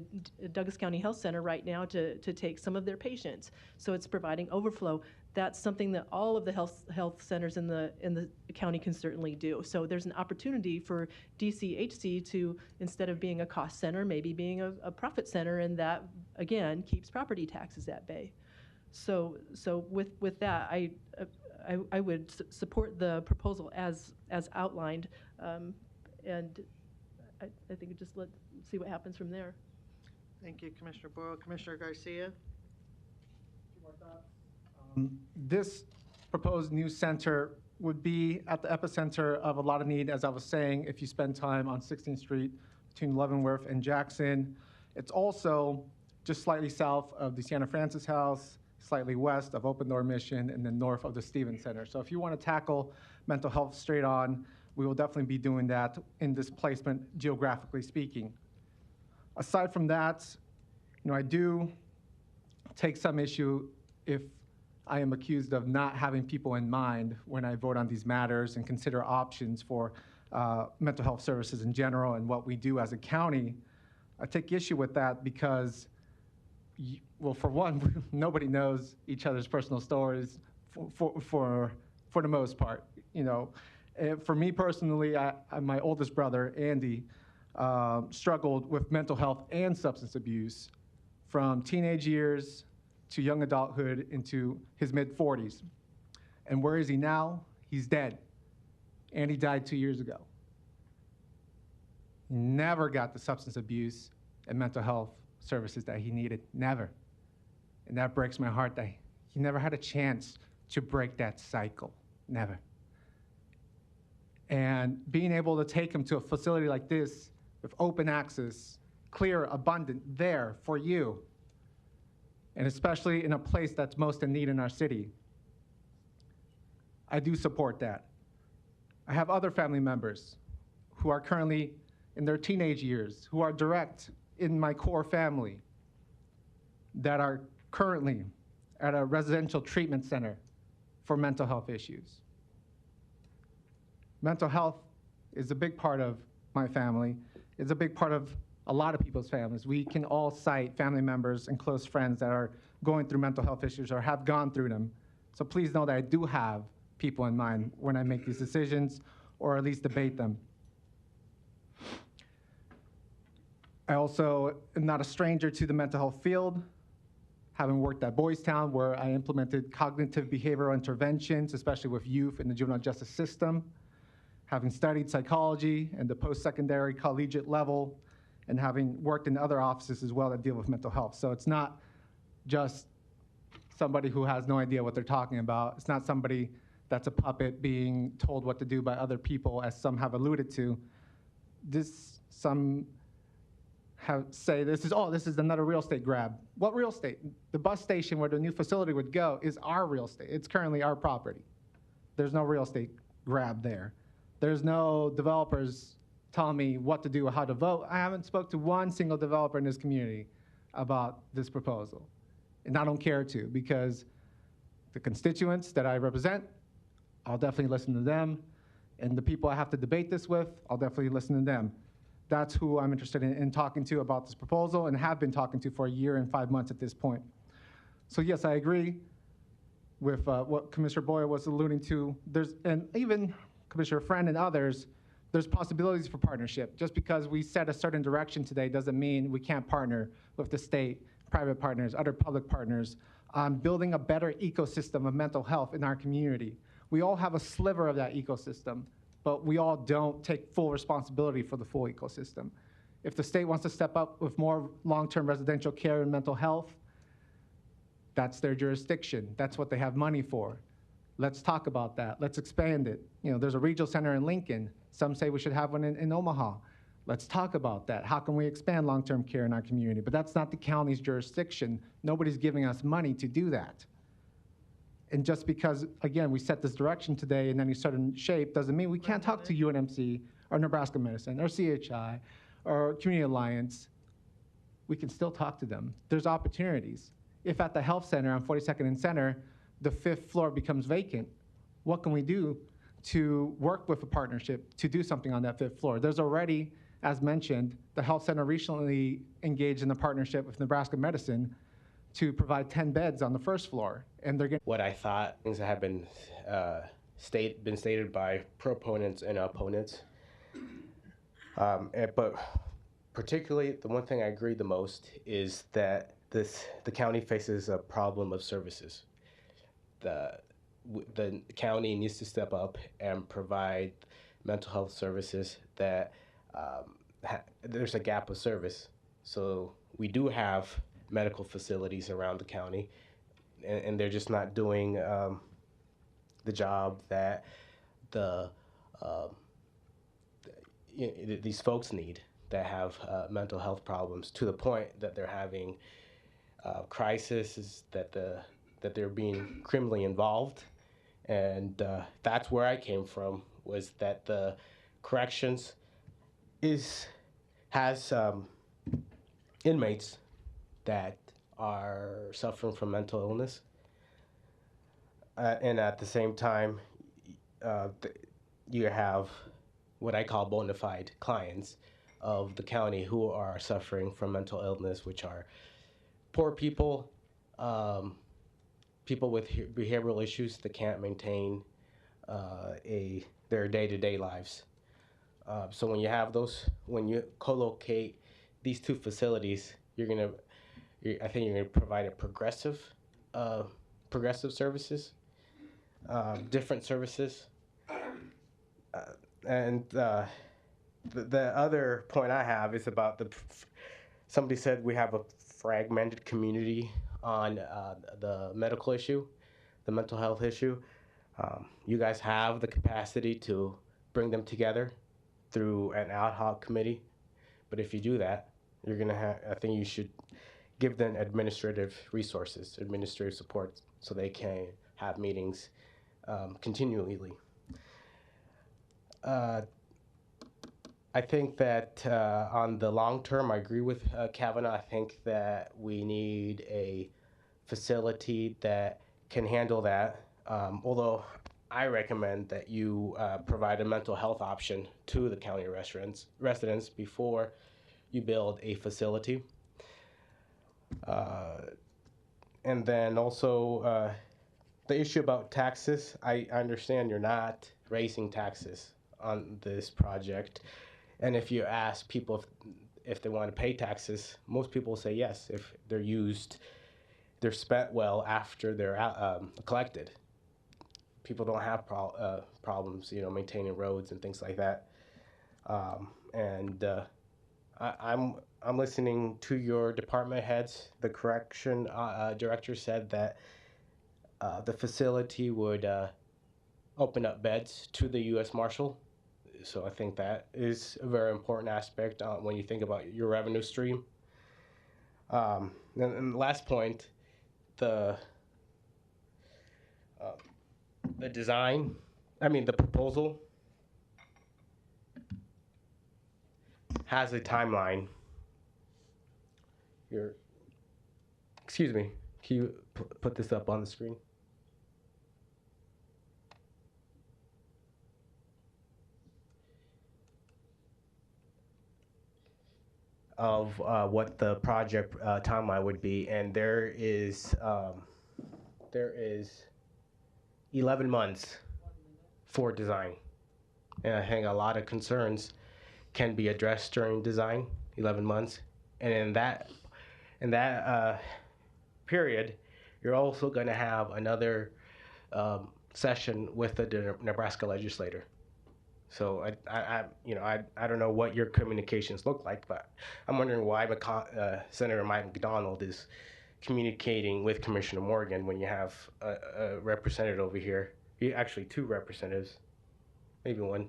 Douglas County Health Center right now to take some of their patients. So it's providing overflow. That's something that all of the health centers in the county can certainly do. So there's an opportunity for DCHC to, instead of being a cost center, maybe being a profit center, and that, again, keeps property taxes at bay. So with that, I would support the proposal as outlined, and I think just let's see what happens from there. Thank you, Commissioner Boyle. Commissioner Garcia? This proposed new center would be at the epicenter of a lot of need, as I was saying, if you spend time on 16th Street between Leavenworth and Jackson. It's also just slightly south of the Sienna Francis House, slightly west of Open Door Mission, and then north of the Stevens Center. So if you want to tackle mental health straight on, we will definitely be doing that in this placement, geographically speaking. Aside from that, I do take some issue if I am accused of not having people in mind when I vote on these matters and consider options for mental health services in general and what we do as a county. I take issue with that because, well, for one, nobody knows each other's personal stories for the most part. For me personally, my oldest brother, Andy, struggled with mental health and substance abuse from teenage years to young adulthood into his mid-40s. And where is he now? He's dead. And he died 2 years ago. Never got the substance abuse and mental health services that he needed. Never. And that breaks my heart that he never had a chance to break that cycle. Never. And being able to take him to a facility like this with open access, clear, abundant, there for you, and especially in a place that's most in need in our city, I do support that. I have other family members who are currently in their teenage years, who are direct in my core family, that are currently at a residential treatment center for mental health issues. Mental health is a big part of my family. It's a big part of a lot of people's families. We can all cite family members and close friends that are going through mental health issues or have gone through them. So please know that I do have people in mind when I make these decisions or at least debate them. I also am not a stranger to the mental health field, having worked at Boys Town where I implemented cognitive behavioral interventions, especially with youth in the juvenile justice system, having studied psychology and the post-secondary collegiate level, and having worked in other offices as well that deal with mental health. So it's not just somebody who has no idea what they're talking about. It's not somebody that's a puppet being told what to do by other people, as some have alluded to. Some say this is another real estate grab. What real estate? The bus station where the new facility would go is our real estate. It's currently our property. There's no real estate grab there. There's no developers telling me what to do or how to vote. I haven't spoke to one single developer in this community about this proposal. And I don't care to, because the constituents that I represent, I'll definitely listen to them. And the people I have to debate this with, I'll definitely listen to them. That's who I'm interested in talking to about this proposal and have been talking to for 1 year and 5 months at this point. So yes, I agree with what Commissioner Boyer was alluding to. And even Commissioner Friend and others, there's possibilities for partnership. Just because we set a certain direction today doesn't mean we can't partner with the state, private partners, other public partners, on building a better ecosystem of mental health in our community. We all have a sliver of that ecosystem, but we all don't take full responsibility for the full ecosystem. If the state wants to step up with more long-term residential care and mental health, that's their jurisdiction. That's what they have money for. Let's talk about that. Let's expand it. There's a regional center in Lincoln. Some say we should have one in Omaha. Let's talk about that. How can we expand long-term care in our community? But that's not the county's jurisdiction. Nobody's giving us money to do that. And just because, again, we set this direction today in any certain shape doesn't mean we can't talk to UNMC or Nebraska Medicine or CHI or Community Alliance. We can still talk to them. There's opportunities. If at the health center on 42nd and Center, the 5th floor becomes vacant, what can we do to work with a partnership to do something on that 5th floor? There's already, as mentioned, the health center recently engaged in a partnership with Nebraska Medicine to provide 10 beds on the 1st floor. And they're what I thought, things that have been stated by proponents and opponents. But particularly, the one thing I agree the most is that the county faces a problem of services. The county needs to step up and provide mental health services that there's a gap of service. So we do have medical facilities around the county, and they're just not doing the job that these folks need that have mental health problems, to the point that they're having crises, that they're being criminally involved. And that's where I came from was that the corrections has inmates that are suffering from mental illness, and at the same time, you have what I call bona fide clients of the county who are suffering from mental illness, which are poor people, people with behavioral issues that can't maintain their day-to-day lives. So when you have those, when you co-locate these two facilities, I think you're gonna provide a progressive services, different services. The other point I have is about somebody said we have a fragmented community on the medical issue, the mental health issue. You guys have the capacity to bring them together through an ad hoc committee, but if you do that, I think you should give them administrative resources, administrative support, so they can have meetings continually. I think that on the long term, I agree with Kavanaugh. I think that we need a facility that can handle that. Although I recommend that you provide a mental health option to the county residents before you build a facility. And then also the issue about taxes. I understand you're not raising taxes on this project. And if you ask people if they want to pay taxes, most people say yes if they're spent well after they're collected. People don't have problems, maintaining roads and things like that. I'm listening to your department heads. The correction director said that the facility would open up beds to the U.S. Marshal. So I think that is a very important aspect when you think about your revenue stream. And the last point, the proposal has a timeline. Excuse me, can you put this up on the screen? Of what the project timeline would be, and there is 11 months for design, and I think a lot of concerns can be addressed during design. 11 months, and in that period, you're also going to have another session with the Nebraska legislator. So I don't know what your communications look like, but I'm wondering why Senator Mike McDonald is communicating with Commissioner Morgan when you have a representative over here, actually two representatives, maybe one,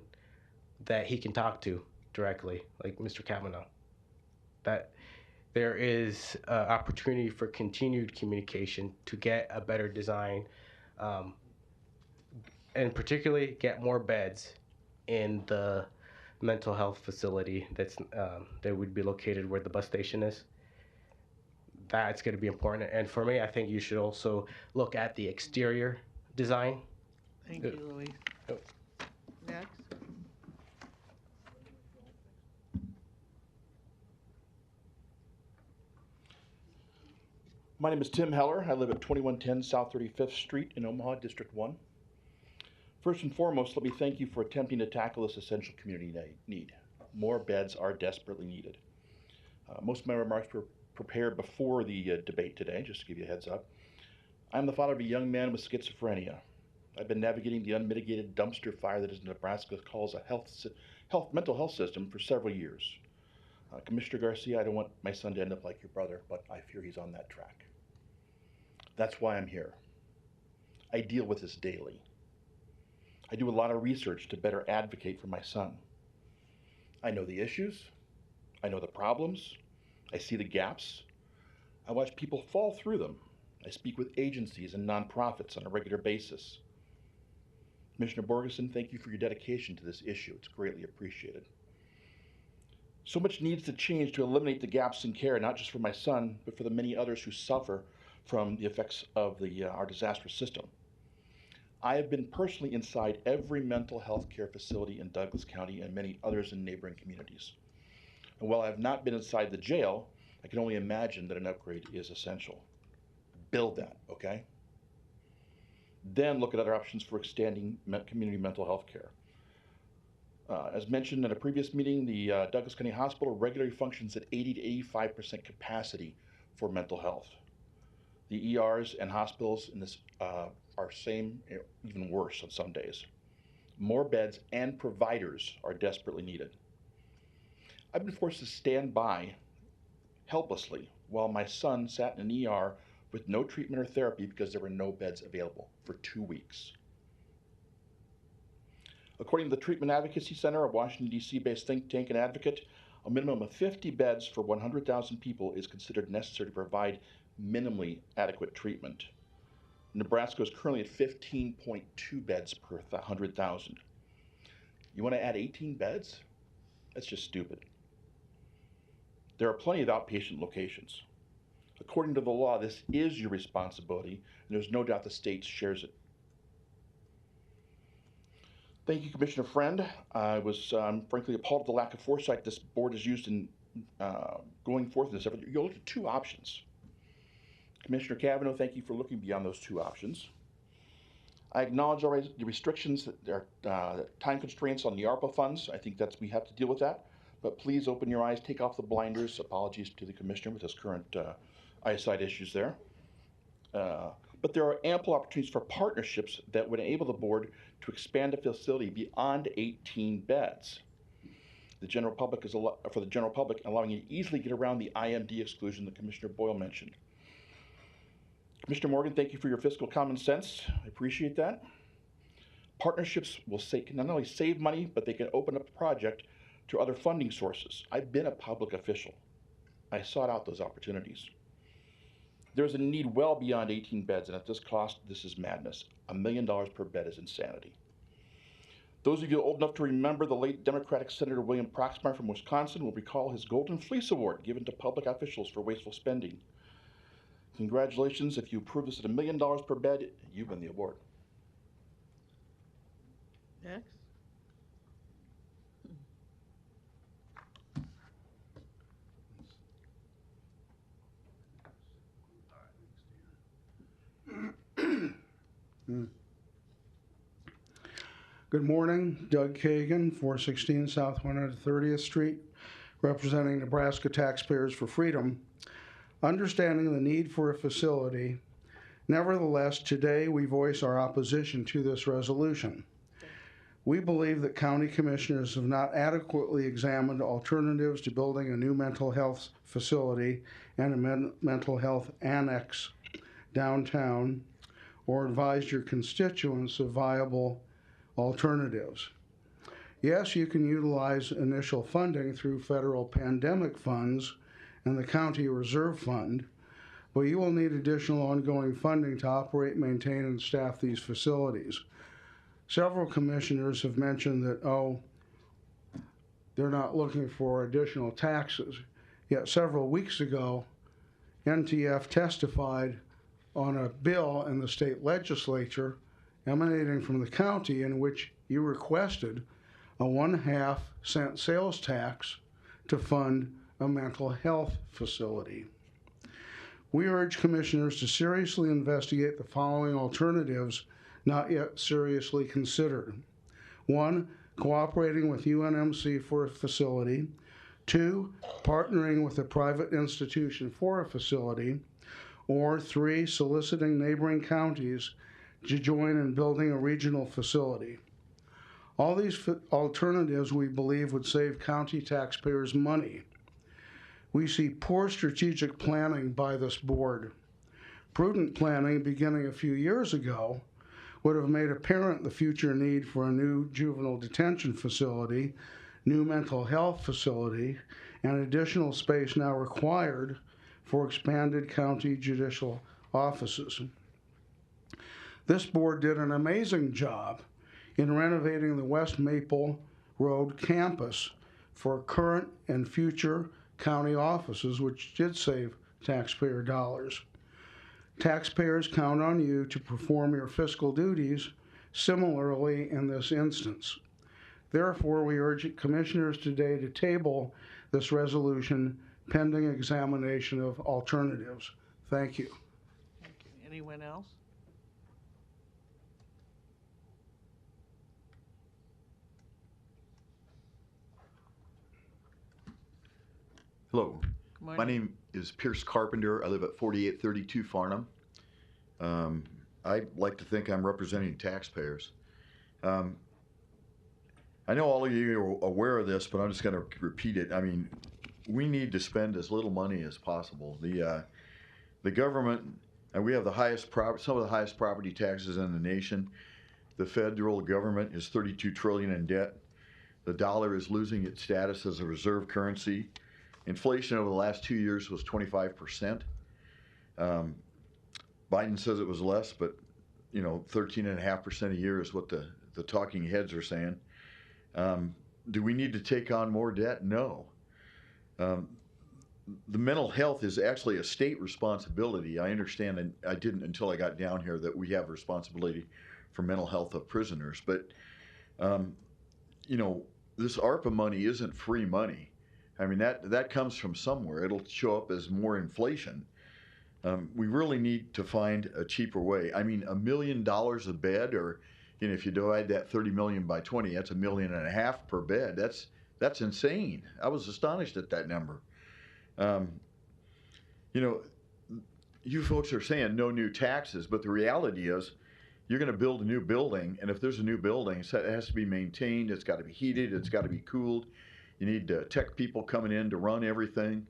that he can talk to directly, like Mr. Kavanaugh. That there is opportunity for continued communication to get a better design, and particularly get more beds in the mental health facility that would be located where the bus station is. That's going to be important. And for me, I think you should also look at the exterior design. Thank you, Louis. Next. My name is Tim Heller. I live at 2110 South 35th Street in Omaha, District 1. First and foremost, let me thank you for attempting to tackle this essential community need. More beds are desperately needed. Most of my remarks were prepared before the debate today, just to give you a heads up. I'm the father of a young man with schizophrenia. I've been navigating the unmitigated dumpster fire that is Nebraska calls a mental health system for several years. Commissioner Garcia, I don't want my son to end up like your brother, but I fear he's on that track. That's why I'm here. I deal with this daily. I do a lot of research to better advocate for my son. I know the issues. I know the problems. I see the gaps. I watch people fall through them. I speak with agencies and nonprofits on a regular basis. Commissioner Borgeson, thank you for your dedication to this issue. It's greatly appreciated. So much needs to change to eliminate the gaps in care, not just for my son, but for the many others who suffer from the effects of our disastrous system. I have been personally inside every mental health care facility in Douglas County and many others in neighboring communities. And while I have not been inside the jail, I can only imagine that an upgrade is essential. Build that, okay? Then look at other options for extending community mental health care. As mentioned in a previous meeting, the Douglas County Hospital regularly functions at 80 to 85% capacity for mental health. The ERs and hospitals in this are same, even worse on some days. More beds and providers are desperately needed. I've been forced to stand by helplessly while my son sat in an ER with no treatment or therapy because there were no beds available for 2 weeks. According to the Treatment Advocacy Center, a Washington, D.C. based think tank and advocate, a minimum of 50 beds for 100,000 people is considered necessary to provide minimally adequate treatment. Nebraska is currently at 15.2 beds per 100,000. You want to add 18 beds? That's just stupid. There are plenty of outpatient locations. According to the law, this is your responsibility, and there's no doubt the state shares it. Thank you, Commissioner Friend. I was frankly appalled at the lack of foresight this board has used in going forth in this effort. You looked at two options. Commissioner Cavanaugh, thank you for looking beyond those two options. I acknowledge already the restrictions that there are time constraints on the ARPA funds. I think we have to deal with that. But please open your eyes, take off the blinders. Apologies to the Commissioner with his current eyesight issues there. But there are ample opportunities for partnerships that would enable the board to expand a facility beyond 18 beds. The general public for the general public, allowing you to easily get around the IMD exclusion that Commissioner Boyle mentioned. Commissioner Morgan, thank you for your fiscal common sense. I appreciate that. Partnerships will not only save money, but they can open up the project to other funding sources. I've been a public official. I sought out those opportunities. There's a need well beyond 18 beds, and at this cost, this is madness. $1 million per bed is insanity. Those of you old enough to remember the late Democratic Senator William Proxmire from Wisconsin will recall his Golden Fleece Award given to public officials for wasteful spending. Congratulations, if you approve this at $1 million per bed, you win the award. Next. Good morning, Doug Kagan, 416 South 130th Street, representing Nebraska Taxpayers for Freedom. Understanding the need for a facility, nevertheless, today we voice our opposition to this resolution. We believe that county commissioners have not adequately examined alternatives to building a new mental health facility and a mental health annex downtown, or advised your constituents of viable alternatives. Yes, you can utilize initial funding through federal pandemic funds and the County Reserve Fund, but you will need additional ongoing funding to operate, maintain, and staff these facilities. Several commissioners have mentioned that, they're not looking for additional taxes. Yet several weeks ago, NTF testified on a bill in the state legislature emanating from the county in which you requested a 1/2 cent sales tax to fund a mental health facility. We urge commissioners to seriously investigate the following alternatives not yet seriously considered. 1, cooperating with UNMC for a facility. 2, partnering with a private institution for a facility. Or 3, soliciting neighboring counties to join in building a regional facility. All these alternatives we believe would save county taxpayers money. We see poor strategic planning by this board. Prudent planning beginning a few years ago would have made apparent the future need for a new juvenile detention facility, new mental health facility, and additional space now required for expanded county judicial offices. This board did an amazing job in renovating the West Maple Road campus for current and future county offices, which did save taxpayer dollars. Taxpayers count on you to perform your fiscal duties similarly in this instance. Therefore, we urge commissioners today to table this resolution pending examination of alternatives. Thank you. Thank you. Anyone else? Hello. Good morning. My name is Pierce Carpenter. I live at 4832 Farnham. I like to think I'm representing taxpayers. I know all of you are aware of this, but I'm just going to repeat it. I mean, we need to spend as little money as possible. The government, and we have the highest some of the highest property taxes in the nation. The federal government is $32 trillion in debt. The dollar is losing its status as a reserve currency. Inflation over the last 2 years was 25%. Biden says it was less, but 13.5% a year is what the talking heads are saying. Do we need to take on more debt? No. The mental health is actually a state responsibility. I understand, and I didn't until I got down here, that we have responsibility for mental health of prisoners. But, this ARPA money isn't free money. I mean, that comes from somewhere. It'll show up as more inflation. We really need to find a cheaper way. I mean, $1 million a bed, or if you divide that 30 million by 20, that's $1.5 million per bed. That's insane. I was astonished at that number. You folks are saying no new taxes, but the reality is you're going to build a new building, and if there's a new building, it has to be maintained, it's got to be heated, it's got to be cooled. You need tech people coming in to run everything.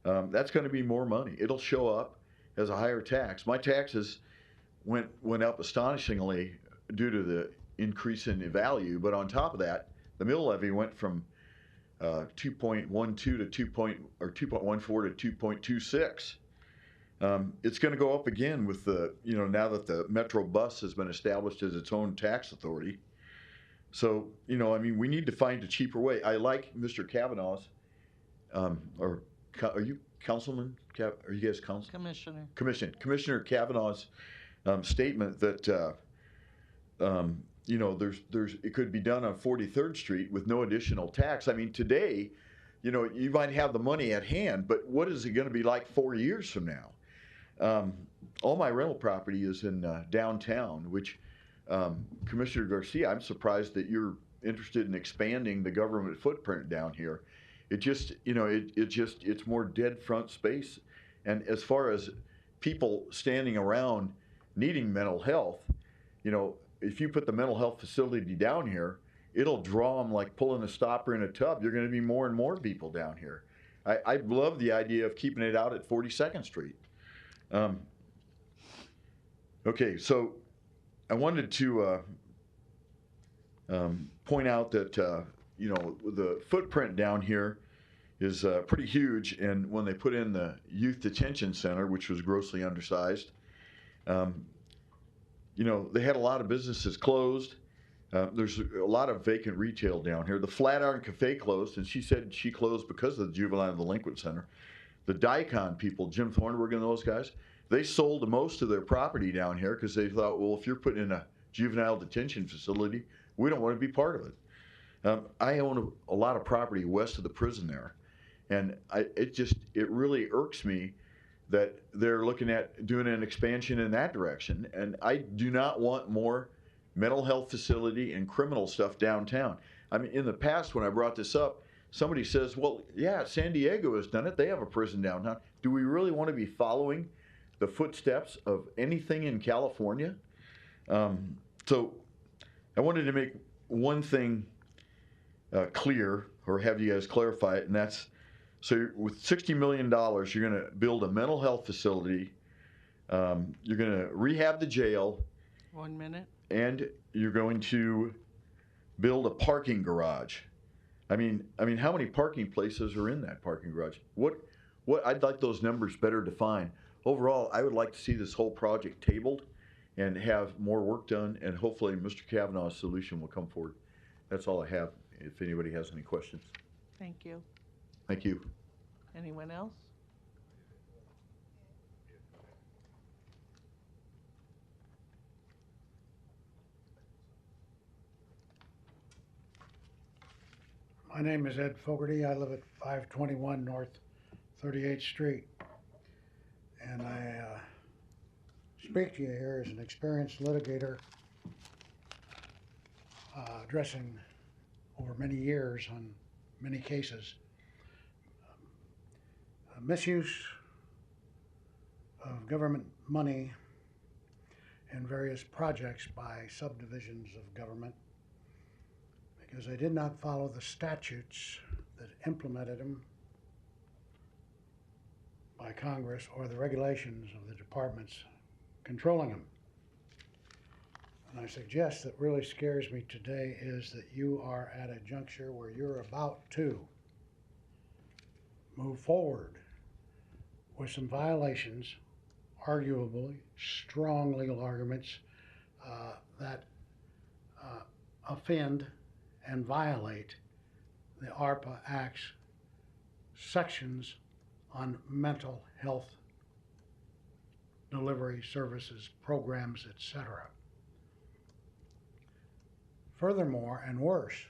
That's going to be more money. It'll show up as a higher tax. My taxes went up astonishingly due to the increase in the value, but on top of that, the mill levy went from 2.12 to 2.14 to 2.26. It's going to go up again with now that the Metro Bus has been established as its own tax authority. So, we need to find a cheaper way. I like Mr. Kavanaugh's, are you Councilman? Are you guys council? Commissioner. Commissioner Kavanaugh's statement that, it could be done on 43rd Street with no additional tax. I mean, today, you might have the money at hand, but what is it going to be like 4 years from now? All my rental property is in downtown, which Commissioner Garcia, I'm surprised that you're interested in expanding the government footprint down here. It just, it's more dead front space. And as far as people standing around needing mental health, if you put the mental health facility down here, it'll draw them like pulling a stopper in a tub. You're going to be more and more people down here. I love the idea of keeping it out at 42nd Street. Okay, so I wanted to point out that, the footprint down here is pretty huge. And when they put in the youth detention center, which was grossly undersized, they had a lot of businesses closed. There's a lot of vacant retail down here. The Flatiron Cafe closed, and she said she closed because of the Juvenile Delinquent Center. The Dicon people, Jim Thornburg and those guys, they sold most of their property down here because they thought, well, if you're putting in a juvenile detention facility, we don't want to be part of it. I own a lot of property west of the prison there, and it really irks me that they're looking at doing an expansion in that direction. And I do not want more mental health facility and criminal stuff downtown. I mean, in the past, when I brought this up, somebody says, well, yeah, San Diego has done it. They have a prison downtown. Do we really want to be following the footsteps of anything in California? So I wanted to make one thing clear, or have you guys clarify it, and that's, so with $60 million, you're going to build a mental health facility, you're going to rehab the jail. 1 minute. And you're going to build a parking garage. I mean, how many parking places are in that parking garage? What? I'd like those numbers better defined. Overall, I would like to see this whole project tabled and have more work done, and hopefully Mr. Kavanaugh's solution will come forward. That's all I have, if anybody has any questions. Thank you. Thank you. Anyone else? My name is Ed Fogarty. I live at 521 North 38th Street. And I speak to you here as an experienced litigator addressing over many years on many cases misuse of government money in various projects by subdivisions of government because they did not follow the statutes that implemented them by Congress or the regulations of the departments controlling them. And I suggest that really scares me today is that you are at a juncture where you're about to move forward with some violations, arguably strong legal arguments that offend and violate the ARPA Act's sections on mental health delivery services, programs, etc. Furthermore, and worse,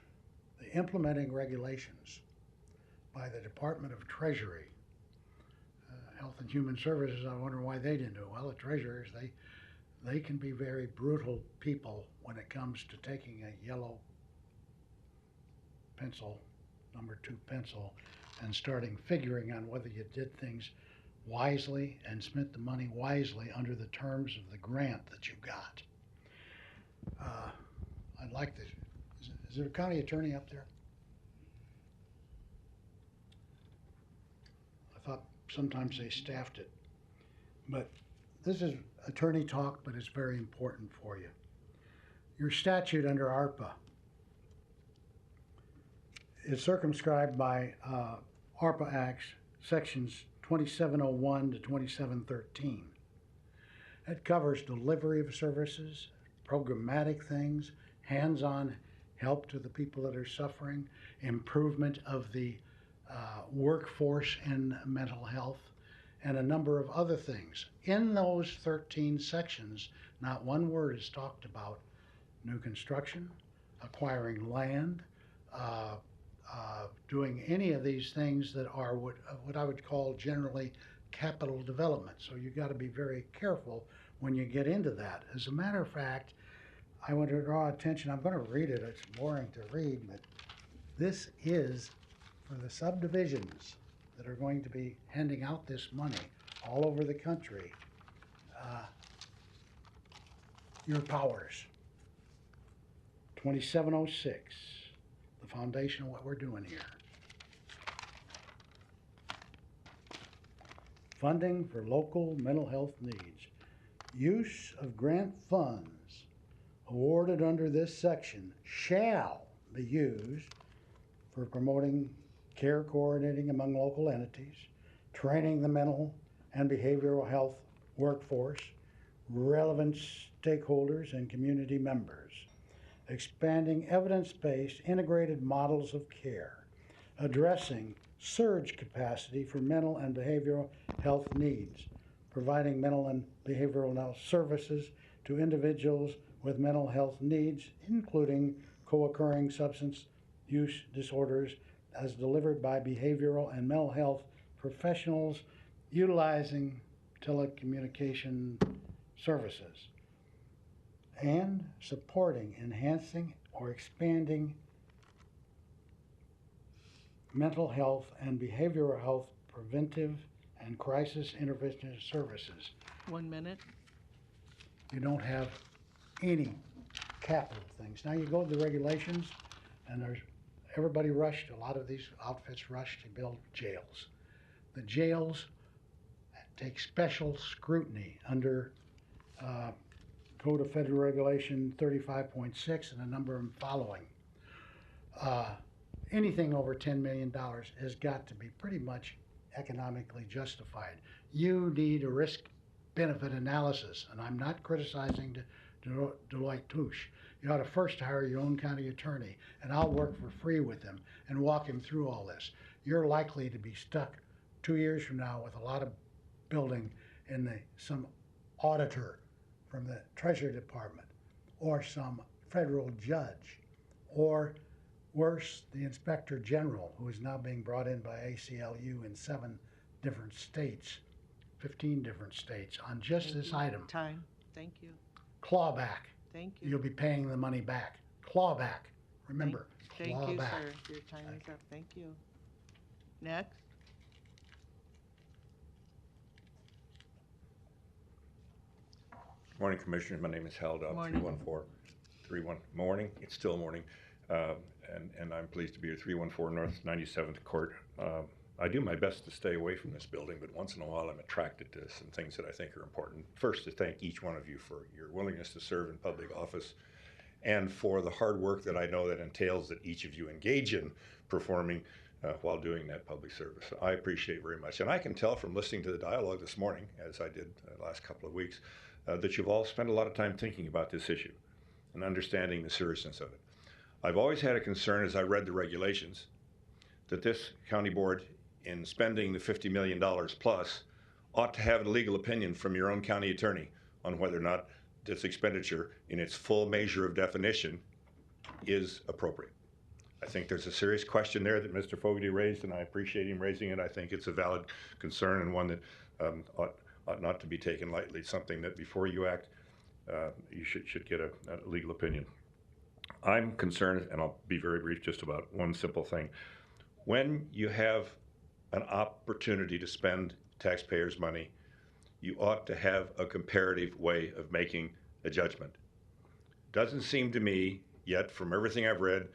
the implementing regulations by the Department of Treasury, Health and Human Services, I wonder why they didn't do it. Well, the treasurers, they can be very brutal people when it comes to taking a yellow pencil, number 2 pencil, and starting figuring on whether you did things wisely and spent the money wisely under the terms of the grant that you got. I'd like this. Is there a county attorney up there? I thought sometimes they staffed it. But this is attorney talk, but it's very important for you. Your statute under ARPA is circumscribed by ARPA Acts sections 2701 to 2713. It covers delivery of services, programmatic things, hands-on help to the people that are suffering, improvement of the workforce in mental health, and a number of other things. In those 13 sections, not one word is talked about new construction, acquiring land, doing any of these things that are what I would call generally capital development. So you've got to be very careful when you get into that. As a matter of fact, I want to draw attention, I'm going to read it, it's boring to read, but this is for the subdivisions that are going to be handing out this money all over the country, your powers. 2706, the foundation of what we're doing here. Funding for local mental health needs. Use of grant funds awarded under this section shall be used for promoting care coordinating among local entities, training the mental and behavioral health workforce, relevant stakeholders and community members, expanding evidence-based integrated models of care, addressing surge capacity for mental and behavioral health needs, providing mental and behavioral health services to individuals with mental health needs, including co-occurring substance use disorders as delivered by behavioral and mental health professionals utilizing telecommunication services, and supporting, enhancing, or expanding mental health and behavioral health preventive and crisis intervention services. 1 minute. You don't have any capital things. Now you go to the regulations and everybody rushed, a lot of these outfits rushed to build jails. The jails take special scrutiny under Code of Federal Regulation 35.6 and a number of them following. Anything over $10 million has got to be pretty much economically justified. You need a risk benefit analysis, and I'm not criticizing Deloitte Touche. You ought to first hire your own county attorney, and I'll work for free with him and walk him through all this. You're likely to be stuck 2 years from now with a lot of building in some auditor from the Treasury Department, or some federal judge, or worse, the Inspector General, who is now being brought in by ACLU in 7 different states, 15 different states, on just Thank this you. item. Time. Thank you. Clawback. Thank you. You'll be paying the money back. Clawback. Remember, Thank you, clawback. sir. Your time is up. Thank you. Next. Morning, Commissioners. My name is Hal Dobb, Morning. 314-31. Morning. It's still morning. And I'm pleased to be here, 314 North 97th Court. I do my best to stay away from this building, but once in a while I'm attracted to some things that I think are important. First, to thank each one of you for your willingness to serve in public office and for the hard work that I know that entails that each of you engage in performing while doing that public service. I appreciate very much. And I can tell from listening to the dialogue this morning, as I did the last couple of weeks, that you've all spent a lot of time thinking about this issue and understanding the seriousness of it. I've always had a concern as I read the regulations that this county board, in spending the $50 million plus, ought to have a legal opinion from your own county attorney on whether or not this expenditure in its full measure of definition is appropriate. I think there's a serious question there that Mr. Fogarty raised, and I appreciate him raising it. I think it's a valid concern and one that ought not to be taken lightly. It's something that before you act, you should get a legal opinion. I'm concerned, and I'll be very brief, just about one simple thing. When you have an opportunity to spend taxpayers' money, you ought to have a comparative way of making a judgment. Doesn't seem to me yet, from everything I've read,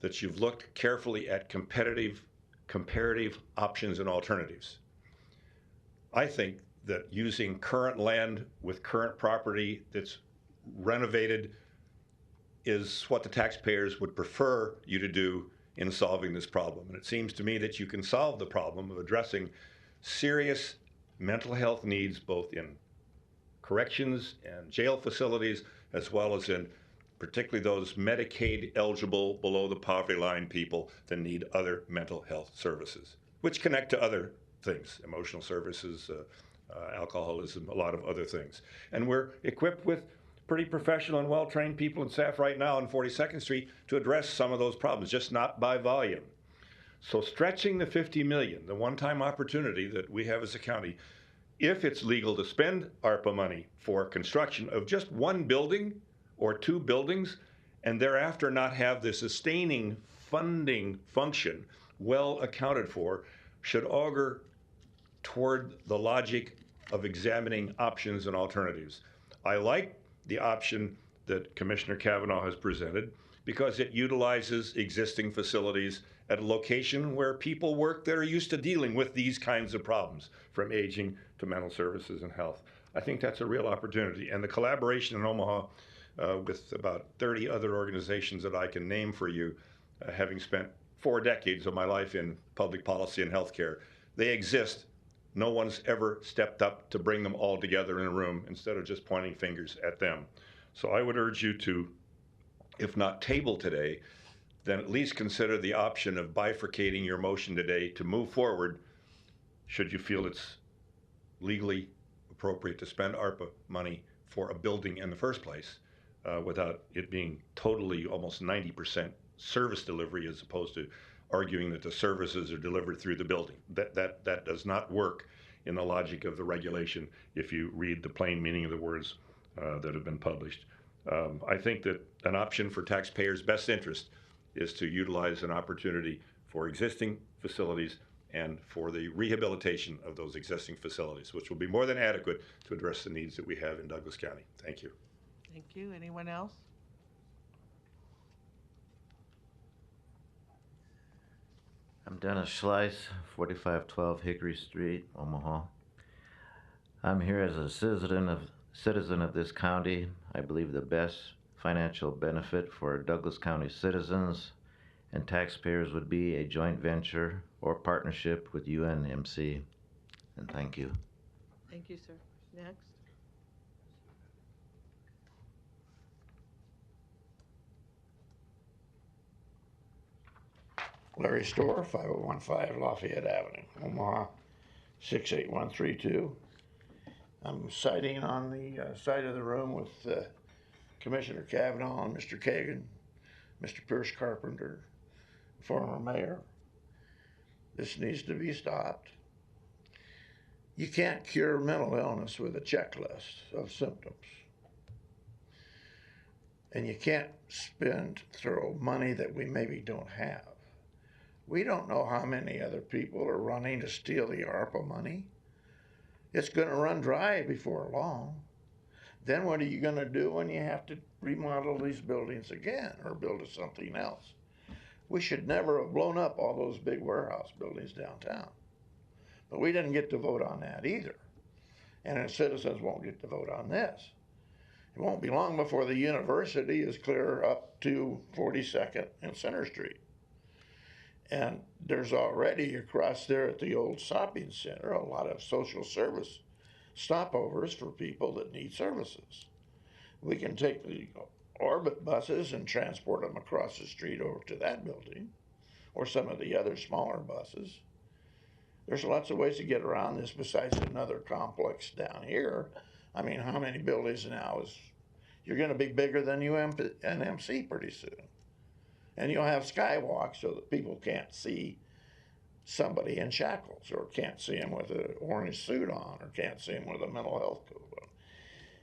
that you've looked carefully at comparative options and alternatives. I think that using current land with current property that's renovated is what the taxpayers would prefer you to do in solving this problem. And it seems to me that you can solve the problem of addressing serious mental health needs both in corrections and jail facilities, as well as in particularly those Medicaid eligible below the poverty line people that need other mental health services, which connect to other things, emotional services, alcoholism, a lot of other things. And we're equipped with pretty professional and well-trained people and staff right now on 42nd Street to address some of those problems, just not by volume. So stretching the $50 million, the one-time opportunity that we have as a county, if it's legal to spend ARPA money for construction of just one building or 2 buildings, and thereafter not have the sustaining funding function well accounted for, should augur toward the logic of examining options and alternatives. I like the option that Commissioner Kavanaugh has presented because it utilizes existing facilities at a location where people work that are used to dealing with these kinds of problems, from aging to mental services and health. I think that's a real opportunity. And the collaboration in Omaha with about 30 other organizations that I can name for you, having spent 4 decades of my life in public policy and healthcare, they exist. No one's ever stepped up to bring them all together in a room instead of just pointing fingers at them. So I would urge you to, if not table today, then at least consider the option of bifurcating your motion today to move forward should you feel it's legally appropriate to spend ARPA money for a building in the first place without it being totally almost 90% service delivery as opposed to arguing that the services are delivered through the building. That does not work in the logic of the regulation if you read the plain meaning of the words that have been published. I think that an option for taxpayers' best interest is to utilize an opportunity for existing facilities and for the rehabilitation of those existing facilities, which will be more than adequate to address the needs that we have in Douglas County. Thank you. Thank you. Anyone else? I'm Dennis Schleiss, 4512 Hickory Street, Omaha. I'm here as a citizen of this county. I believe the best financial benefit for Douglas County citizens and taxpayers would be a joint venture or partnership with UNMC. And thank you. Thank you, sir. Next. Larry Store, 5015 Lafayette Avenue, Omaha, 68132. I'm sitting on the side of the room with Commissioner Kavanaugh and Mr. Kagan, Mr. Pierce Carpenter, former mayor. This needs to be stopped. You can't cure mental illness with a checklist of symptoms. And you can't throw money that we maybe don't have. We don't know how many other people are running to steal the ARPA money. It's going to run dry before long. Then what are you going to do when you have to remodel these buildings again or build something else? We should never have blown up all those big warehouse buildings downtown. But we didn't get to vote on that either. And the citizens won't get to vote on this. It won't be long before the university is clear up to 42nd and Center Street. And there's already across there at the old shopping center a lot of social service stopovers for people that need services. We can take the Orbit buses and transport them across the street over to that building, or some of the other smaller buses. There's lots of ways to get around this besides another complex down here. I mean, how many buildings now you're going to be bigger than NMC pretty soon. And you'll have skywalks so that people can't see somebody in shackles, or can't see him with an orange suit on, or can't see him with a mental health coat on.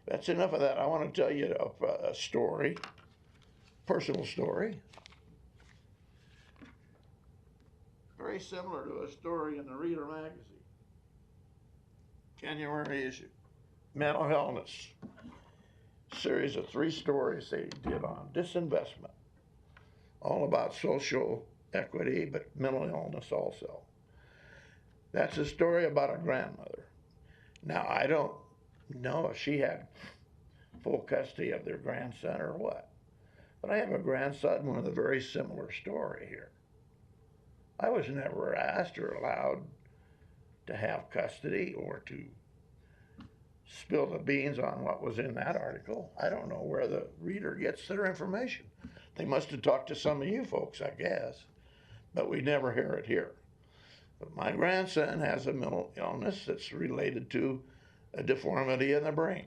That's enough of that. I want to tell you a story, personal story. Very similar to a story in the Reader magazine. January issue. Mental illness. Series of 3 stories they did on disinvestment. All about social equity, but mental illness also. That's a story about a grandmother. Now, I don't know if she had full custody of their grandson or what, but I have a grandson with a very similar story here. I was never asked or allowed to have custody or to spill the beans on what was in that article. I don't know where the reader gets their information. They must have talked to some of you folks, I guess, but we never hear it here. But my grandson has a mental illness that's related to a deformity in the brain.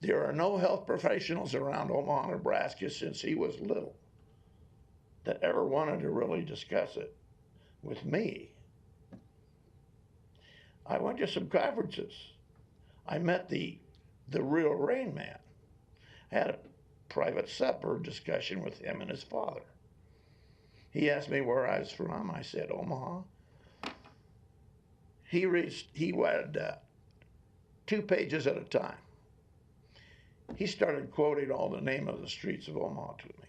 There are no health professionals around Omaha, Nebraska since he was little that ever wanted to really discuss it with me. I went to some conferences. I met the real Rain Man. I had a private supper discussion with him and his father. He asked me where I was from. I said, Omaha. He read 2 pages at a time. He started quoting all the name of the streets of Omaha to me.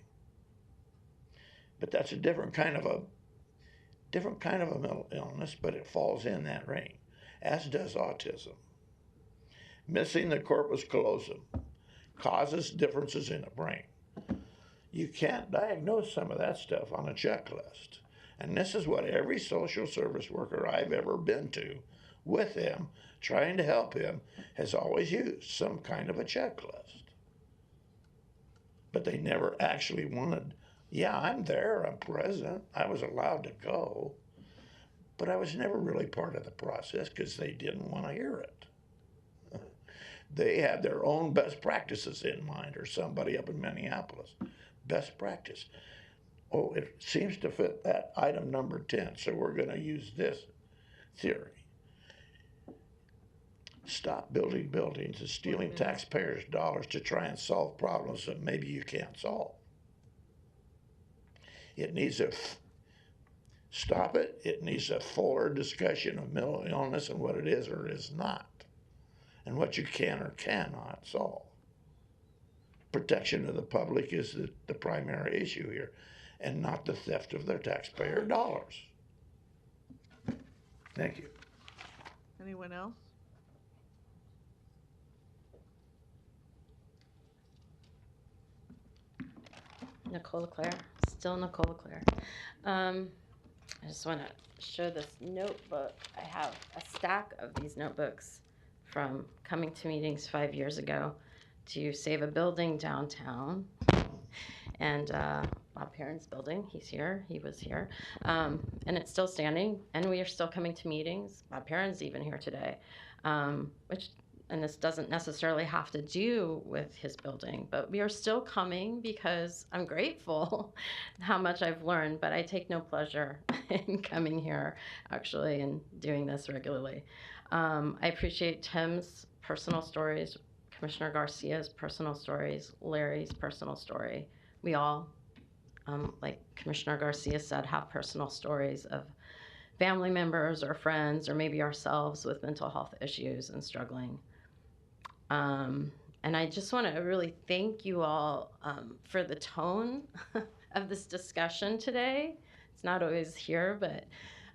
But that's a different kind of a mental illness, but it falls in that range, as does autism. Missing the corpus callosum causes differences in the brain. You can't diagnose some of that stuff on a checklist. And this is what every social service worker I've ever been to with him, trying to help him, has always used some kind of a checklist. But they never actually wanted, yeah, I'm there, I'm present, I was allowed to go, but I was never really part of the process because they didn't want to hear it. They had their own best practices in mind, or somebody up in Minneapolis. Best practice. Oh, it seems to fit that item number 10, so we're going to use this theory. Stop building buildings and stealing taxpayers' dollars to try and solve problems that maybe you can't solve. It needs it needs a fuller discussion of mental illness and what it is or is not, and what you can or cannot solve. Protection of the public is the primary issue here, and not the theft of their taxpayer dollars. Thank you. Anyone else? Nicole Leclerc, still Nicole Leclerc. I just want to show this notebook. I have a stack of these notebooks from coming to meetings 5 years ago to save a building downtown. And Bob Perrin's building. He's here. He was here. And it's still standing, and we are still coming to meetings. Bob Perrin's even here today, and this doesn't necessarily have to do with his building, but we are still coming because I'm grateful how much I've learned, but I take no pleasure in coming here, actually, and doing this regularly. I appreciate Tim's personal stories, Commissioner Garcia's personal stories, Larry's personal story. We all, like Commissioner Garcia said, have personal stories of family members or friends or maybe ourselves with mental health issues and struggling. And I just want to really thank you all for the tone of this discussion today. It's not always here, but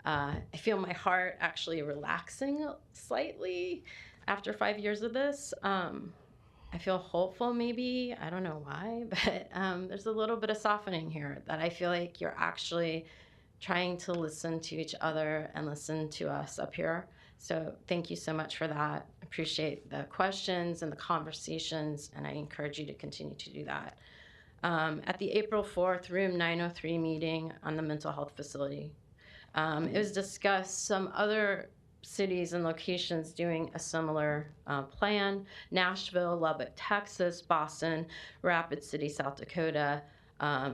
I feel my heart actually relaxing slightly after 5 years of this. I feel hopeful maybe, I don't know why, but there's a little bit of softening here that I feel like you're actually trying to listen to each other and listen to us up here. So thank you so much for that. Appreciate the questions and the conversations, and I encourage you to continue to do that. At the April 4th, room 903 meeting on the mental health facility, it was discussed some other cities and locations doing a similar plan. Nashville, Lubbock, Texas, Boston, Rapid City, South Dakota.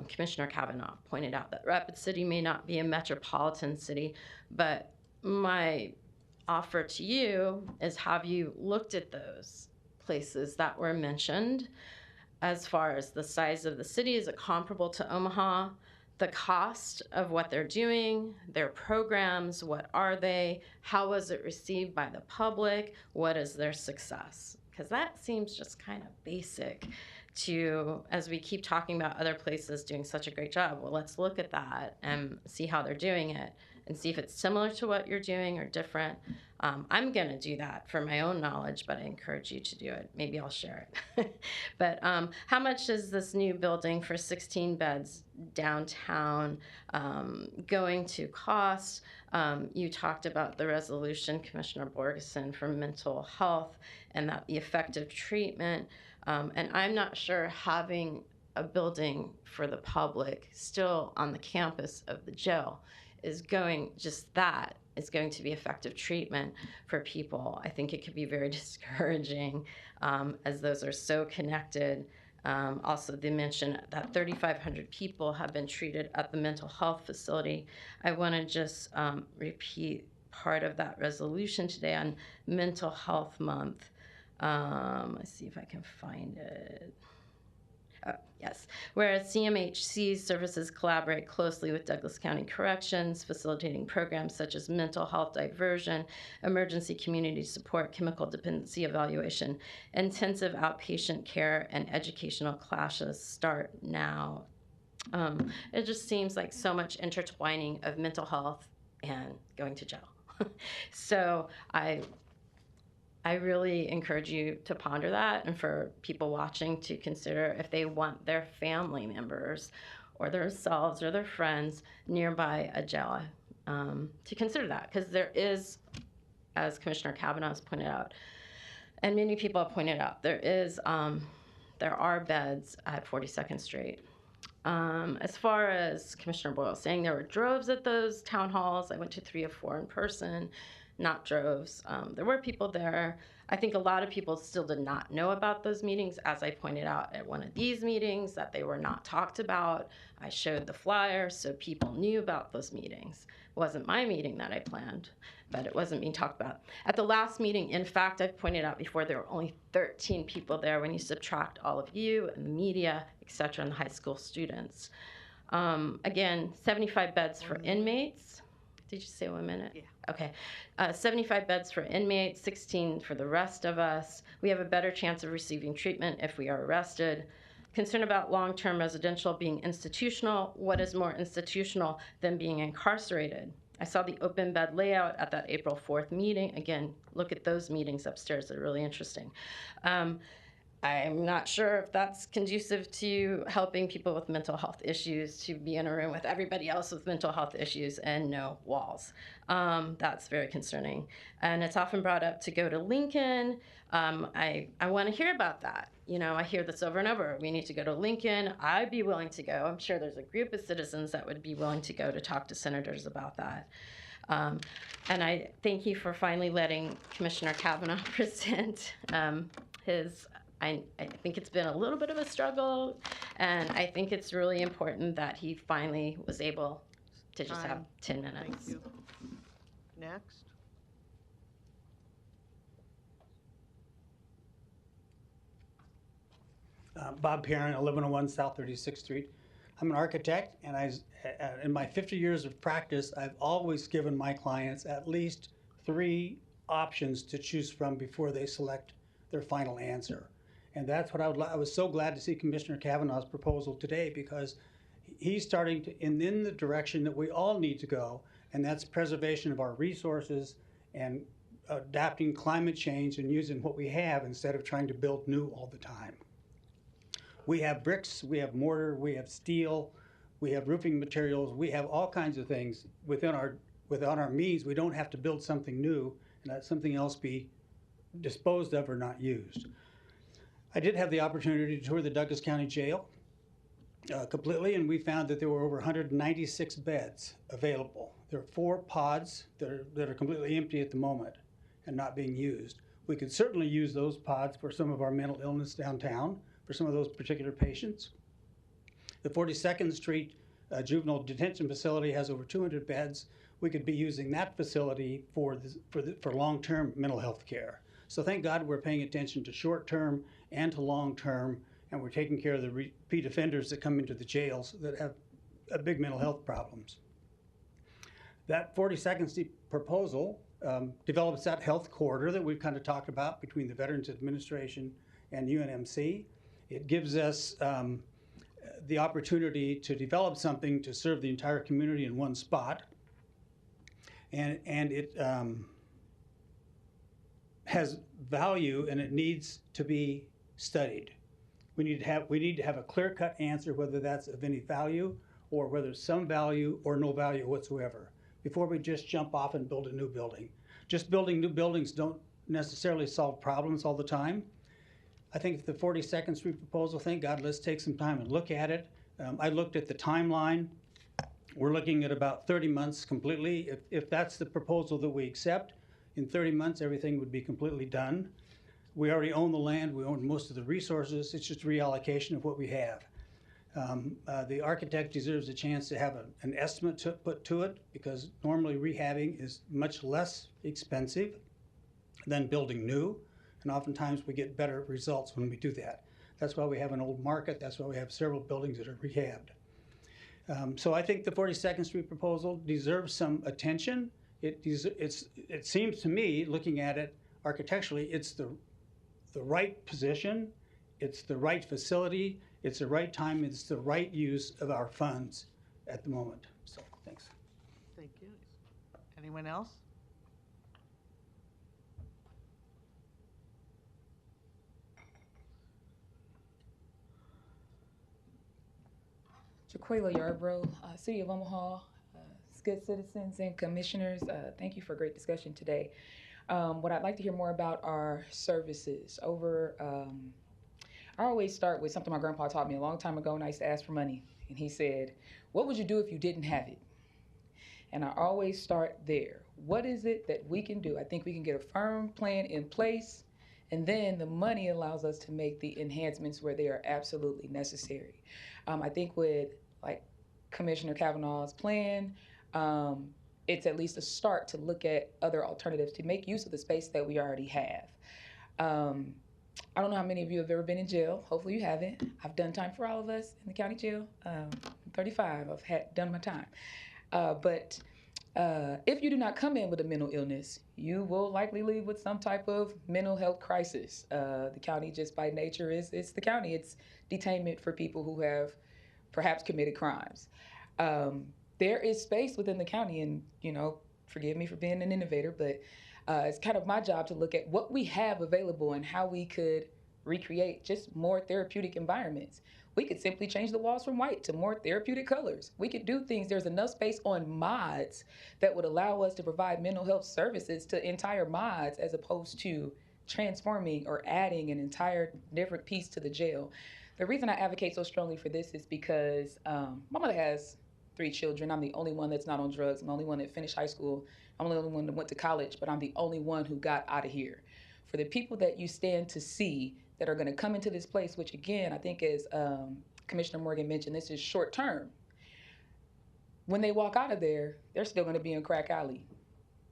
Commissioner Kavanaugh pointed out that Rapid City may not be a metropolitan city, but my offer to you is, have you looked at those places that were mentioned as far as the size of the city? Is it comparable to Omaha? The cost of what they're doing, their programs, what are they? How was it received by the public? What is their success? Because that seems just kind of basic to, as we keep talking about other places doing such a great job. Well, let's look at that and see how they're doing it and see if it's similar to what you're doing or different. I'm going to do that for my own knowledge, but I encourage you to do it. Maybe I'll share it. But how much is this new building for 16 beds downtown going to cost? You talked about the resolution, Commissioner Borgeson, for mental health and that the effective treatment. And I'm not sure having a building for the public still on the campus of the jail is going to be effective treatment for people. I think it could be very discouraging as those are so connected. Also, they mentioned that 3,500 people have been treated at the mental health facility. I want to just repeat part of that resolution today on Mental Health Month. Let's see if I can find it. Yes. Whereas CMHC services collaborate closely with Douglas County Corrections, facilitating programs such as mental health diversion, emergency community support, chemical dependency evaluation, intensive outpatient care, and educational classes start now. It just seems like so much intertwining of mental health and going to jail. So I really encourage you to ponder that, and for people watching to consider if they want their family members or themselves or their friends nearby a jail, to consider that. Because there is, as Commissioner Kavanaugh has pointed out, and many people have pointed out, there are beds at 42nd Street. As far as Commissioner Boyle saying there were droves at those town halls, I went to 3 of 4 in person. Not droves. There were people there. I think a lot of people still did not know about those meetings, as I pointed out at one of these meetings, that they were not talked about. I showed the flyer so people knew about those meetings. It wasn't my meeting that I planned, but it wasn't being talked about. At the last meeting, in fact, I've pointed out before, there were only 13 people there when you subtract all of you and the media, et cetera, and the high school students. Again, 75 beds for inmates. Did you say 1 minute? Yeah. Okay. 75 beds for inmates, 16 for the rest of us. We have a better chance of receiving treatment if we are arrested. Concern about long-term residential being institutional. What is more institutional than being incarcerated? I saw the open bed layout at that April 4th meeting. Again, look at those meetings upstairs. They're really interesting. I'm not sure if that's conducive to helping people with mental health issues to be in a room with everybody else with mental health issues and no walls. That's very concerning. And it's often brought up to go to Lincoln. I want to hear about that. You know, I hear this over and over. We need to go to Lincoln. I'd be willing to go. I'm sure there's a group of citizens that would be willing to go to talk to senators about that. And I thank you for finally letting Commissioner Kavanaugh present his. I think it's been a little bit of a struggle, and I think it's really important that he finally was able to just have 10 minutes. Thank you. Next. Bob Perrin, 1101 South 36th Street. I'm an architect, and in my 50 years of practice, I've always given my clients at least 3 options to choose from before they select their final answer. And that's what I was so glad to see Commissioner Kavanaugh's proposal today, because he's starting to in the direction that we all need to go, and that's preservation of our resources and adapting climate change and using what we have instead of trying to build new all the time. We have bricks, we have mortar, we have steel, we have roofing materials, we have all kinds of things within our means. We don't have to build something new and let something else be disposed of or not used. I did have the opportunity to tour the Douglas County Jail completely, and we found that there were over 196 beds available. There are 4 pods that are completely empty at the moment and not being used. We could certainly use those pods for some of our mental illness downtown, for some of those particular patients. The 42nd Street Juvenile Detention Facility has over 200 beds. We could be using that facility for long-term mental health care. So thank God we're paying attention to short-term and to long-term, and we're taking care of the repeat offenders that come into the jails that have big mental health problems. That 42nd Street proposal develops that health corridor that we've kind of talked about between the Veterans Administration and UNMC. It gives us the opportunity to develop something to serve the entire community in one spot, and it has value, and it needs to be studied. We need to have a clear-cut answer whether that's of any value or whether some value or no value whatsoever before we just jump off and build a new building. Just building new buildings don't necessarily solve problems all the time. I think the 42nd Street proposal, thank God, let's take some time and look at it. I looked at the timeline. We're looking at about 30 months completely. If that's the proposal that we accept, in 30 months everything would be completely done. We already own the land, we own most of the resources, it's just reallocation of what we have. The architect deserves a chance to have an estimate put to it, because normally rehabbing is much less expensive than building new, and oftentimes we get better results when we do that. That's why we have an old market, that's why we have several buildings that are rehabbed. So I think the 42nd Street proposal deserves some attention. It seems to me, looking at it architecturally, it's the right position, it's the right facility, it's the right time, it's the right use of our funds at the moment. So, thanks. Thank you. Anyone else? Jaquela Yarbrough, City of Omaha, good citizens and commissioners, thank you for a great discussion today. What I'd like to hear more about are services. I always start with something my grandpa taught me a long time ago, and I used to ask for money. And he said, what would you do if you didn't have it? And I always start there. What is it that we can do? I think we can get a firm plan in place, and then the money allows us to make the enhancements where they are absolutely necessary. I think with like Commissioner Kavanaugh's plan, it's at least a start to look at other alternatives to make use of the space that we already have. I don't know how many of you have ever been in jail. Hopefully you haven't. I've done time for all of us in the county jail. I'm 35, I've done my time. But if you do not come in with a mental illness, you will likely leave with some type of mental health crisis. The county, just by nature, it's the county. It's detainment for people who have perhaps committed crimes. There is space within the county, and forgive me for being an innovator, but it's kind of my job to look at what we have available and how we could recreate just more therapeutic environments. We could simply change the walls from white to more therapeutic colors. We could do things. There's enough space on mods that would allow us to provide mental health services to entire mods as opposed to transforming or adding an entire different piece to the jail. The reason I advocate so strongly for this is because my mother has 3 children. I'm the only one that's not on drugs. I'm the only one that finished high school. I'm the only one that went to college, but I'm the only one who got out of here. For the people that you stand to see that are going to come into this place, which again, I think as Commissioner Morgan mentioned, this is short term. When they walk out of there, they're still going to be in crack alley,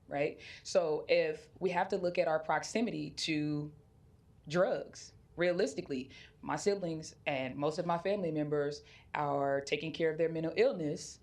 right? So if we have to look at our proximity to drugs, realistically, my siblings and most of my family members are taking care of their mental illness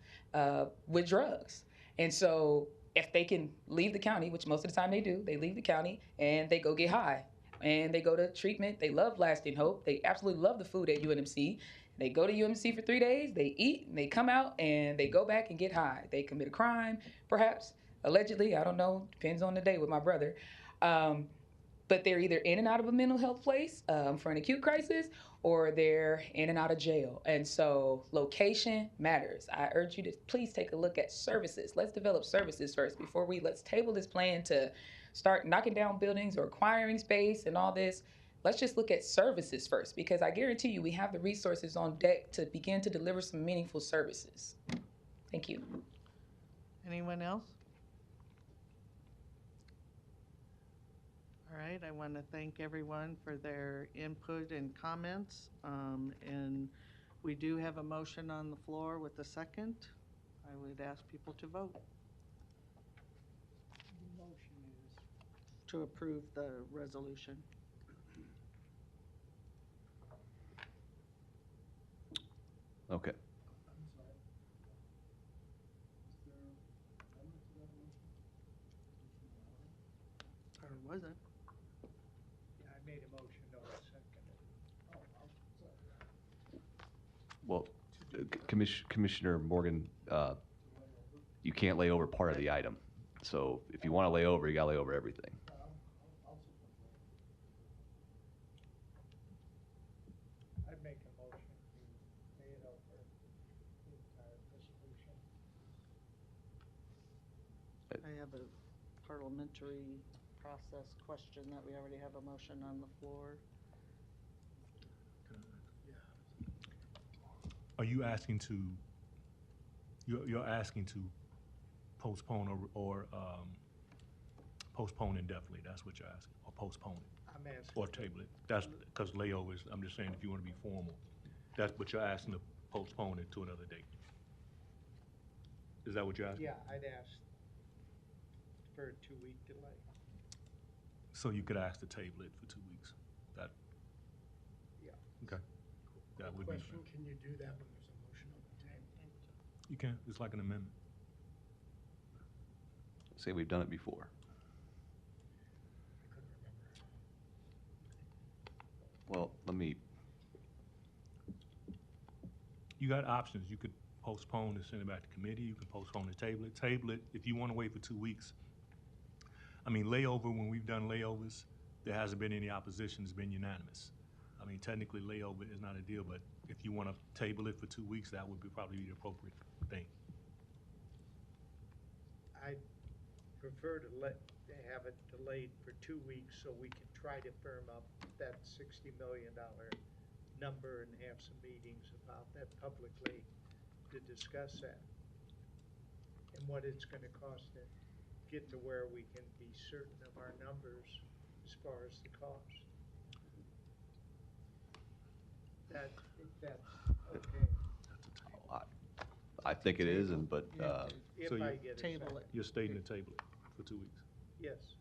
with drugs. And so if they can leave the county, which most of the time they do, they leave the county and they go get high and they go to treatment. They love Lasting Hope. They absolutely love the food at UNMC. They go to UMC for 3 days, they eat, and they come out and they go back and get high. They commit a crime, perhaps, allegedly, I don't know, depends on the day with my brother. But they're either in and out of a mental health place for an acute crisis, or they're in and out of jail. And so location matters. I urge you to please take a look at services. Let's develop services first before let's table this plan to start knocking down buildings or acquiring space and all this. Let's just look at services first, because I guarantee you we have the resources on deck to begin to deliver some meaningful services. Thank you. Anyone else? All right, I want to thank everyone for their input and comments. And we do have a motion on the floor with a second. I would ask people to vote. The motion is To approve the resolution. Okay. Or was it? Yeah, I made a motion, no, I seconded. Well, Commissioner Morgan, you can't lay over part of the item. So if you want to lay over, you got to lay over everything. I'd make a motion to lay it over the entire resolution. I have a parliamentary process question that we already have a motion on the floor. Are you asking to, you're asking to postpone or postpone indefinitely? That's what you're asking, or postpone it? I'm asking. Or table it? That's because layovers, I'm just saying if you want to be formal, that's what you're asking to postpone it to another date. Is that what you're asking? Yeah, I'd ask for a 2-week delay. So you could ask to table it for 2 weeks? That, Yeah. okay. That would be fair. Can you do that when there's a motion on the table? You can, it's like an amendment. Say we've done it before. Well, You got options. You could postpone and send it back to committee. You can postpone and table it. Table it if you want to wait for 2 weeks. I mean, layover, when we've done layovers, there hasn't been any opposition. It's been unanimous. I mean, technically, layover is not a deal, but if you want to table it for 2 weeks, that would probably be the appropriate thing. I'd prefer to have it delayed for 2 weeks so we can try to firm up that $60 million number and have some meetings about that publicly to discuss that and what it's going to cost to get to where we can be certain of our numbers as far as the cost. If that's okay. I think it is, but If so I get a Table second. it. You're stating to table it for 2 weeks. Yes.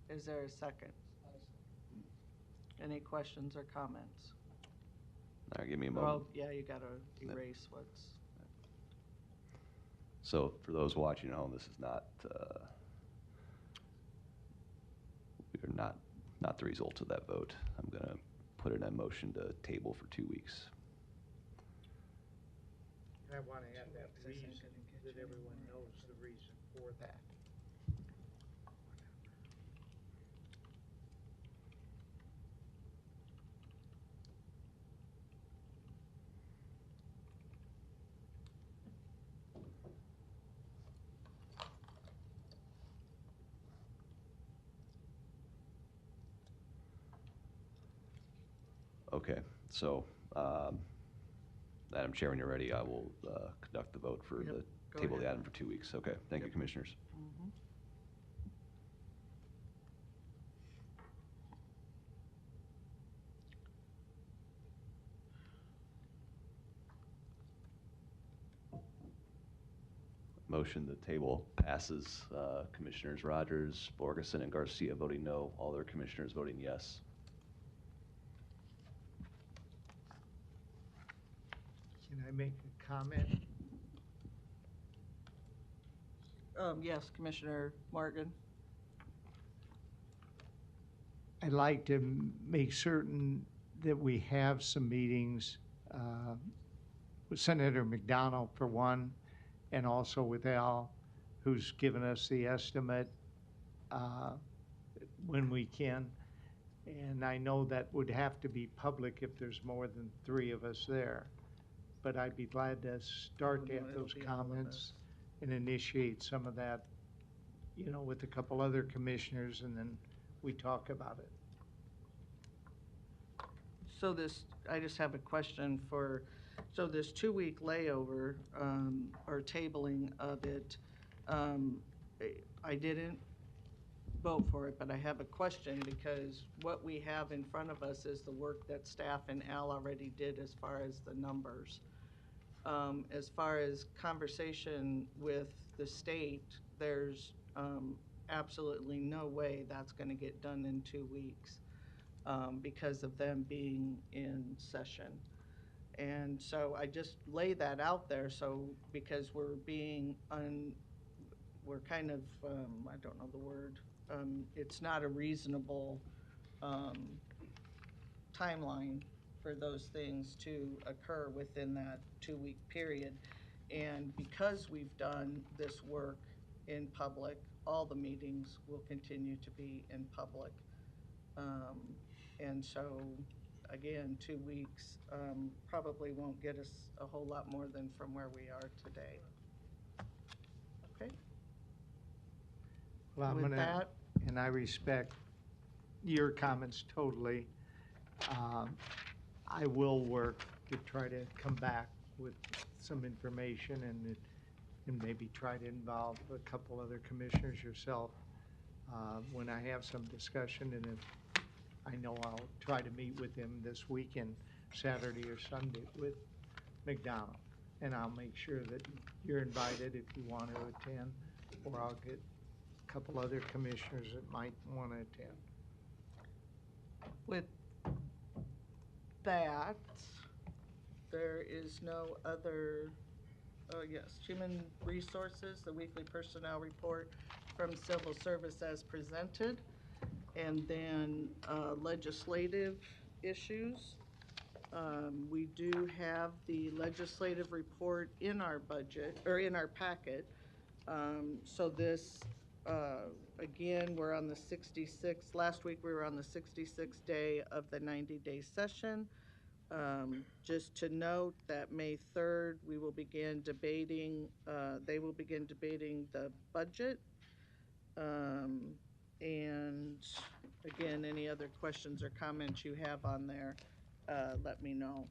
Is there a second? Any questions or comments? all right, give me a Oh, moment. yeah, you gotta erase what's. So for those watching at home, this is not we're not the result of that vote. I'm gonna put in a motion to table for 2 weeks. And I want to have that reason, that everyone knows the reason for that. Okay, so, Madam Chair, when you're ready, I will conduct the vote for Yep, the go table of the ahead. item for 2 weeks. Okay, thank you, Commissioners. Mhm. Motion, the table passes. Commissioners Rogers, Borgeson, and Garcia voting no. All other commissioners voting yes. Can I make a comment? Yes, Commissioner Morgan. I'd like to make certain that we have some meetings with Senator McDonald for one, and also with Al, who's given us the estimate when we can. And I know that would have to be public if there's more than 3 of us there. But I'd be glad to start to have those comments and initiate some of that, you know, with a couple other commissioners, and then we talk about it. So this, I just have a question for, so this 2-week layover, or tabling of it, I didn't vote for it, but I have a question because what we have in front of us is the work that staff and Al already did as far as the numbers. As far as conversation with the state, there's absolutely no way that's gonna get done in 2 weeks because of them being in session. And so I just lay that out there, so, because we're being we're kind of, I don't know the word, it's not a reasonable timeline for those things to occur within that 2-week period. And because we've done this work in public, all the meetings will continue to be in public. And so, again, 2 weeks probably won't get us a whole lot more than from where we are today. Okay? Well, I'm With gonna, that, and I respect your comments totally. I will work to try to come back with some information and maybe try to involve a couple other commissioners yourself when I have some discussion. And if I know, I'll try to meet with him this weekend, Saturday or Sunday, with McDonald. And I'll make sure that you're invited if you want to attend, or I'll get a couple other commissioners that might want to attend. with that, there is no other, oh yes, Human Resources, the weekly personnel report from Civil Service as presented, and then legislative issues. We do have the legislative report in our budget, or in our packet. So this, again, we're on the 66th, last week we were on the 66th day of the 90-day session. Just to note that May 3rd, we will begin debating, they will begin debating the budget. And again, any other questions or comments you have on there, let me know.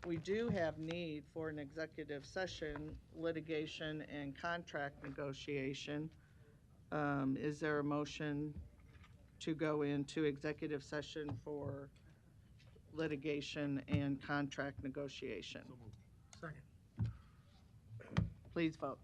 We do have need for an executive session, litigation and contract negotiation. Is there a motion to go into executive session for litigation and contract negotiation? Second. Please vote.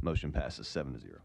Motion passes 7-0.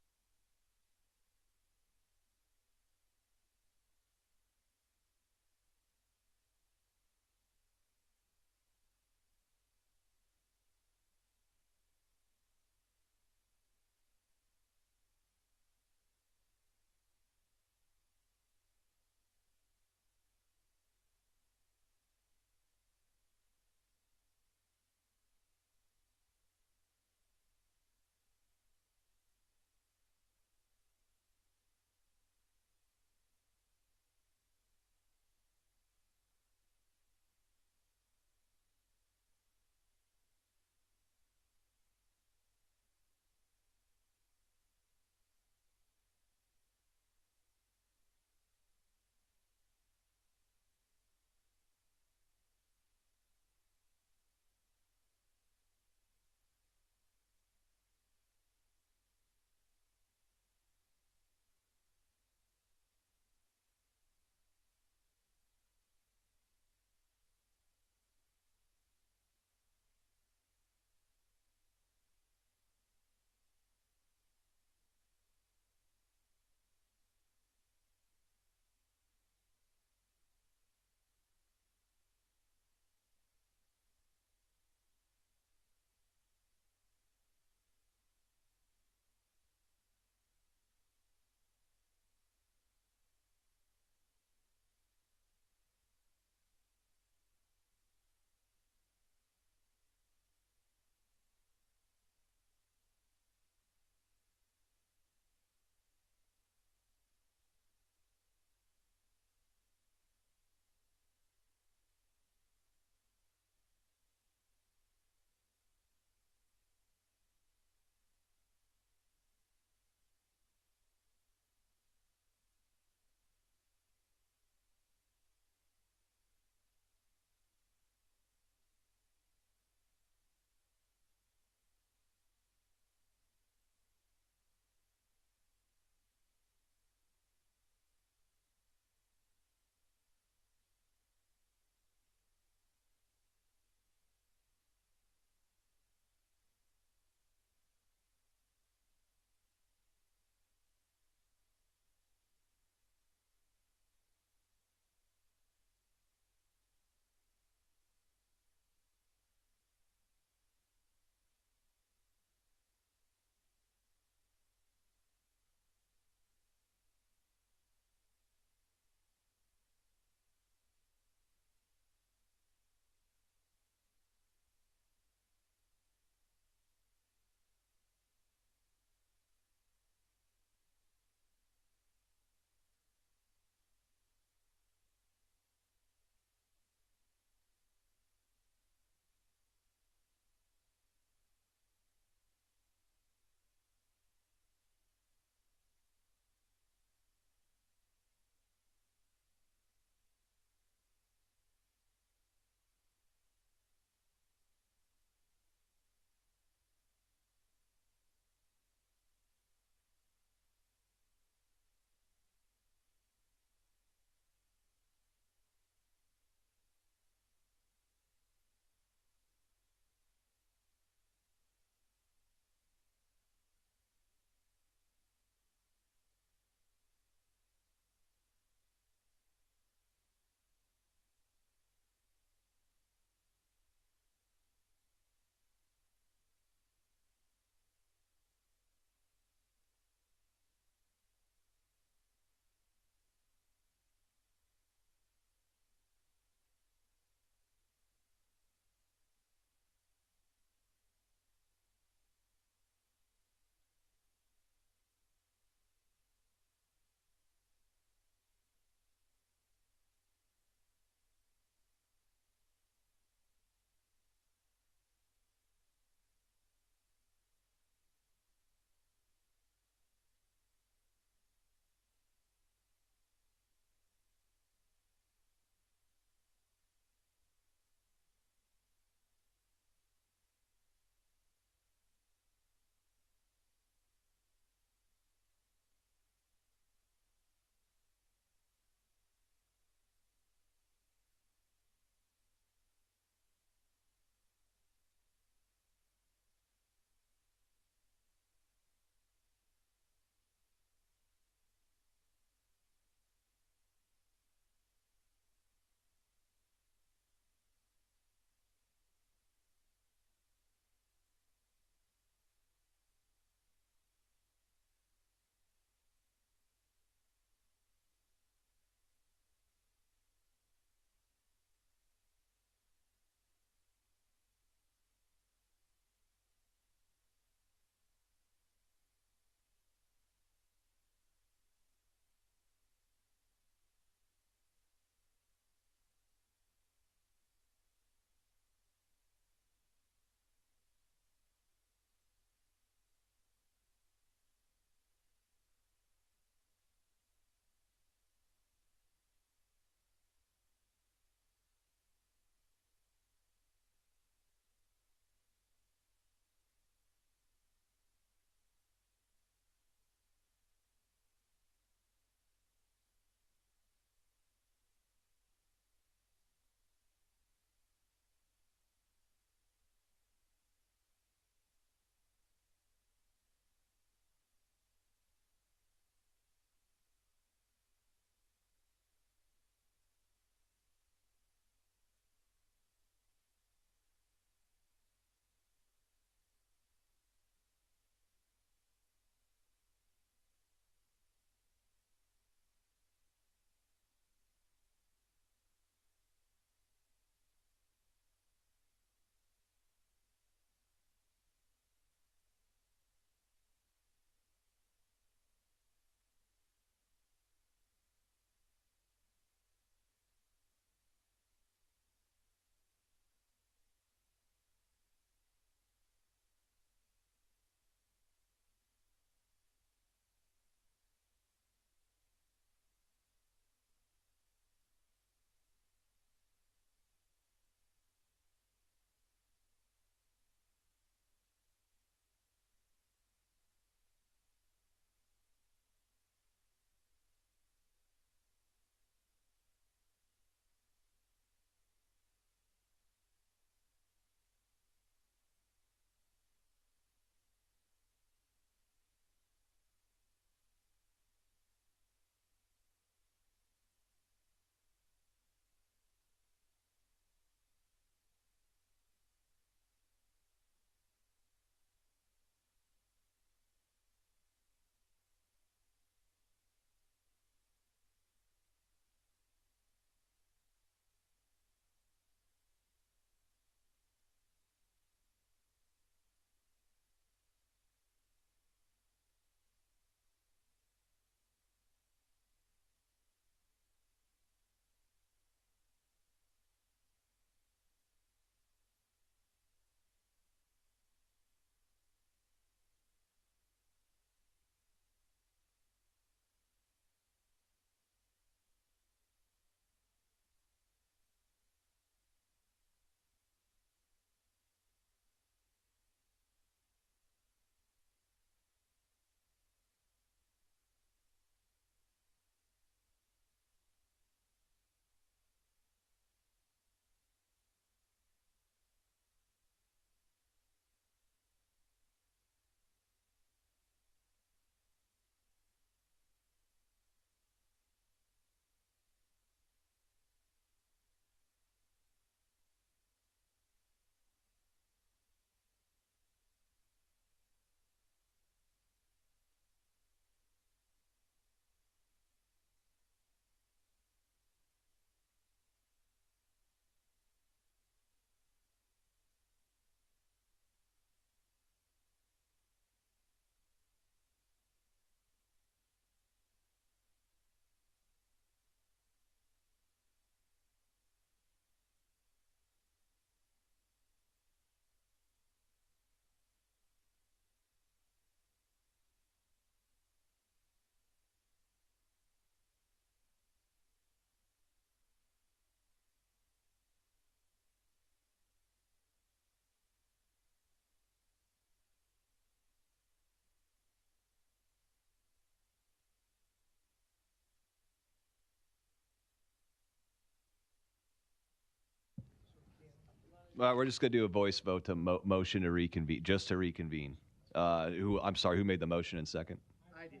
We're just gonna do a voice vote to motion to reconvene, just to reconvene. I'm sorry, who made the motion and second? I did.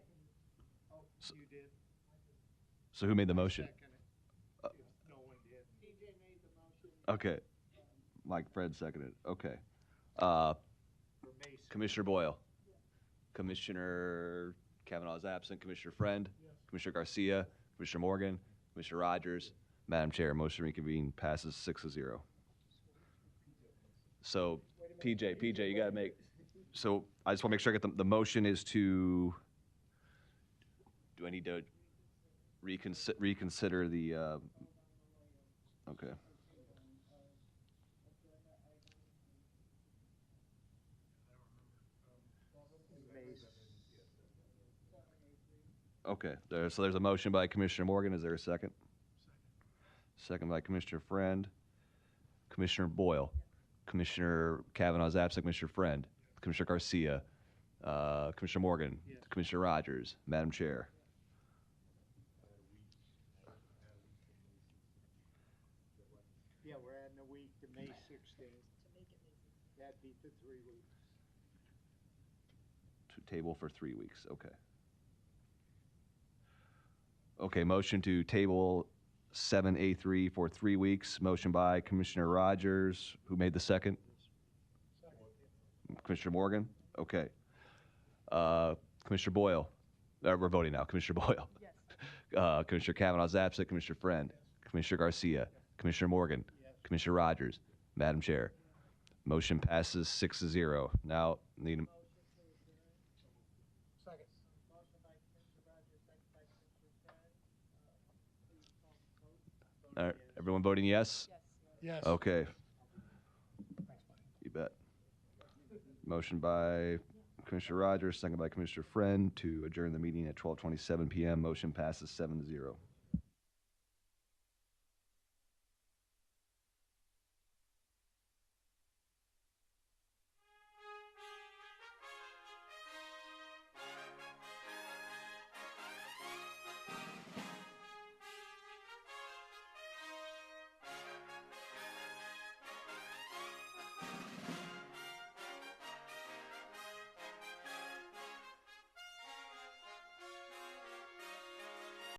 Oh, you did? So who made the motion? No one did. PJ made the motion. Okay. Mike Fred seconded. Okay. For Mason. Commissioner Boyle. Commissioner Kavanaugh is absent. Commissioner Friend. Commissioner Garcia. Commissioner Morgan. Commissioner Rogers. Madam Chair, motion to reconvene passes 6-0. So, PJ, you gotta make. So I just want to make sure I get the motion is to. Do I need to reconsider the? Okay. Okay. So there's a motion by Commissioner Morgan. Is there a second? Second by Commissioner Friend. Commissioner Boyle. Commissioner Kavanaugh is absent. Commissioner Friend. Commissioner Garcia. Commissioner Morgan. Yes. Commissioner Rogers. Madam Chair. Yeah, we're adding a week to May 16th. That'd be for 3 weeks. To table for 3 weeks. Okay. Okay, motion to table 7A3 for 3 weeks. Motion by Commissioner Rogers. Who made the second? Commissioner Morgan? Okay. Commissioner Boyle. We're voting now. Commissioner Boyle. Yes. Commissioner Kavanaugh's absent. Commissioner Friend. Yes. Commissioner Garcia. Commissioner Morgan. Yes. Commissioner Rogers. Madam Chair. Motion passes 6-0. Now, need a... All right, everyone voting yes? Yes. Okay. You bet. Motion by Commissioner Rogers, second by Commissioner Friend to adjourn the meeting at 12:27 p.m. Motion passes 7-0.